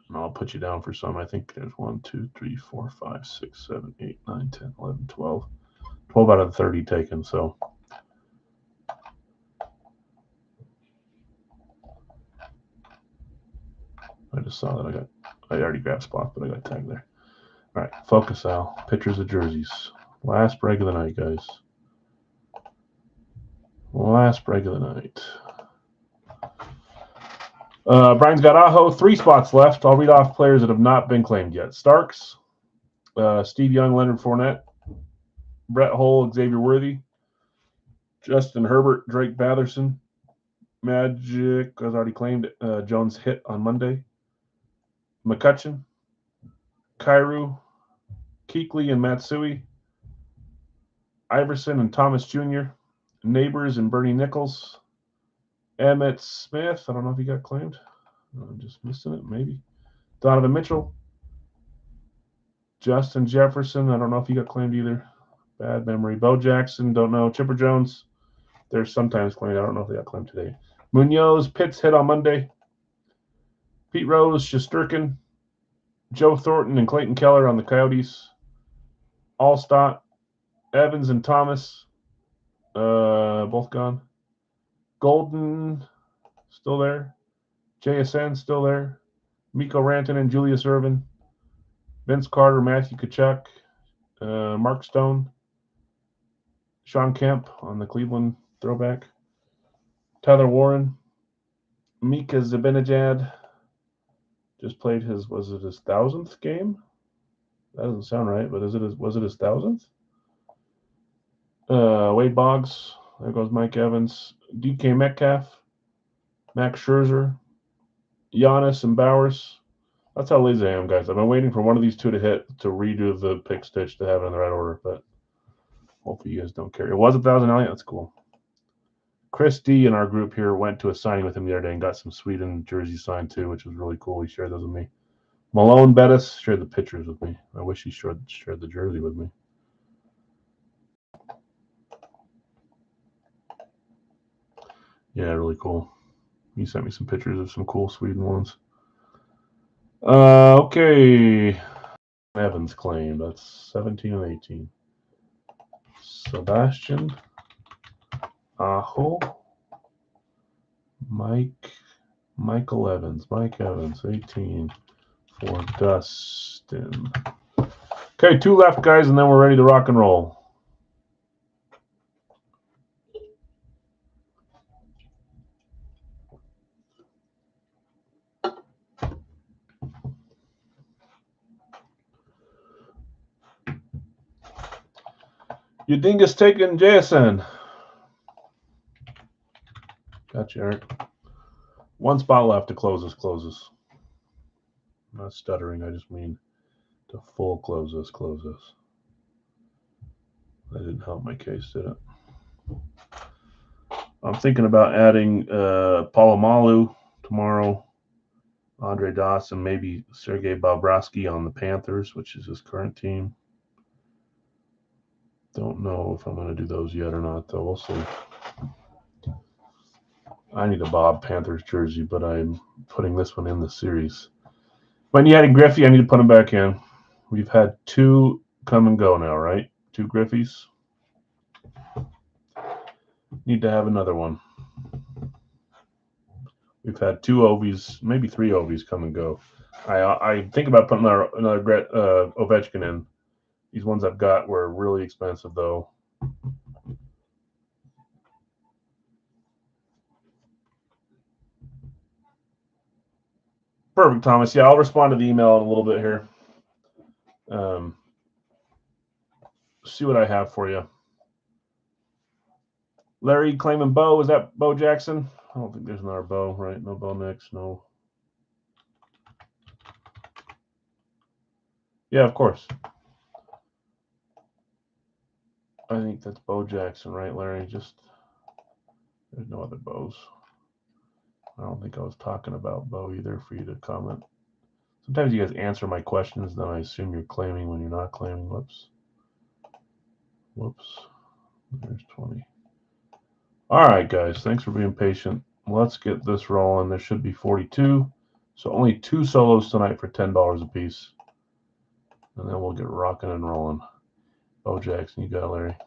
and I'll put you down for some. I think there's 1, 2, 3, 4, 5, 6, 7, 8, 9, 10, 11, 12. 12 out of the 30 taken, so. I just saw that I already grabbed spots, but I got tagged there. All right, focus, Al. Pictures of jerseys. Last break of the night, guys. Last break of the night. Brian's got Aho. 3 spots left. I'll read off players that have not been claimed yet. Starks, Steve Young, Leonard Fournette, Brett Hull, Xavier Worthy, Justin Herbert, Drake Batherson, Magic, as already claimed, Jones hit on Monday, McCutcheon, Kairu, Kuechly and Matsui, Iverson and Thomas Jr., Neighbors and Bernie Nichols, Emmett Smith, I don't know if he got claimed. I'm just missing it, maybe. Donovan Mitchell, Justin Jefferson, I don't know if he got claimed either. Bad memory. Bo Jackson, don't know. Chipper Jones, they're sometimes claimed. I don't know if they got claimed today. Munoz, Pitts hit on Monday. Pete Rose, Shesterkin, Joe Thornton, and Clayton Keller on the Coyotes. Allstott, Evans and Thomas, both gone. Golden, still there. JSN, still there. Mikko Rantanen, Julius Ervin, Vince Carter, Matthew Tkachuk, Mark Stone, Sean Kemp on the Cleveland throwback, Tyler Warren, Mika Zibanejad just played his 1,000th game? That doesn't sound right, but was it his 1,000th? Wade Boggs, there goes Mike Evans, DK Metcalf, Max Scherzer, Giannis and Bowers. That's how lazy I am, guys. I've been waiting for one of these two to hit to redo the pick stitch to have it in the right order, but hopefully you guys don't care. It was 1,000, Elliot. That's cool. Chris D in our group here went to a signing with him the other day and got some Sweden jersey signed too, which was really cool. He shared those with me. Malone Bettis shared the pictures with me. I wish he shared the jersey with me. Yeah, really cool. He sent me some pictures of some cool Sweden ones. Okay. Evans claim. That's 17 and 18. Sebastian Aho. Michael Evans. Mike Evans, 18 for Dustin. Okay, 2 left, guys, and then we're ready to rock and roll. Your dingus taking JSN. Gotcha, Eric. 1 spot left to close this. I'm not stuttering, I just mean to full close this. That didn't help my case, did it? I'm thinking about adding Palomalu tomorrow, Andre Dawson, maybe Sergei Bobrovsky on the Panthers, which is his current team. Don't know if I'm going to do those yet or not, though. We'll see. I need a Bob Panthers jersey, but I'm putting this one in the series. When you adding Griffey, I need to put him back in. We've had 2 come and go now, right? 2 Griffies. Need to have another one. We've had 2 Ovies, maybe 3 Ovies come and go. I think about putting another Ovechkin in. These ones I've got were really expensive, though. Perfect, Thomas. Yeah, I'll respond to the email in a little bit here. See what I have for you. Larry claiming Bo. Is that Bo Jackson? I don't think there's another Bo, right? No Bo Nix, no. Yeah, of course. I think that's Bo Jackson, right, Larry? There's no other Bo's. I don't think I was talking about Bo either for you to comment. Sometimes you guys answer my questions, then I assume you're claiming when you're not claiming. Whoops. There's 20. All right, guys. Thanks for being patient. Let's get this rolling. There should be 42. So only 2 solos tonight for $10 a piece. And then we'll get rocking and rolling. Bo Jackson, you got it, Larry.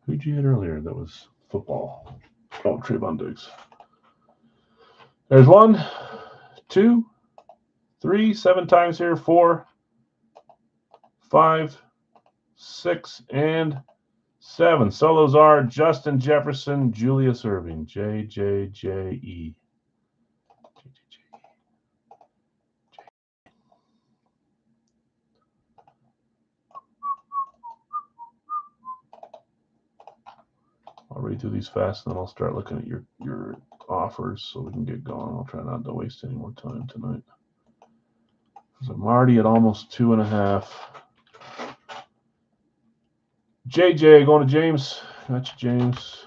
Who'd you hit earlier that was football? Oh, Trayvon Diggs. There's 1, 2, 3, 7 times here. 4, 5, 6, and 7. Solos are Justin Jefferson, Julius Erving, JJJE. read through these fast, and then I'll start looking at your offers so we can get going. I'll try not to waste any more time tonight. So I'm already at almost 2.5. JJ going to James. Gotcha, James.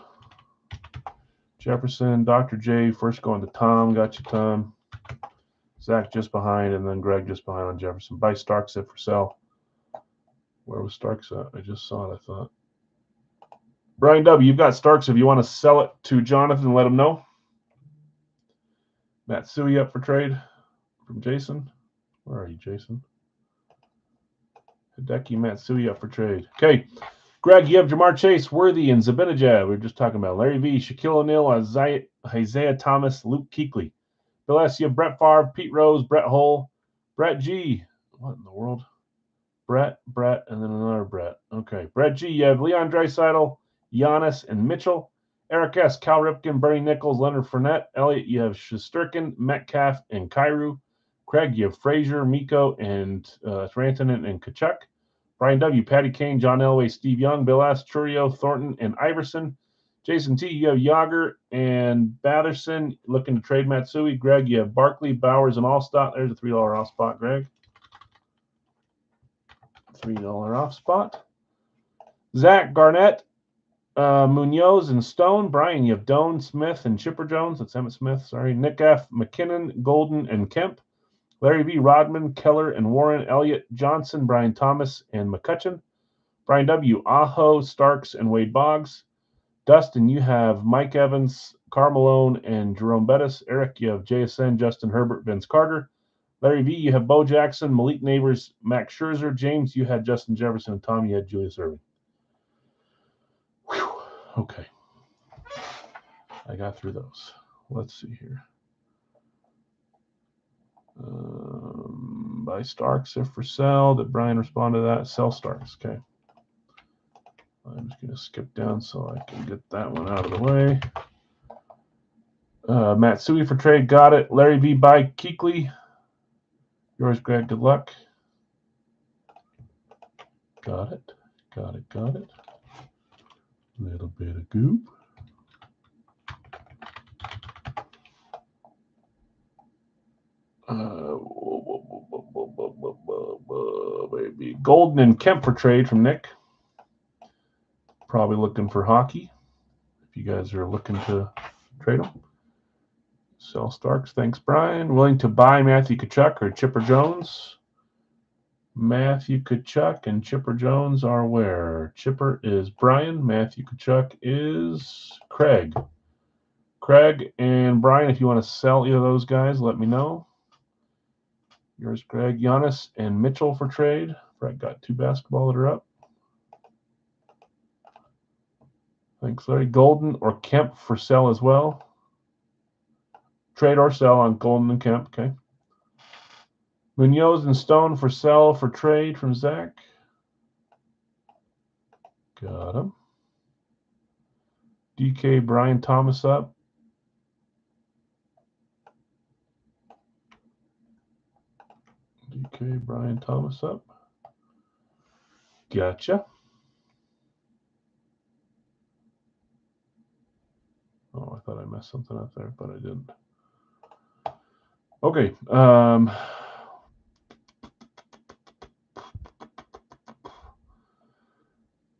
Jefferson, Dr. J first going to Tom. Gotcha, Tom. Zach just behind, and then Greg just behind on Jefferson. Buy Starks at for sale. Where was Starks at? I just saw it, I thought. Brian W., you've got Starks. If you want to sell it to Jonathan, let him know. Matsui up for trade from Jason. Where are you, Jason? Hideki Matsui up for trade. Okay. Greg, you have Jamar Chase, Worthy, and Zabinajad. We were just talking about Larry V, Shaquille O'Neal, Isaiah Thomas, Luke Kuechly. Bill S., you have Brett Favre, Pete Rose, Brett Hull, Brett G. What in the world? Brett, and then another Brett. Okay. Brett G., you have Leon Draisaitl, Giannis, and Mitchell. Eric S., Cal Ripken, Bernie Nichols, Leonard Fournette. Elliot, you have Shesterkin, Metcalf, and Kyrou. Craig, you have Frazier, Miko, and Rantanen and Kachuk. Brian W., Patty Kane, John Elway, Steve Young, Bill S., Churio, Thornton, and Iverson. Jason T., you have Yager and Batherson looking to trade Matsui. Greg, you have Barkley, Bowers, and Allstott. There's a $3 off spot, Greg. $3 off spot. Zach, Garnett, Munoz, and Stone. Brian, you have Doan, Smith, and Chipper Jones. That's Emmett Smith, sorry. Nick F., McKinnon, Golden, and Kemp. Larry B., Rodman, Keller, and Warren. Elliott, Johnson, Brian Thomas, and McCutcheon. Brian W., Aho, Starks, and Wade Boggs. Dustin, you have Mike Evans, Carmelone, and Jerome Bettis. Eric, you have JSN, Justin Herbert, Vince Carter. Larry V., you have Bo Jackson, Malik Neighbors, Max Scherzer. James, you had Justin Jefferson, and Tom, you had Julius Erving. Whew. Okay. I got through those. Let's see here. Buy Starks if for sale. Did Brian respond to that? Sell Starks. Okay. I'm just going to skip down so I can get that one out of the way. Matsui for trade. Got it. Larry V. Buy Kuechly. Yours, Greg. Good luck. Got it. Little bit of goop. Baby. Golden and Kemp for trade from Nick. Probably looking for hockey. If you guys are looking to trade them. Sell Starks. Thanks, Brian. Willing to buy Matthew Tkachuk or Chipper Jones? Matthew Tkachuk and Chipper Jones are where? Chipper is Brian. Matthew Tkachuk is Craig. Craig and Brian, if you want to sell either of those guys, let me know. Yours, Greg. Giannis and Mitchell for trade. Brett got 2 basketball that are up. Thanks, Larry. Golden or Kemp for sell as well. Trade or sell on Golden and Kemp. Okay. Munoz and Stone for sell for trade from Zach. Got him. DK Brian Thomas up. DK Brian Thomas up. Gotcha. Oh, I thought I messed something up there, but I didn't. Okay.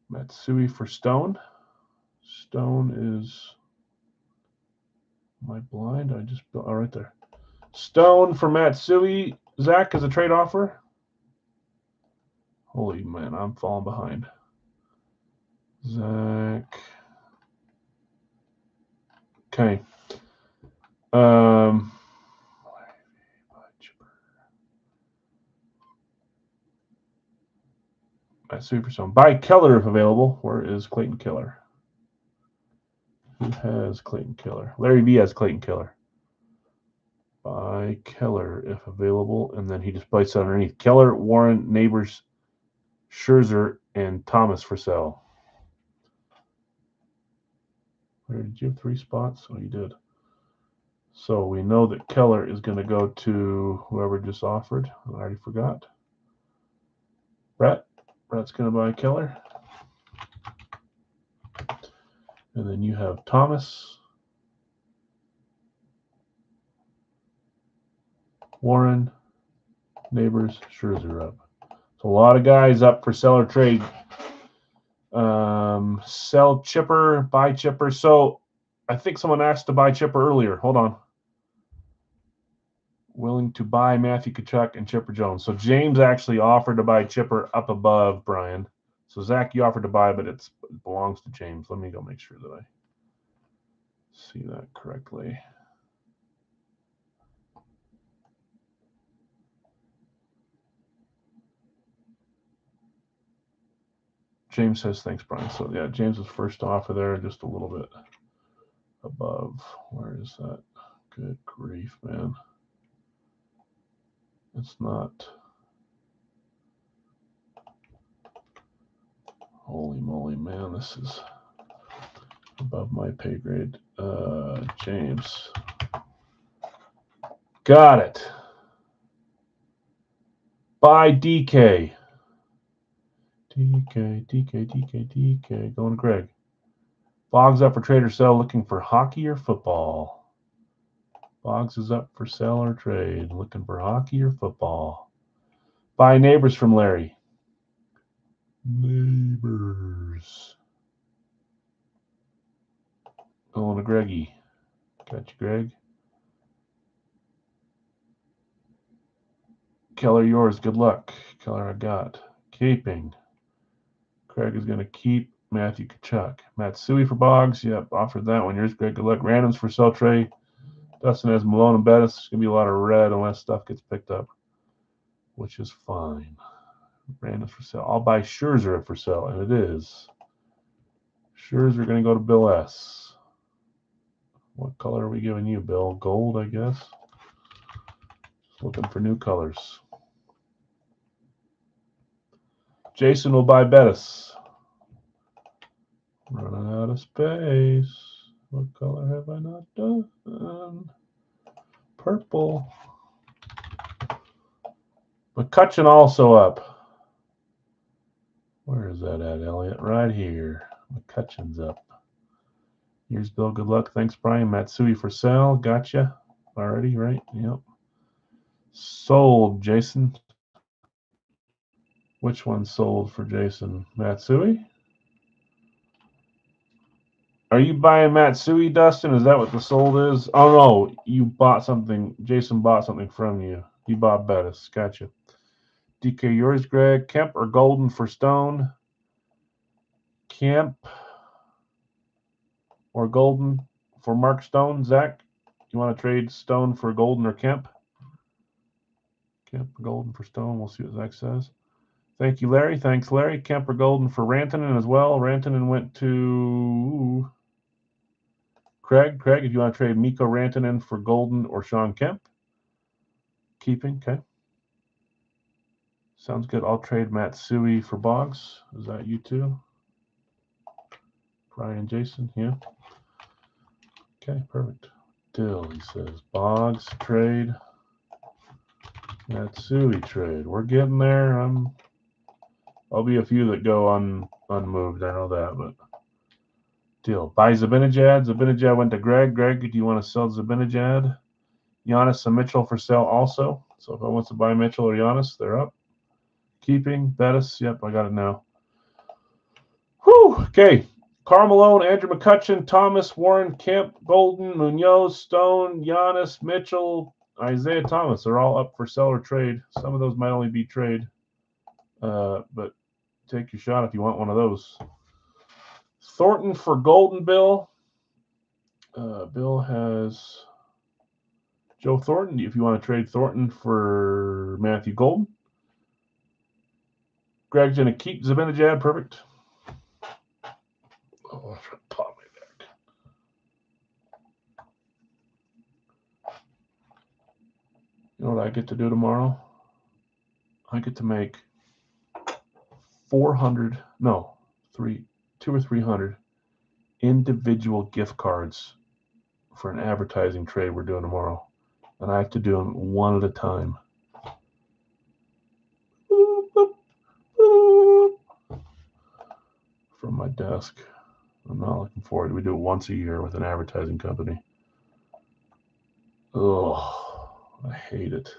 Matsui for Stone. Stone is my blind. I just built right there. Stone for Matsui. Zach is a trade offer. Holy man, I'm falling behind. Zach. Okay. Superstone. Buy Keller if available. Where is Clayton Keller? Who has Clayton Keller? Larry V has Clayton Keller. Buy Keller if available, and then he just bites underneath. Keller, Warren, Neighbors, Scherzer, and Thomas for sale. Did you have 3 spots? Oh, you did. So we know that Keller is going to go to whoever just offered. I already forgot. Brett's going to buy Keller. And then you have Thomas, Warren, Neighbors, Scherzer up. So a lot of guys up for sell or trade. Sell Chipper, buy Chipper. So I think someone asked to buy Chipper earlier. Hold on. Willing to buy Matthew Tkachuk and Chipper Jones. So James actually offered to buy Chipper up above Brian. So Zach, you offered to buy, but it belongs to James. Let me go make sure that I see that correctly. James says thanks, Brian. So yeah, James was first offer there, just a little bit above. Where is that? Good grief, man. It's not. Holy moly, man, this is above my pay grade. James. Got it. Buy DK. DK. Going to Greg. Boggs up for trade or sell, looking for hockey or football. Boggs is up for sell or trade, looking for hockey or football. Buy Neighbors from Larry. Neighbors. Going to Greggy. Got you, Greg. Keller, yours. Good luck. Keller, I got. Keeping. Craig is going to keep Matthew Tkachuk. Matsui for Boggs. Yep, offered that one. Yours, Greg. Good luck. Randoms for sell trade. Dustin has Malone and Bettis. There's going to be a lot of red unless stuff gets picked up, which is fine. Randoms for sale. I'll buy Scherzer for sale, and it is. Scherzer going to go to Bill S. What color are we giving you, Bill? Gold, I guess. Just looking for new colors. Jason will buy Bettis. Running out of space. What color have I not done? Purple. McCutcheon also up. Where is that at, Elliot? Right here. McCutcheon's up. Here's Bill. Good luck. Thanks, Brian. Matsui for sale. Gotcha. Already, right? Yep. Sold, Jason. Which one sold for Jason? Matsui? Are you buying Matsui, Dustin? Is that what the sold is? Oh, no. You bought something. Jason bought something from you. He bought Bettis. Gotcha. DK, yours, Greg. Kemp or Golden for Stone? Kemp or Golden for Mark Stone? Zach, you want to trade Stone for Golden or Kemp? Kemp or Golden for Stone. We'll see what Zach says. Thank you, Larry. Thanks, Larry. Kemp or Golden for Rantanen as well. Rantanen went to Craig. Craig, if you want to trade Mikko Rantanen for Golden or Sean Kemp. Keeping, okay. Sounds good. I'll trade Matsui for Boggs. Is that you too? Brian, Jason, yeah. Okay, perfect. Dill, he says. Boggs trade. Matsui trade. We're getting there. I'll be a few that go unmoved. I know that, but deal. Buy Zibanejad. Zibanejad went to Greg. Greg, do you want to sell Zibanejad? Giannis and Mitchell for sale also. So if I want to buy Mitchell or Giannis, they're up. Keeping. Bettis. Yep, I got it now. Whew. Okay. Karl Malone, Andrew McCutcheon, Thomas, Warren, Kemp, Golden, Munoz, Stone, Giannis, Mitchell, Isaiah Thomas are all up for sell or trade. Some of those might only be trade, but take your shot if you want one of those. Thornton for Golden, Bill. Bill has Joe Thornton. If you want to trade Thornton for Matthew Golden. Greg's going to keep Zibanejad. Perfect. Oh, I'm trying to pop my back. You know what I get to do tomorrow? I get to make 200 or 300 individual gift cards for an advertising trade we're doing tomorrow. And I have to do them one at a time. From my desk. I'm not looking forward. We do it once a year with an advertising company. Oh, I hate it.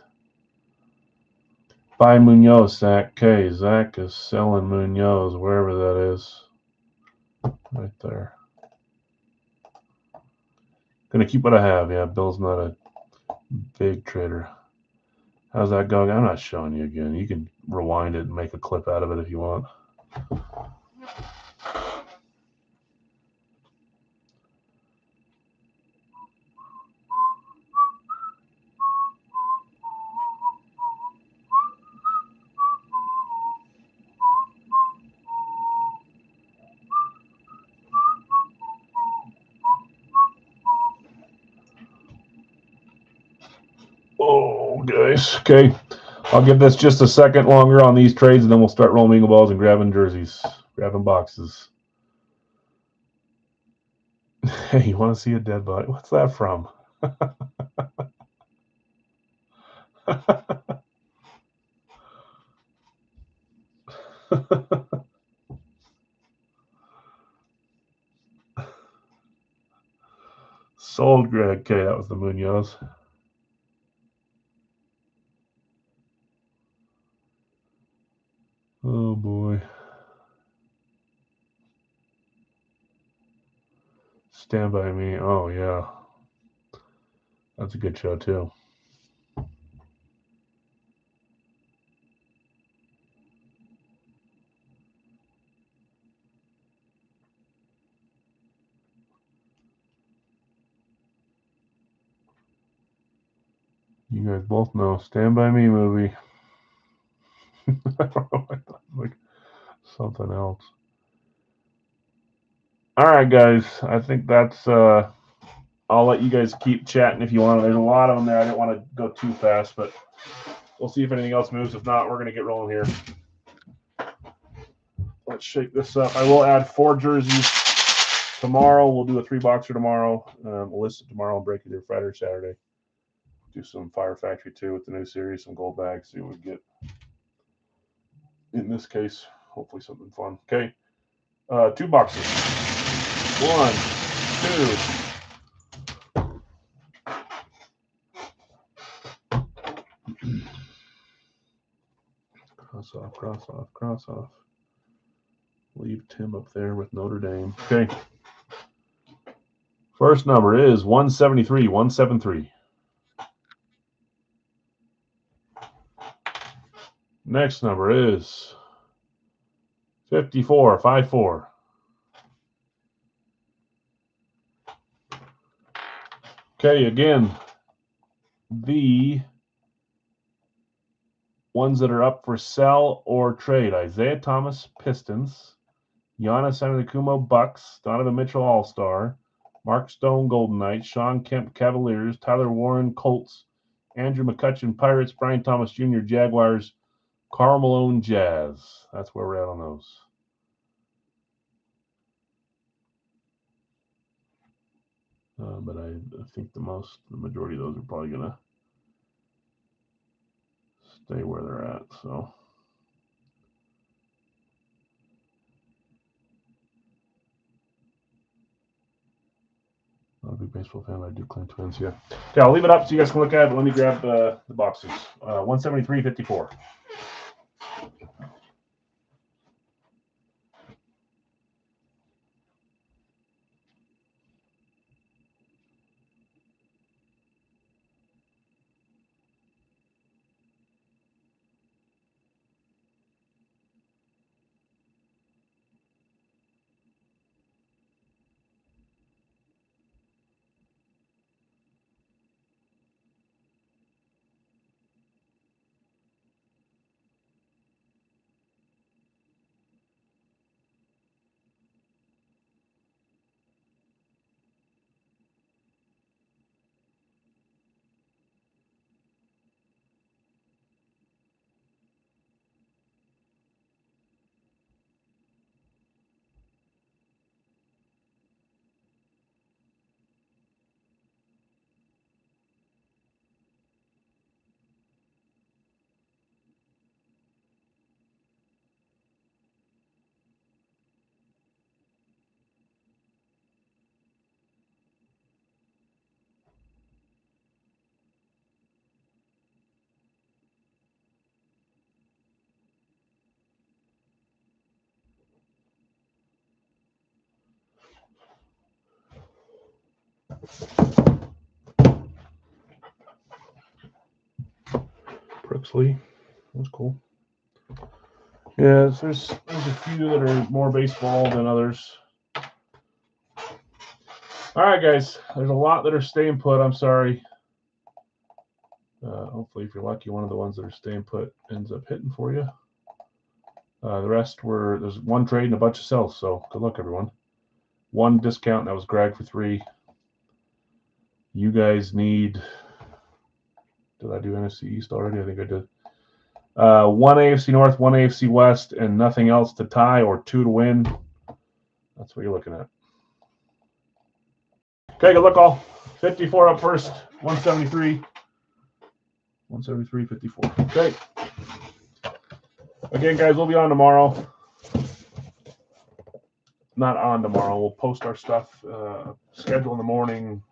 Buy Munoz, Zach K. Zach is selling Munoz, wherever that is. Right there. Gonna keep what I have. Yeah, Bill's not a big trader. How's that going? I'm not showing you again. You can rewind it and make a clip out of it if you want. Oh, guys. Okay. I'll give this just a second longer on these trades, and then we'll start rolling bingo balls and grabbing jerseys, grabbing boxes. Hey, you want to see a dead body? What's that from? Sold Greg. Okay, that was the Munoz. Oh, boy. Stand By Me. Oh, yeah. That's a good show, too. You guys both know Stand By Me movie. I don't know. Like something else. All right, guys. I think that's. I'll let you guys keep chatting if you want. There's a lot of them there. I didn't want to go too fast, but we'll see if anything else moves. If not, we're gonna get rolling here. Let's shake this up. I will add 4 jerseys tomorrow. We'll do a 3-boxer tomorrow. We'll list it tomorrow and break it either Friday or Saturday. Do some Fire Factory 2 with the new series, some gold bags. See what we get. In this case, hopefully something fun. Okay, 2 boxes. 1, 2. Cross off, cross off, cross off. Leave Tim up there with Notre Dame. Okay. First number is 173, 173. Next number is 54, 54. Okay, again, the ones that are up for sell or trade: Isaiah Thomas, Pistons; Giannis Antetokounmpo, Bucks; Donovan Mitchell, All-Star; Mark Stone, Golden Knights; Sean Kemp, Cavaliers; Tyler Warren, Colts; Andrew McCutchen, Pirates; Brian Thomas Jr., Jaguars; Karl Malone, Jazz. That's where we're at on those. But I think the majority of those are probably going to stay where they're at. So not a big baseball fan, but I do claim Twins. Yeah. Okay, I'll leave it up so you guys can look at it. But let me grab the boxes. 173.54. Brooksley. That's cool. Yeah, there's a few that are more baseball than others. All right, guys. There's a lot that are staying put. I'm sorry. Hopefully, if you're lucky, one of the ones that are staying put ends up hitting for you. The rest there's one trade and a bunch of sells. So good luck, everyone. One discount, that was Greg for 3. You guys need. Did I do NFC East already? I think I did. 1 AFC North, 1 AFC West, and nothing else to tie or 2 to win. That's what you're looking at. Okay, good luck all. 54 up first, 173. 173, 54. Okay. Again, guys, we'll be on tomorrow. Not on tomorrow. We'll post our stuff. Schedule in the morning.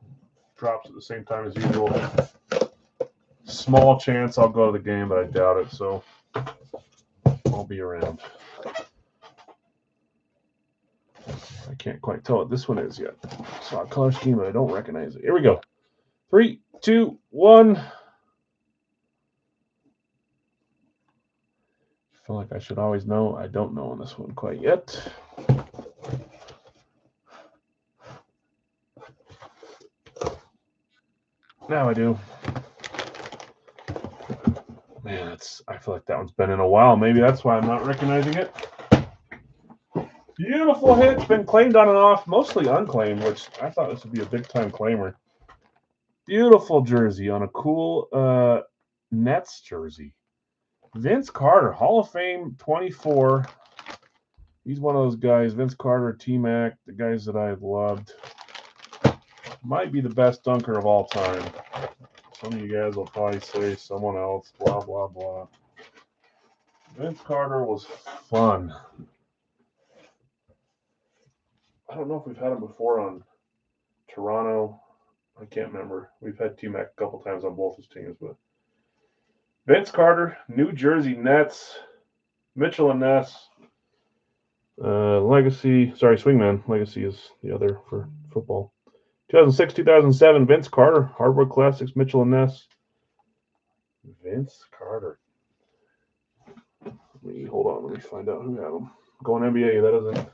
Drops at the same time as usual. Small chance I'll go to the game, but I doubt it. So I'll be around. I can't quite tell what this one is yet. Saw a color scheme, but I don't recognize it. Here we go. 3, 2, 1. I feel like I should always know. I don't know on this one quite yet. Now I do. Man, I feel like that one's been in a while. Maybe that's why I'm not recognizing it. Beautiful hit. Been claimed on and off, mostly unclaimed, which I thought this would be a big-time claimer. Beautiful jersey on a cool Nets jersey. Vince Carter, Hall of Fame 24. He's one of those guys, Vince Carter, T-Mac, the guys that I've loved. Might be the best dunker of all time. Some of you guys will probably say someone else, blah, blah, blah. Vince Carter was fun. I don't know if we've had him before on Toronto. I can't remember. We've had T-Mac a couple times on both his teams, but Vince Carter, New Jersey Nets, Mitchell and Ness, Legacy. Sorry, Swingman. Legacy is the other for football. 2006, 2007, Vince Carter, Hardwood Classics, Mitchell and Ness. Vince Carter. Hold on, let me find out who had him. Going NBA, that doesn't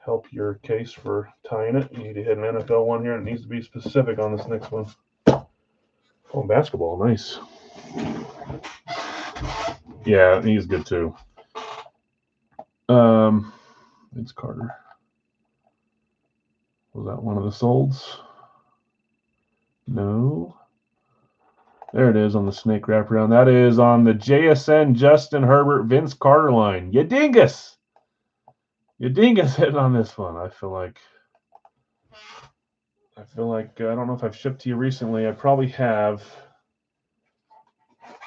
help your case for tying it. You need to hit an NFL one here, and it needs to be specific on this next one. Oh, basketball, nice. Yeah, he's good too. Vince Carter. Was that one of the solds? No. There it is on the snake wraparound. That is on the JSN Justin Herbert Vince Carter line. You dingus! You dingus hitting on this one. I feel like I don't know if I've shipped to you recently. I probably have.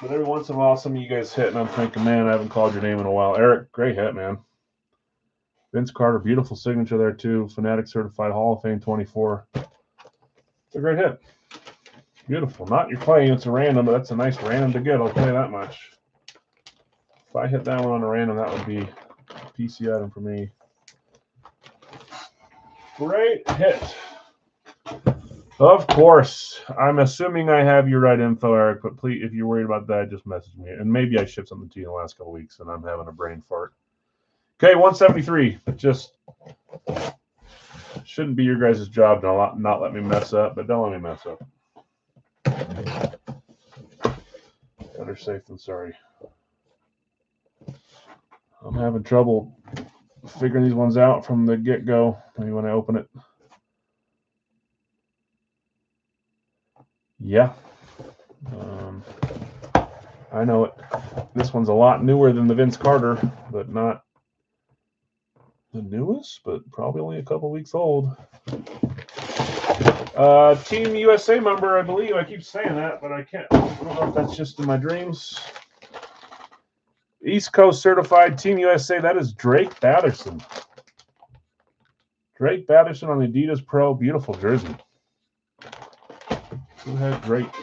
But every once in a while, some of you guys hit, and I'm thinking, man, I haven't called your name in a while. Eric, great hit, man. Vince Carter, beautiful signature there, too. Fanatic Certified Hall of Fame 24. It's a great hit. Beautiful. Not your claim. It's a random, but that's a nice random to get. I'll tell you that much. If I hit that one on a random, that would be a PC item for me. Great hit. Of course. I'm assuming I have your right info, Eric, but please, if you're worried about that, just message me. And maybe I shipped something to you in the last couple of weeks, and I'm having a brain fart. Okay, 173. Just shouldn't be your guys' job to not let me mess up, but don't let me mess up. Better safe than sorry. I'm having trouble figuring these ones out from the get-go. Maybe when I open it. Yeah. I know it. This one's a lot newer than the Vince Carter, but not the newest, but probably only a couple weeks old. Team USA member, I believe. I keep saying that, but I can't. I don't know if that's just in my dreams. East Coast certified Team USA. That is Drake Batterson. Drake Batterson on the Adidas Pro. Beautiful jersey. Who had Drake?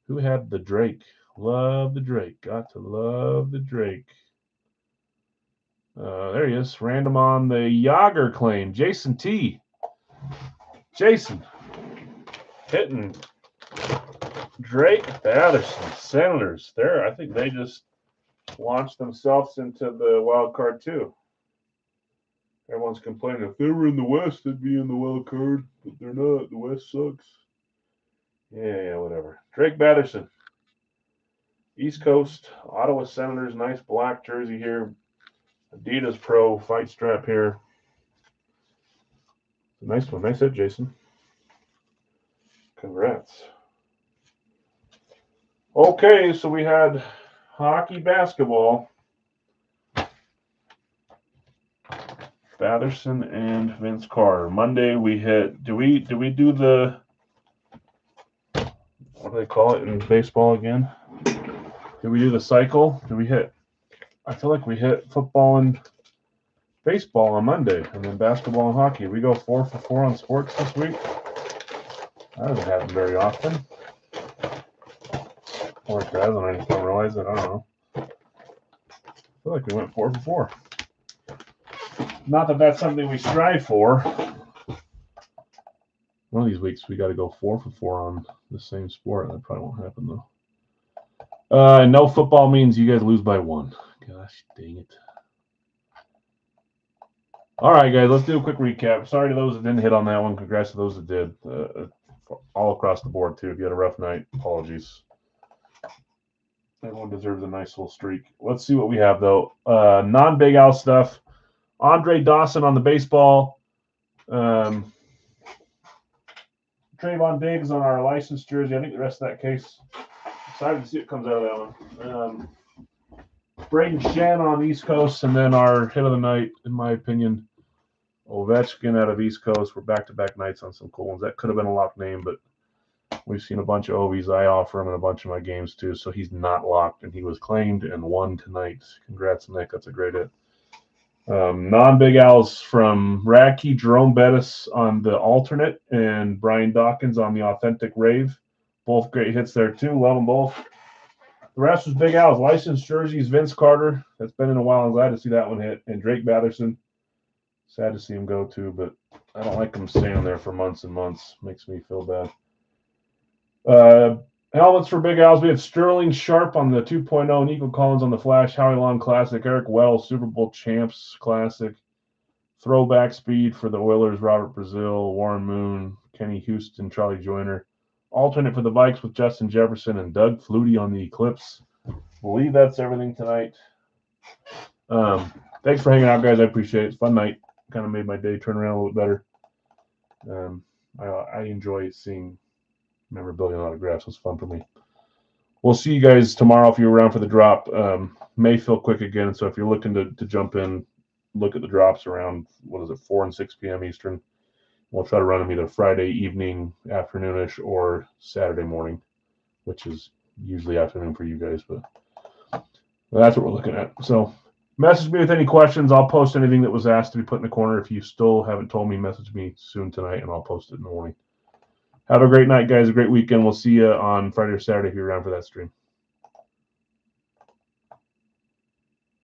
Who had the Drake? Love the Drake. Got to love the Drake. There he is. Random on the Yager claim. Jason T. Jason hitting Drake Batherson, Senators. I think they just launched themselves into the wild card too. Everyone's complaining if they were in the West, they'd be in the wild card, but they're not. The West sucks. Yeah, whatever. Drake Batherson, East Coast, Ottawa Senators, nice black jersey here. Adidas Pro fight strap here. Nice one. Nice hit, Jason. Congrats. Okay, so we had hockey, basketball. Batherson and Vince Carter. Monday we hit. Do we do the, what do they call it in baseball again? Did we do the cycle? Did we hit? I feel like we hit football and baseball on Monday, and then basketball and hockey. We go 4 for 4 on sports this week. That doesn't happen very often. Or it does, and I just don't realize it. I don't know. I feel like we went 4 for 4. Not that that's something we strive for. One of these weeks we got to go 4 for 4 on the same sport. That probably won't happen though. No football means you guys lose by 1. Gosh dang it. All right, guys, let's do a quick recap. Sorry to those that didn't hit on that one. Congrats to those that did. All across the board, too. If you had a rough night, apologies. Everyone deserves a nice little streak. Let's see what we have, though. Non-Big Al stuff. Andre Dawson on the baseball. Trayvon Diggs on our licensed jersey. I think the rest of that case. Excited to see what comes out of that one. Braden Shen on the East Coast, and then our hit of the night, in my opinion, Ovechkin out of East Coast. We're back-to-back nights on some cool ones. That could have been a locked name, but we've seen a bunch of Ovies. I offer him in a bunch of my games, too, so he's not locked, and he was claimed and won tonight. Congrats, Nick. That's a great hit. Non-Big Al's from Radke, Jerome Bettis on the alternate, and Brian Dawkins on the authentic rave. Both great hits there, too. Love them both. The rest was Big Al's licensed jerseys. Vince Carter, that's been in a while. I'm glad to see that one hit. And Drake Batherson, sad to see him go too, but I don't like him staying there for months and months. Makes me feel bad. Helmets for Big Al's. We have Sterling Sharp on the 2.0, Nico Collins on the Flash, Howie Long Classic, Eric Wells, Super Bowl Champs Classic, Throwback Speed for the Oilers, Robert Brazil, Warren Moon, Kenny Houston, Charlie Joyner. Alternate for the Vikes with Justin Jefferson and Doug Flutie on the Eclipse. I believe that's everything tonight. Thanks for hanging out, guys. I appreciate it. It's a fun night. Kind of made my day turn around a little bit better. I enjoy seeing memorabilia and autographs. It's fun for me. We'll see you guys tomorrow if you're around for the drop. May feel quick again, so if you're looking to jump in, look at the drops around, 4 and 6 p.m. Eastern. We'll try to run them either Friday evening, afternoonish, or Saturday morning, which is usually afternoon for you guys, but that's what we're looking at. So message me with any questions. I'll post anything that was asked to be put in the corner. If you still haven't told me, message me soon tonight, and I'll post it in the morning. Have a great night, guys. A great weekend. We'll see you on Friday or Saturday if you're around for that stream.